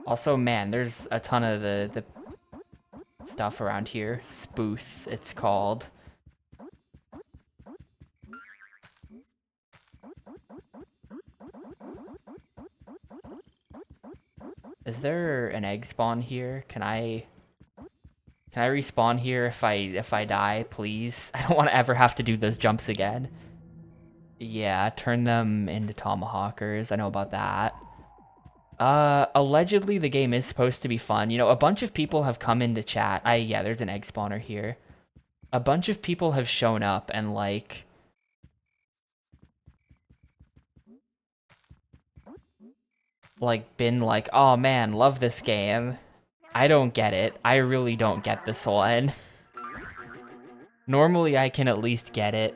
Also, man, there's a ton of the stuff around here. Spoos, it's called. Is there an egg spawn here? Can I respawn here if I die, please? I don't want to ever have to do those jumps again. Yeah, turn them into tomahawkers. I know about that. Allegedly the game is supposed to be fun. You know, a bunch of people have come into chat. Yeah, there's an egg spawner here. A bunch of people have shown up and like been like, "Oh man, love this game." I don't get it. I really don't get this one. Normally I can at least get it.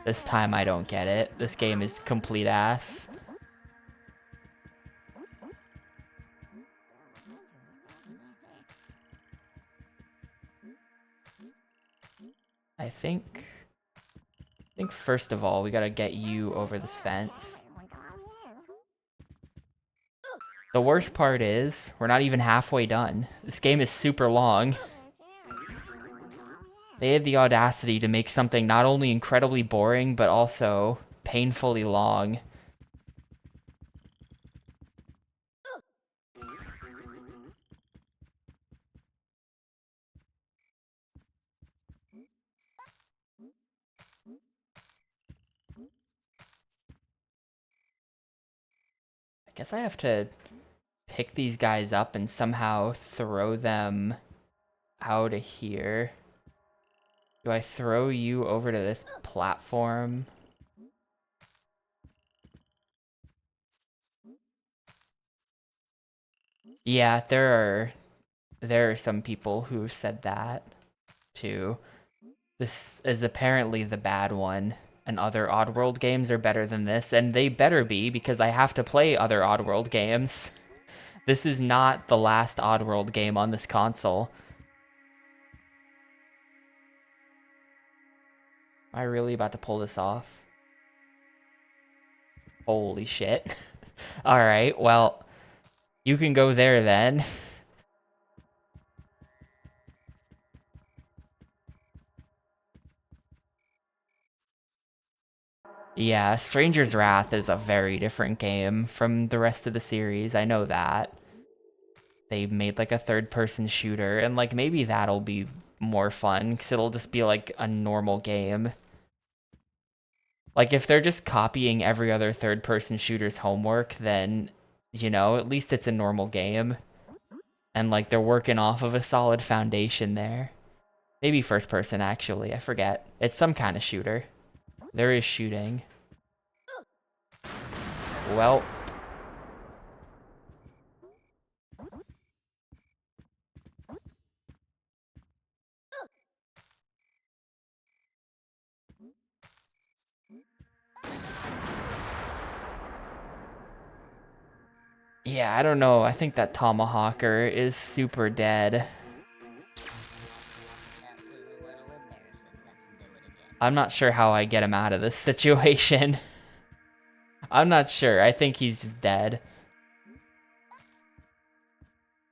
This time I don't get it. This game is complete ass. I think first of all, we gotta get you over this fence. The worst part is, we're not even halfway done. This game is super long. They had the audacity to make something not only incredibly boring, but also painfully long. I guess I have to pick these guys up and somehow throw them out of here. Do I throw you over to this platform? Yeah, there are some people who've said that too. This is apparently the bad one, and other Oddworld games are better than this, and they better be because I have to play other Oddworld games. This is not the last Oddworld game on this console. Am I really about to pull this off? Holy shit. Alright, well, you can go there then. Yeah, Stranger's Wrath is a very different game from the rest of the series. I know that. They made like a third-person shooter, and like maybe that'll be more fun because it'll just be like a normal game. Like if they're just copying every other third-person shooter's homework, then, you know, at least it's a normal game. And like they're working off of a solid foundation there. Maybe first person actually, I forget. It's some kind of shooter. There is shooting. Well, yeah, I don't know. I think that Tomahawker is super dead. That was a little embarrassing. Let's do it again. I'm not sure how I get him out of this situation. I'm not sure. I think he's dead.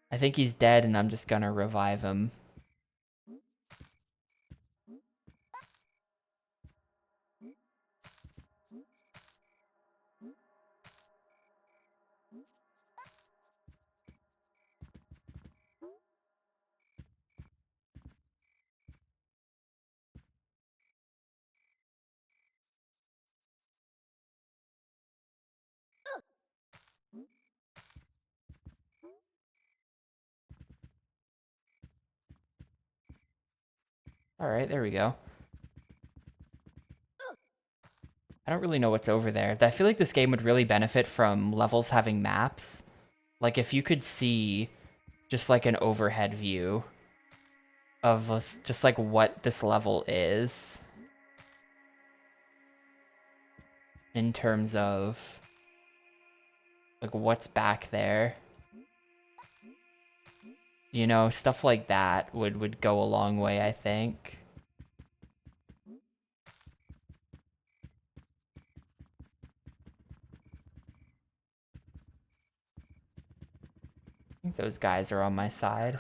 I think he's dead and I'm just gonna revive him. Alright, there we go. I don't really know what's over there. I feel like this game would really benefit from levels having maps. Like if you could see just like an overhead view of just like what this level is in terms of like what's back there. You know, stuff like that would go a long way, I think. I think those guys are on my side.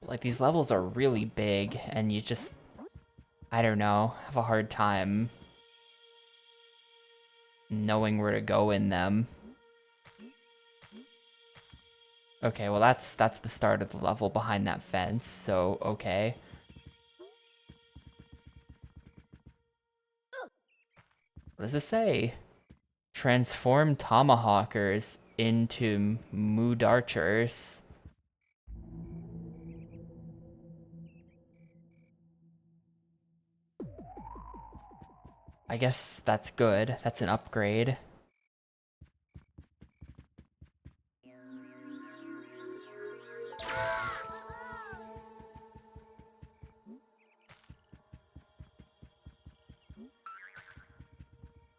Like, these levels are really big, and you just, I don't know, have a hard time knowing where to go in them. Okay, well that's the start of the level behind that fence, so okay. What does it say? Transform tomahawkers into mood archers. I guess that's good. That's an upgrade.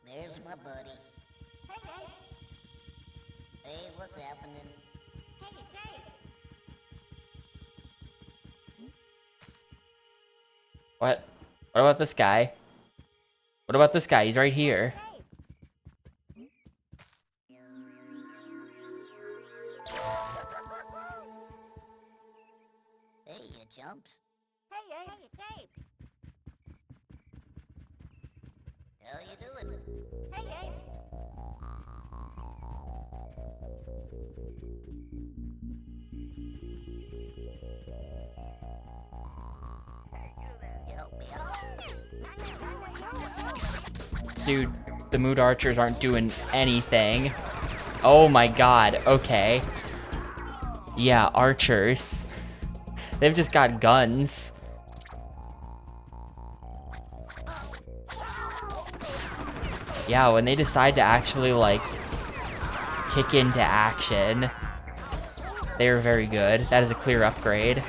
There's my buddy. Hey, hey. Hey, what's happening? Hey, Dave. What? What about this guy? What about this guy? He's right here. Hey, you chumps. Hey, hey. Dave. How you doing? Hey, hey. You help me out? Dude, the mood archers aren't doing anything. Oh my god, okay. Yeah, archers. They've just got guns. Yeah, when they decide to actually, like, kick into action, they are very good. That is a clear upgrade.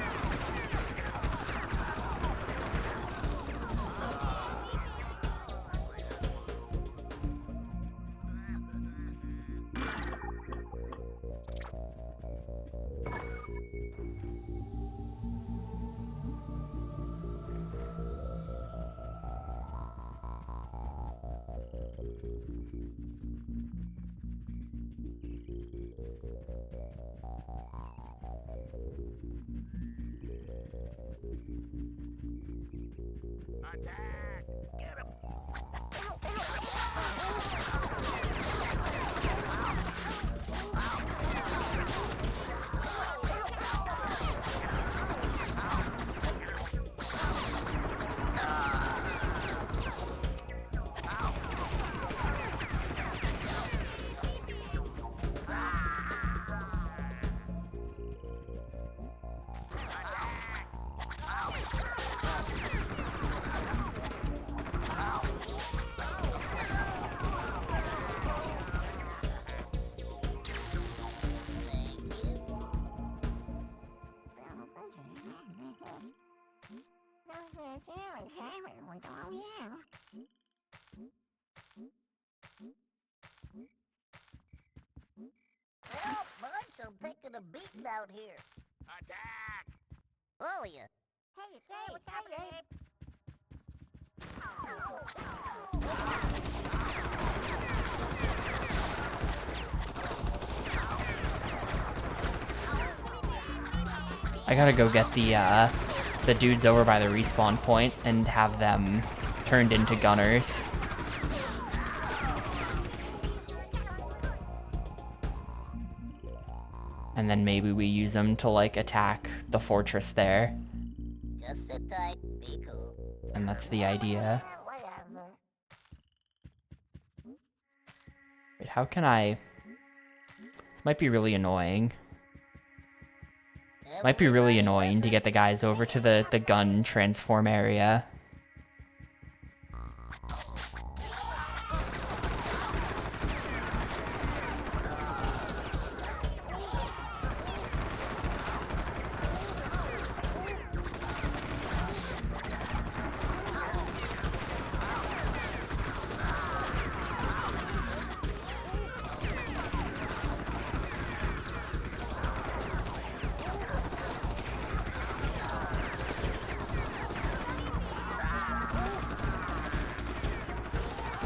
Well, Munch, I'm taking a beating out here. Attack! Oh, yeah. Hey, Dave. What's happening? I gotta go get the dudes over by the respawn point and have them turned into gunners. And then maybe we use them to, like, attack the fortress there. Just sit tight, be cool. And that's the idea. Whatever. Wait, how can I... This might be really annoying. Might be really annoying to get the guys over to the gun transform area.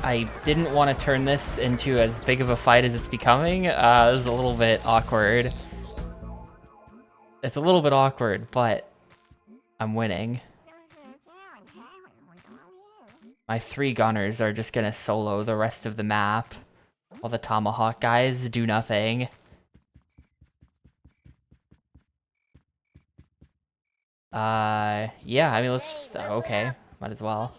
I didn't want to turn this into as big of a fight as it's becoming. This is a little bit awkward. It's a little bit awkward, but I'm winning. My 3 gunners are just gonna solo the rest of the map, while the tomahawk guys do nothing. Yeah, I mean, let's... Okay, might as well.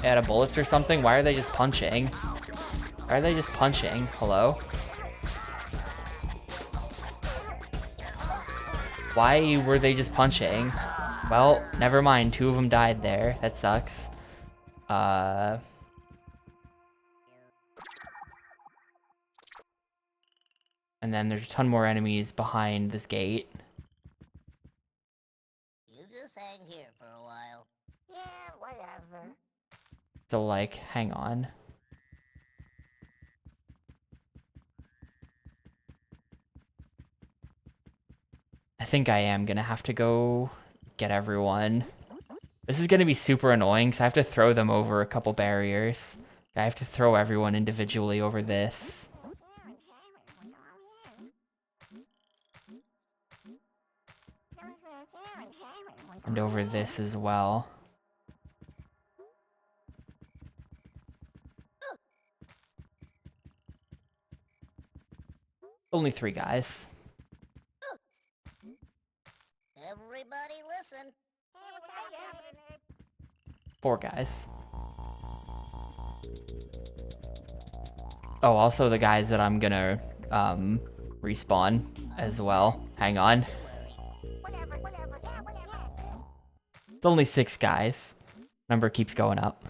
Out of bullets or something? Why are they just punching? Why are they just punching? Hello? Why were they just punching? Well, never mind. 2 of them died there. That sucks. And then there's a ton more enemies behind this gate. You just hang here for a while. Yeah, whatever. So, like, hang on. I think I am gonna have to go get everyone. This is gonna be super annoying because I have to throw them over a couple barriers. I have to throw everyone individually over this. And over this as well. Only 3 guys. Everybody listen. 4 guys. Oh, also the guys that I'm gonna respawn as well. Hang on. It's only 6 guys. Number keeps going up.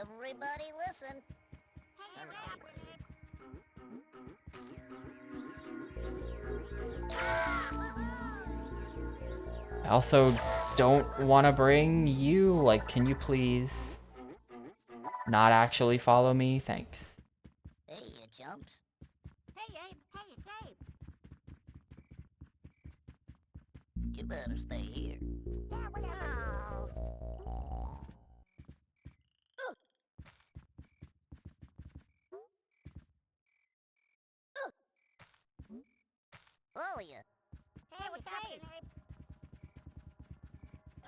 Everybody listen. I also don't want to bring you. Like, can you please not actually follow me? Thanks. Hey, you chumps. Hey, Abe. Hey, it's Abe. You better stay here. Yeah, whatever. Where are you? Hey, what's happening, Abe?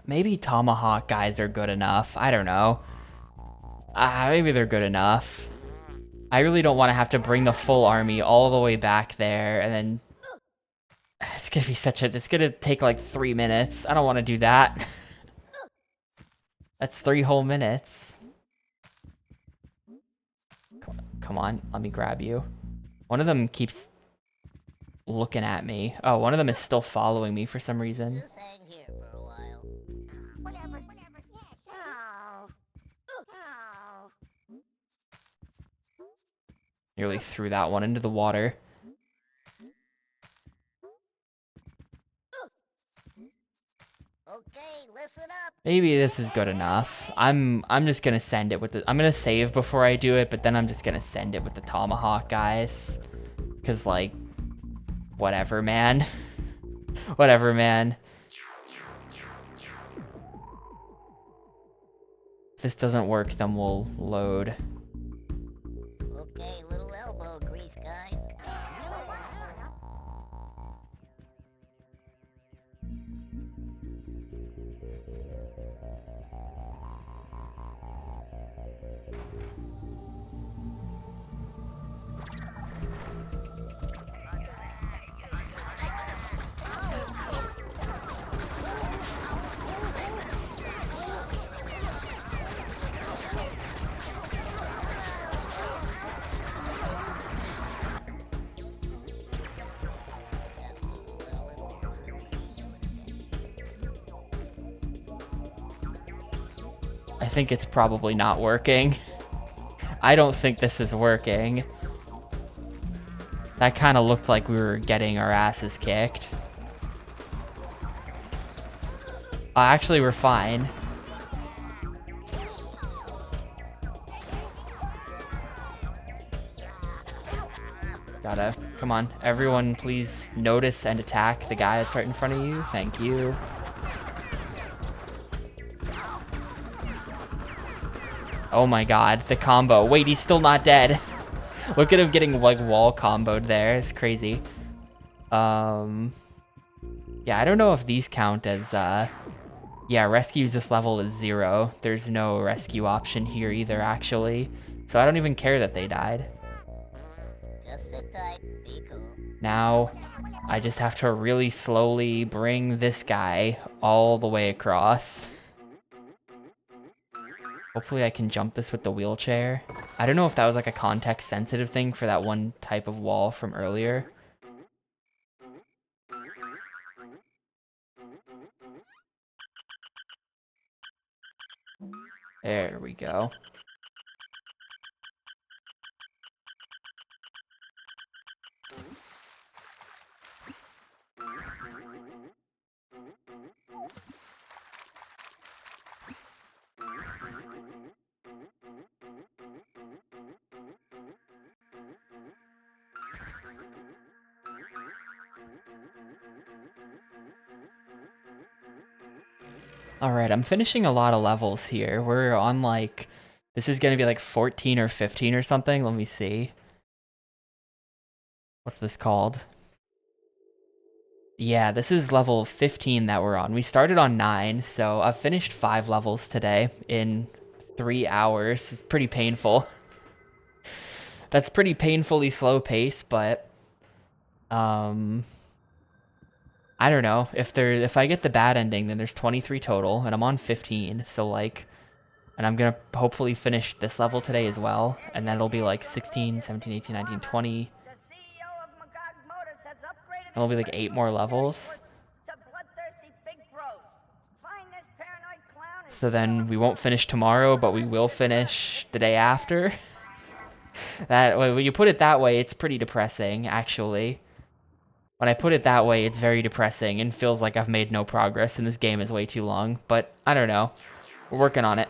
Maybe tomahawk guys are good enough. I don't know. Maybe they're good enough. I really don't want to have to bring the full army all the way back there and then... It's gonna be such a... It's gonna take like 3 minutes. I don't want to do that. That's 3 whole minutes. Come on, let me grab you. One of them keeps looking at me. Oh, one of them is still following me for some reason. Just hang here for a while. Whatever. Yeah. Oh. Nearly threw that one into the water. Okay, listen up. Maybe this is good enough. I'm just gonna send it with the... I'm gonna save before I do it, but then I'm just gonna send it with the tomahawk guys. Cause like... Whatever, man. Whatever, man. If this doesn't work, then we'll load. Okay, little elbow grease, guys. I think it's probably not working. I don't think this is working. That kind of looked like we were getting our asses kicked. Actually, we're fine. Gotta, come on, everyone please notice and attack the guy that's right in front of you. Thank you. Oh my god, the combo. Wait, he's still not dead. Look at him getting like wall comboed there. It's crazy. Yeah, I don't know if these count as, yeah, rescues this level is 0. There's no rescue option here either, actually. So I don't even care that they died. Just sit tight, be cool. Now, I just have to really slowly bring this guy all the way across. Hopefully I can jump this with the wheelchair. I don't know if that was like a context-sensitive thing for that one type of wall from earlier. There we go. Alright, I'm finishing a lot of levels here. We're on like... This is gonna be like 14 or 15 or something. Let me see. What's this called? Yeah, this is level 15 that we're on. We started on 9, so I've finished 5 levels today in 3 hours. It's pretty painful. That's pretty painfully slow pace, but... I don't know. If I get the bad ending, then there's 23 total, and I'm on 15, so like... And I'm gonna hopefully finish this level today as well, and then it'll be like 16, 17, 18, 19, 20... The CEO of Magog Motors has upgraded It'll be like 8 more levels. to bloodthirsty big bros. Find this paranoid clown and So then we won't finish tomorrow, but we will finish the day after. That way, when you put it that way, it's pretty depressing, actually. When I put it that way, it's very depressing and feels like I've made no progress and this game is way too long. But I don't know. We're working on it.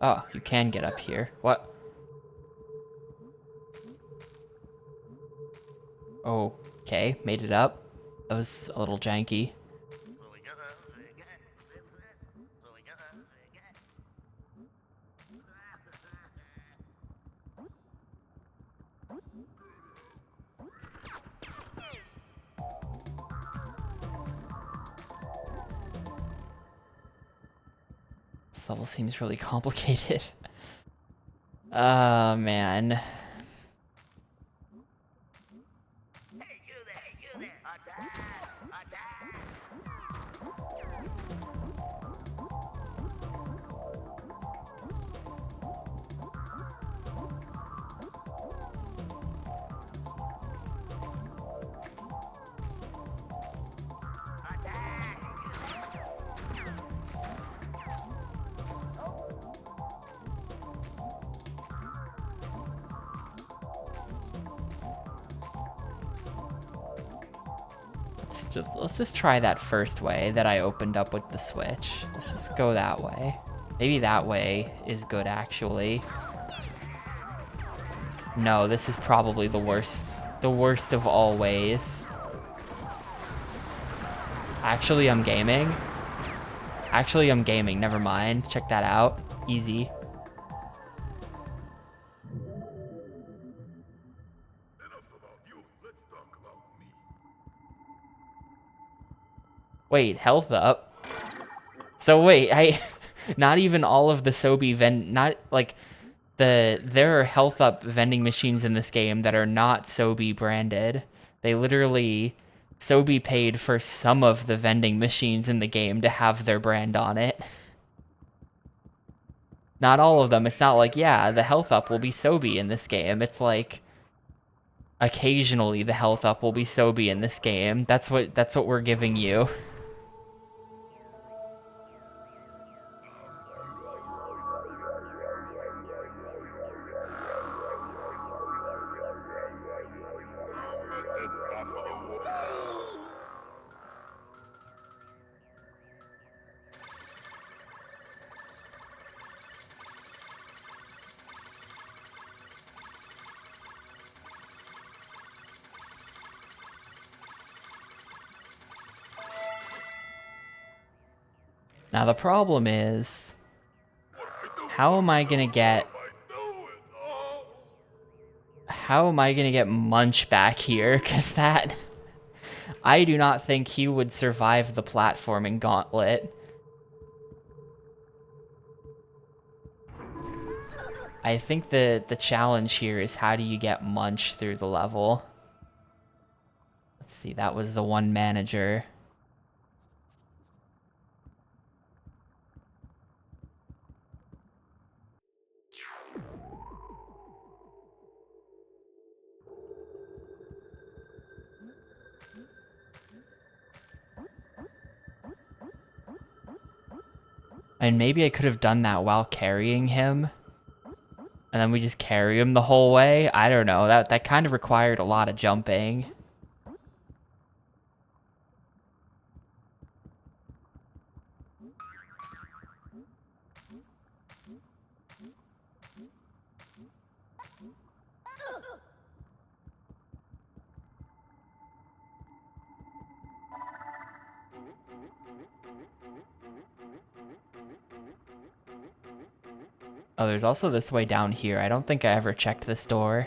Oh, you can get up here. What? Okay, made it up. That was a little janky. This level seems really complicated. Man. Let's just try that first way that I opened up with the switch. Let's just go that way. Maybe that way is good, actually. No, this is probably the worst of all ways. Actually, I'm gaming. Never mind. Check that out. Easy. Wait, health up. So wait, not even all of the Sobe there are health up vending machines in this game that are not Sobe branded. They literally, Sobe paid for some of the vending machines in the game to have their brand on it. Not all of them. It's not like, yeah, the health up will be Sobe in this game. It's like occasionally the health up will be Sobe in this game. That's what we're giving you. Now the problem is, how am I gonna get Munch back here? Cause that I do not think he would survive the platforming gauntlet. I think the challenge here is how do you get Munch through the level? Let's see, that was the one manager. And maybe I could have done that while carrying him. And then we just carry him the whole way. I don't know. That kind of required a lot of jumping. Oh, there's also this way down here. I don't think I ever checked this door.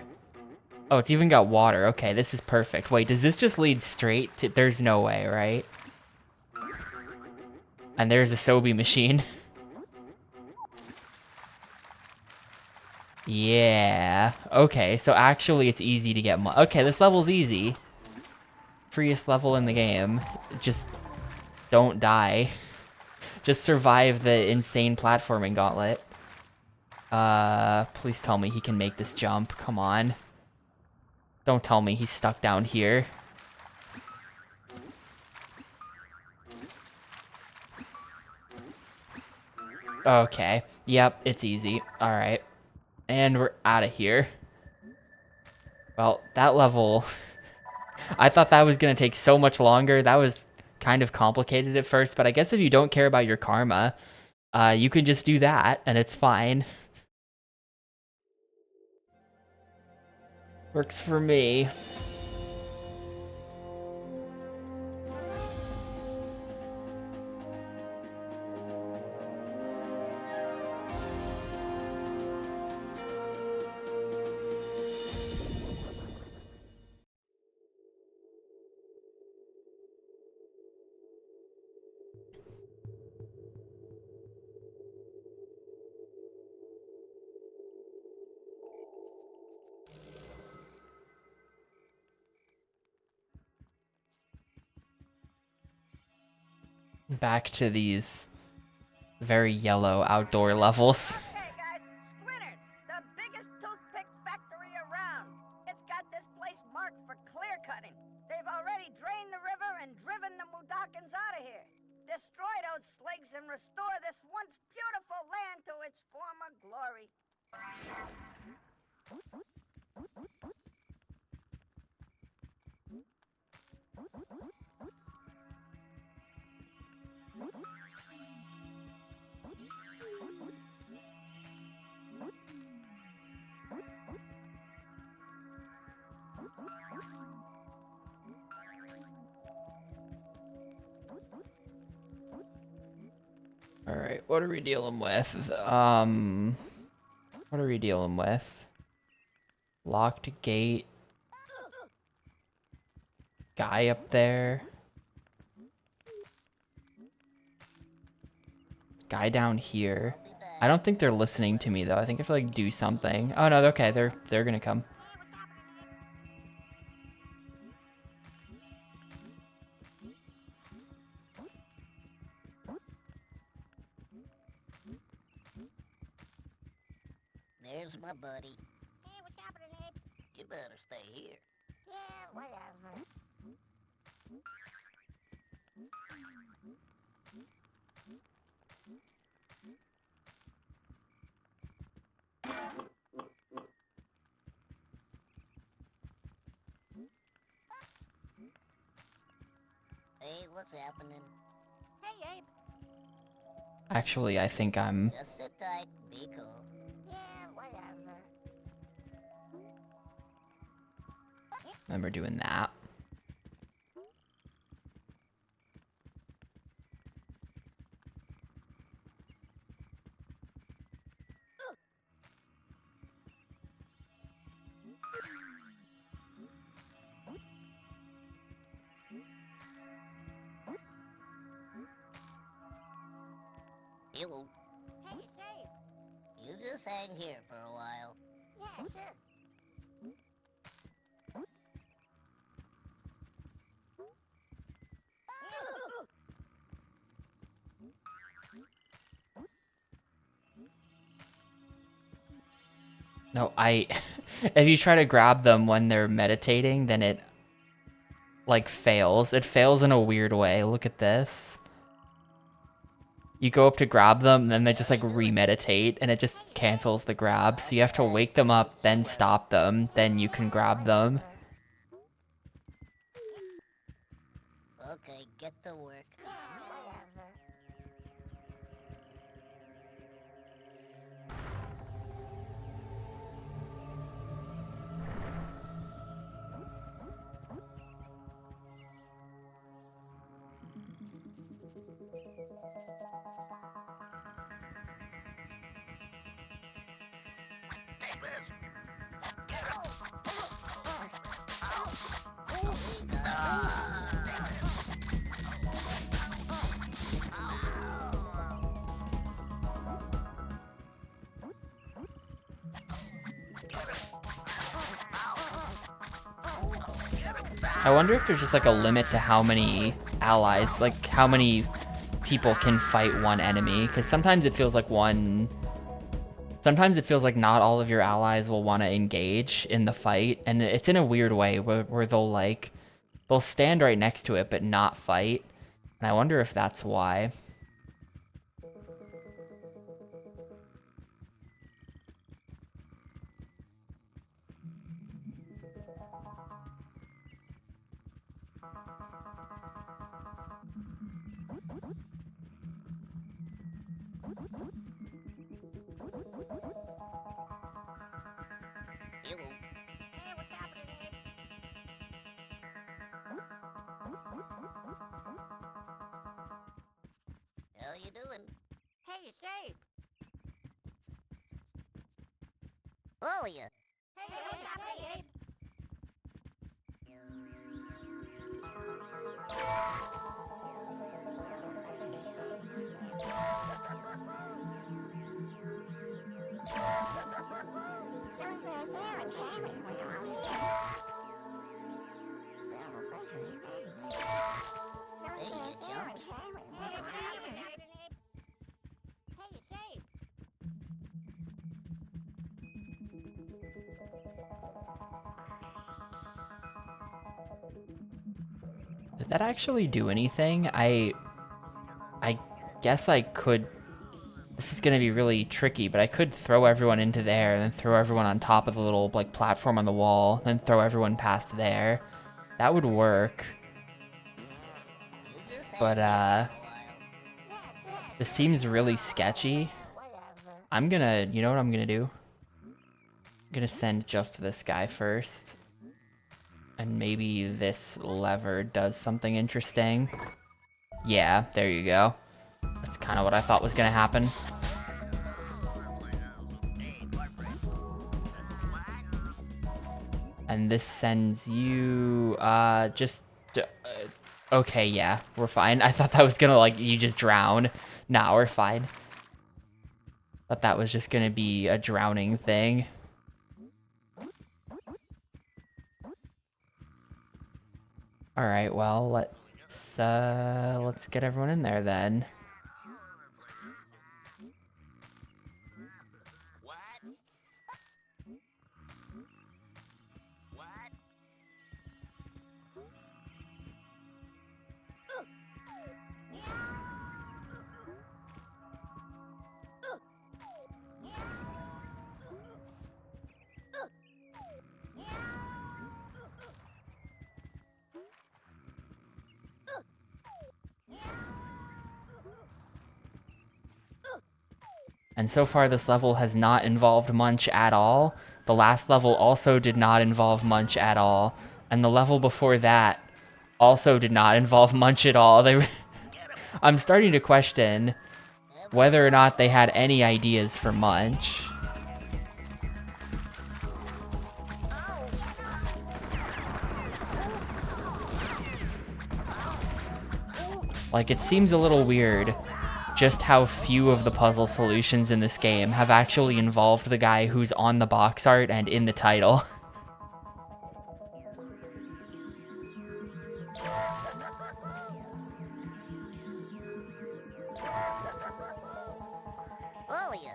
Oh, it's even got water. Okay, this is perfect. Wait, does this just lead straight to... There's no way, right? And there's a Sobe machine. Yeah. Okay, so actually it's easy to get... Okay, this level's easy. Freest level in the game. Just don't die. Just survive the insane platforming gauntlet. Please tell me he can make this jump. Come on. Don't tell me he's stuck down here. Okay. Yep, it's easy. Alright. And we're out of here. Well, that level... I thought that was gonna take so much longer. That was kind of complicated at first, but I guess if you don't care about your karma, you can just do that, and it's fine. Works for me. Back to these very yellow outdoor levels. Okay, guys, Splinters, the biggest toothpick factory around. It's got this place marked for clear cutting. They've already drained the river and driven the Mudokons out of here. Destroy those sligs and restore this once beautiful land to its former glory. Alright, what are we dealing with? What are we dealing with? Locked gate. Guy up there. Guy down here. I don't think they're listening to me though. I think I have to like do something. Oh no, okay, they're gonna come. There's my buddy. Hey, what's happening, Abe? You better stay here. Yeah, whatever. Hey, what's happening? Hey, Abe. Actually, I think I'm... Just sit tight, be cool. Yeah, whatever. remember doing that. You won't. Hey, Dave. You just hang here for a while. Yeah, sure. No, if you try to grab them when they're meditating, then it, like, fails. It fails in a weird way. Look at this. You go up to grab them, and then they just, like, remeditate, and it just cancels the grab. So you have to wake them up, then stop them, then you can grab them. Okay, get to work. I wonder if there's just, like, a limit to how many allies, like, how many people can fight one enemy. Because sometimes it feels like sometimes it feels like not all of your allies will want to engage in the fight. And it's in a weird way where they'll stand right next to it but not fight. And I wonder if that's why. You won't. Hey, what's happening, Abe? How you doing? Hey, it's Abe. Oh, yeah. Hey, what's happening, Abe? Hey, you jumped. Hey, what's happening, Abe? Hey, it's Abe. Did that actually do anything? I guess I could... This is gonna be really tricky, but I could throw everyone into there and then throw everyone on top of the little, like, platform on the wall, then throw everyone past there. That would work. You just hang But, here for a while. this seems really sketchy. Whatever. I'm gonna... You know what I'm gonna do? I'm gonna send just this guy first. And maybe this lever does something interesting. Yeah, there you go. That's kind of what I thought was gonna happen. And this sends you, okay, yeah, we're fine. I thought that was gonna, like, you just drown. Nah, we're fine. Thought that was just gonna be a drowning thing. Alright, well, let's get everyone in there then. And so far this level has not involved Munch at all. The last level also did not involve Munch at all. And the level before that also did not involve Munch at all. I'm starting to question whether or not they had any ideas for Munch. Like, it seems a little weird just how few of the puzzle solutions in this game have actually involved the guy who's on the box art and in the title. Oh, yeah.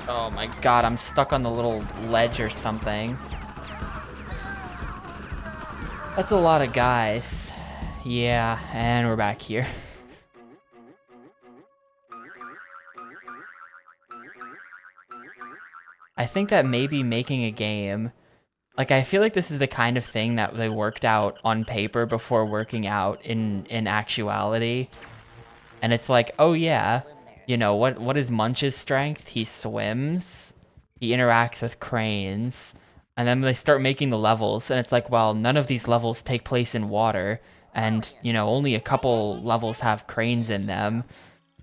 Oh my god, I'm stuck on the little ledge or something. That's a lot of guys. Yeah, and we're back here. I think that maybe making a game, like, I feel like this is the kind of thing that they worked out on paper before working out in actuality. And it's like, oh yeah, you know, what is Munch's strength? He swims, he interacts with cranes, and then they start making the levels, and it's like, well, none of these levels take place in water, and, you know, only a couple levels have cranes in them.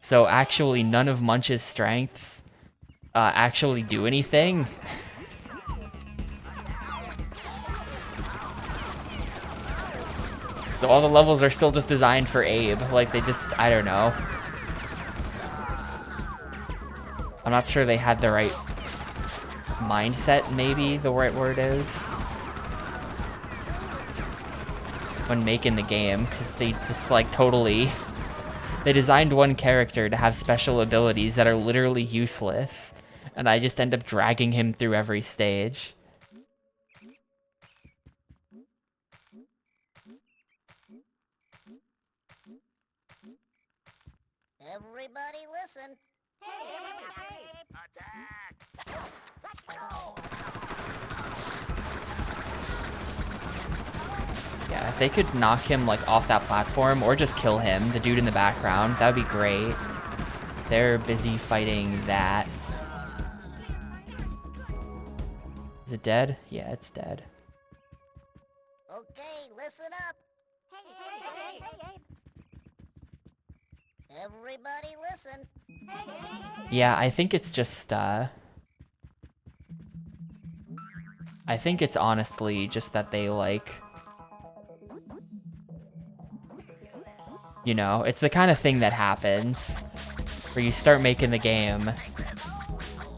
So actually, none of Munch's strengths actually do anything. So all the levels are still just designed for Abe. Like, they just, I don't know. I'm not sure they had the right mindset, maybe the right word is, when making the game, because they just, like, totally... They designed one character to have special abilities that are literally useless, and I just end up dragging him through every stage. Everybody listen. Attack! Let's go! Yeah, if they could knock him, like, off that platform, or just kill him, the dude in the background, that would be great. They're busy fighting that. Is it dead? Yeah, it's dead. Okay, listen up. Everybody listen. Yeah, I think it's just, I think it's honestly just that they, like... You know, it's the kind of thing that happens where you start making the game,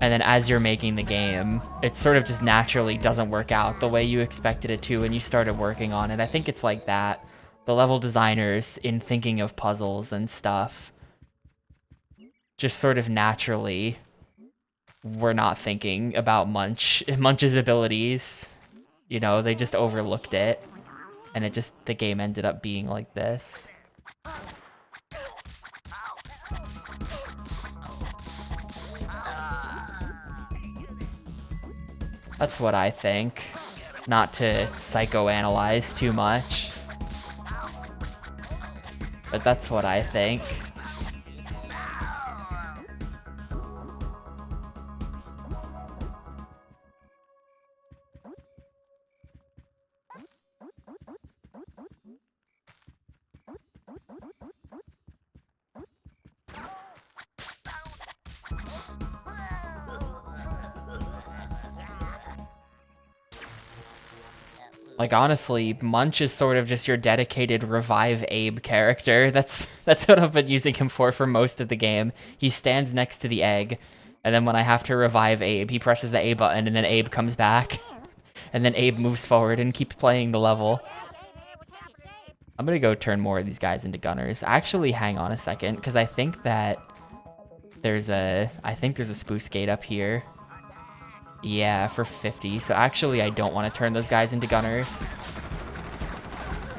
and then as you're making the game, it sort of just naturally doesn't work out the way you expected it to when you started working on it. I think it's like that. The level designers, in thinking of puzzles and stuff, just sort of naturally were not thinking about Munch's abilities. You know, they just overlooked it, and the game ended up being like this. That's what I think. Not to psychoanalyze too much, but that's what I think. Like, honestly, Munch is sort of just your dedicated revive Abe character. That's what I've been using him for most of the game. He stands next to the egg, and then when I have to revive Abe, he presses the A button, and then Abe comes back. And then Abe moves forward and keeps playing the level. I'm gonna go turn more of these guys into gunners. Actually, hang on a second, because I think that there's a spruce gate up here. Yeah, for 50. So actually, I don't want to turn those guys into gunners,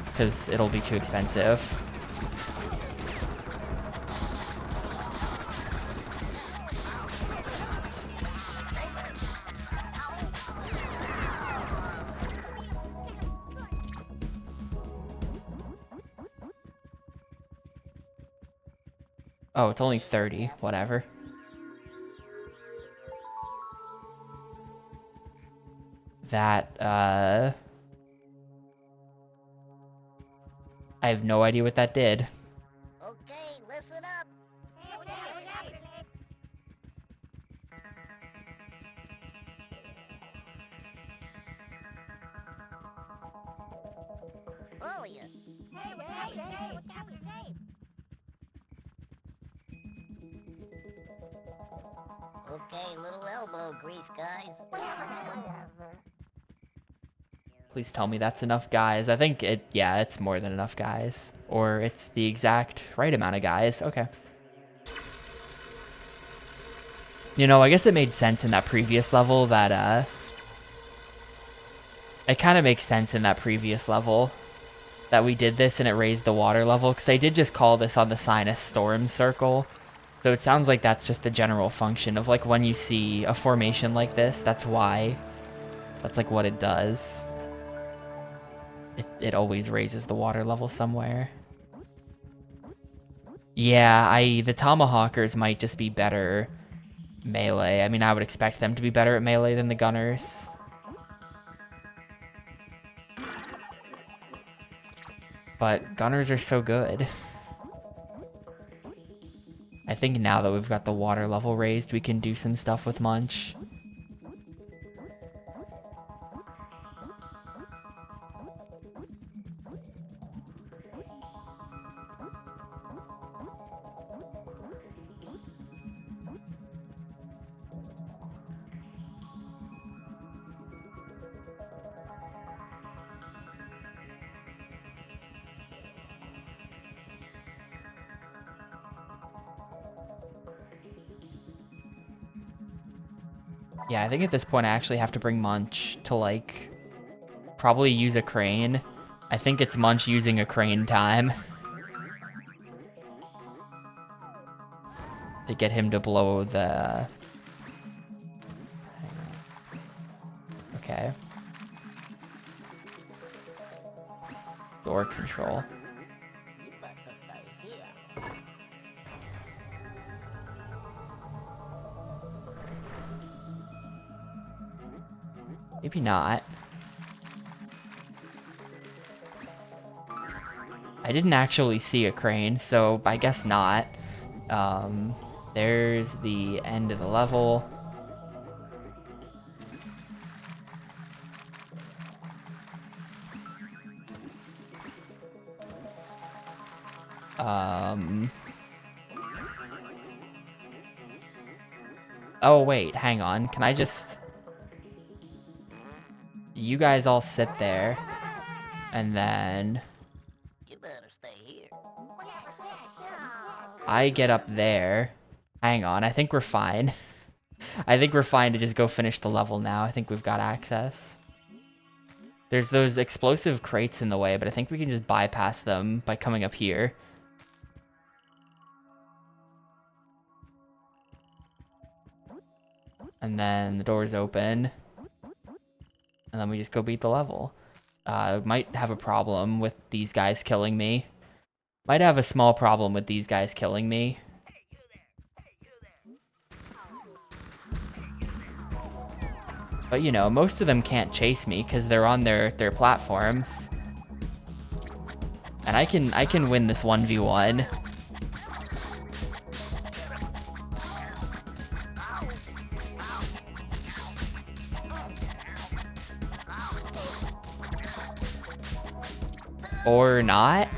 because it'll be too expensive. Oh, it's only 30. Whatever. That, I have no idea what that did. Okay, listen up. Oh, yeah. Okay, little elbow grease, guys. Please tell me that's enough guys. I think yeah, it's more than enough guys. Or it's the exact right amount of guys. Okay. You know, I guess it made sense in that previous level that, it kind of makes sense in that previous level that we did this and it raised the water level, because they did just call this on the sign a storm circle. So it sounds like that's just the general function of, like, when you see a formation like this, that's why. That's, like, what it does. It always raises the water level somewhere. Yeah, the Tomahawkers might just be better melee. I mean, I would expect them to be better at melee than the Gunners. But Gunners are so good. I think now that we've got the water level raised, we can do some stuff with Munch. Yeah, I think at this point I actually have to bring Munch to, like, probably use a crane. I think it's Munch using a crane time. To get him to blow the... Okay. Door control. You must have stayed here. Maybe not. I didn't actually see a crane, so I guess not. There's the end of the level. Oh, wait, hang on. Can I just... You guys all sit there. And then... You better stay here. I get up there. Hang on, I think we're fine. I think we're fine to just go finish the level now. I think we've got access. There's those explosive crates in the way, but I think we can just bypass them by coming up here. And then the door's open. And then we just go beat the level. Might have a problem with these guys killing me. Might have a small problem with these guys killing me. But, you know, most of them can't chase me because they're on their platforms. And I can win this 1v1. Or not.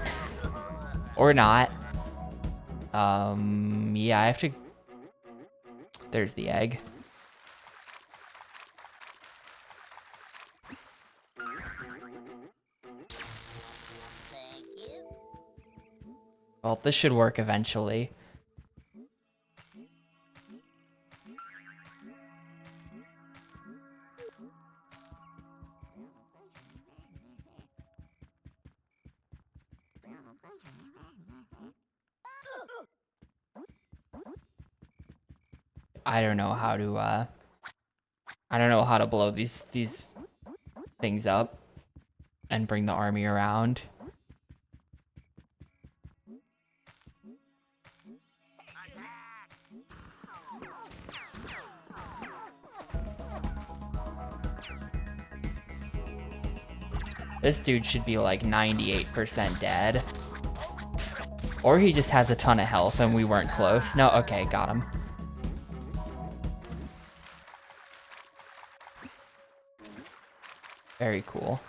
Or not. Yeah, I have to... There's the egg. Thank you. Well, this should work eventually. I don't know how to, I don't know how to blow these things up and bring the army around. This dude should be like 98% dead. Or he just has a ton of health and we weren't close. No, okay, got him. Very cool.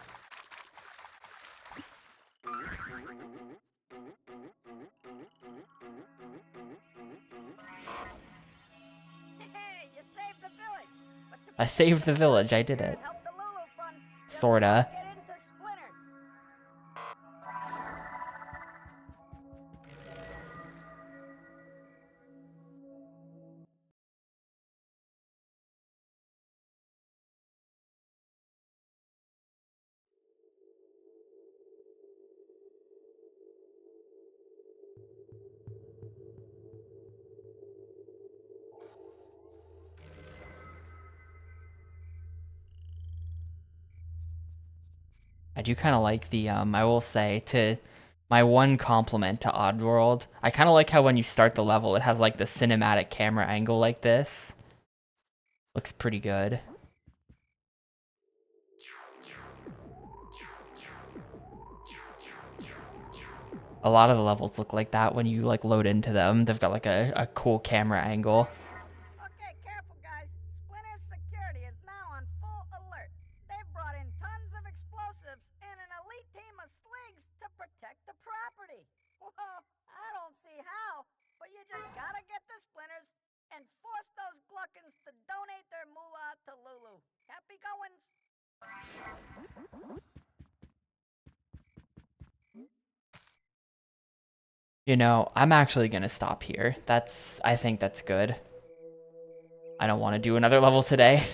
Hey, you saved the village. But to I saved the village, I did it. help the Lulu Fund. Sorta. Get into Splinters. I do kind of like the, I will say, to my one compliment to Oddworld, I kind of like how when you start the level, it has like the cinematic camera angle like this. Looks pretty good. A lot of the levels look like that when you like load into them. They've got like a cool camera angle. Okay, careful, guys. Splinter's security is now on full alert. They've brought in tons of explosives and an elite team of sligs to protect the property. Well, I don't see how, but you just gotta get the Splinters and force those gluckins to donate their moolah to Lulu. Happy goings. You know, I'm actually gonna stop here. I think that's good. I don't want to do another level today.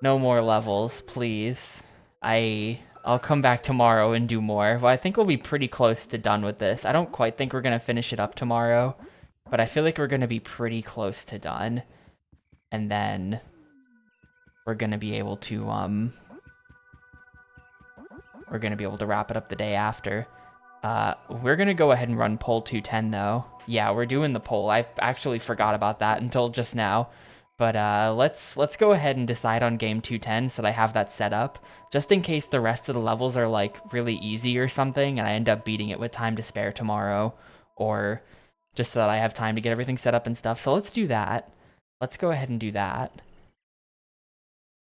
No more levels, please. I'll come back tomorrow and do more. Well, I think we'll be pretty close to done with this. I don't quite think we're gonna finish it up tomorrow, but I feel like we're gonna be pretty close to done. And then we're gonna be able to wrap it up the day after. We're gonna go ahead and run poll 210 though. Yeah, we're doing the poll. I actually forgot about that until just now. But let's go ahead and decide on game 210 so that I have that set up, just in case the rest of the levels are like really easy or something and I end up beating it with time to spare tomorrow, or just so that I have time to get everything set up and stuff. So let's do that. Let's go ahead and do that.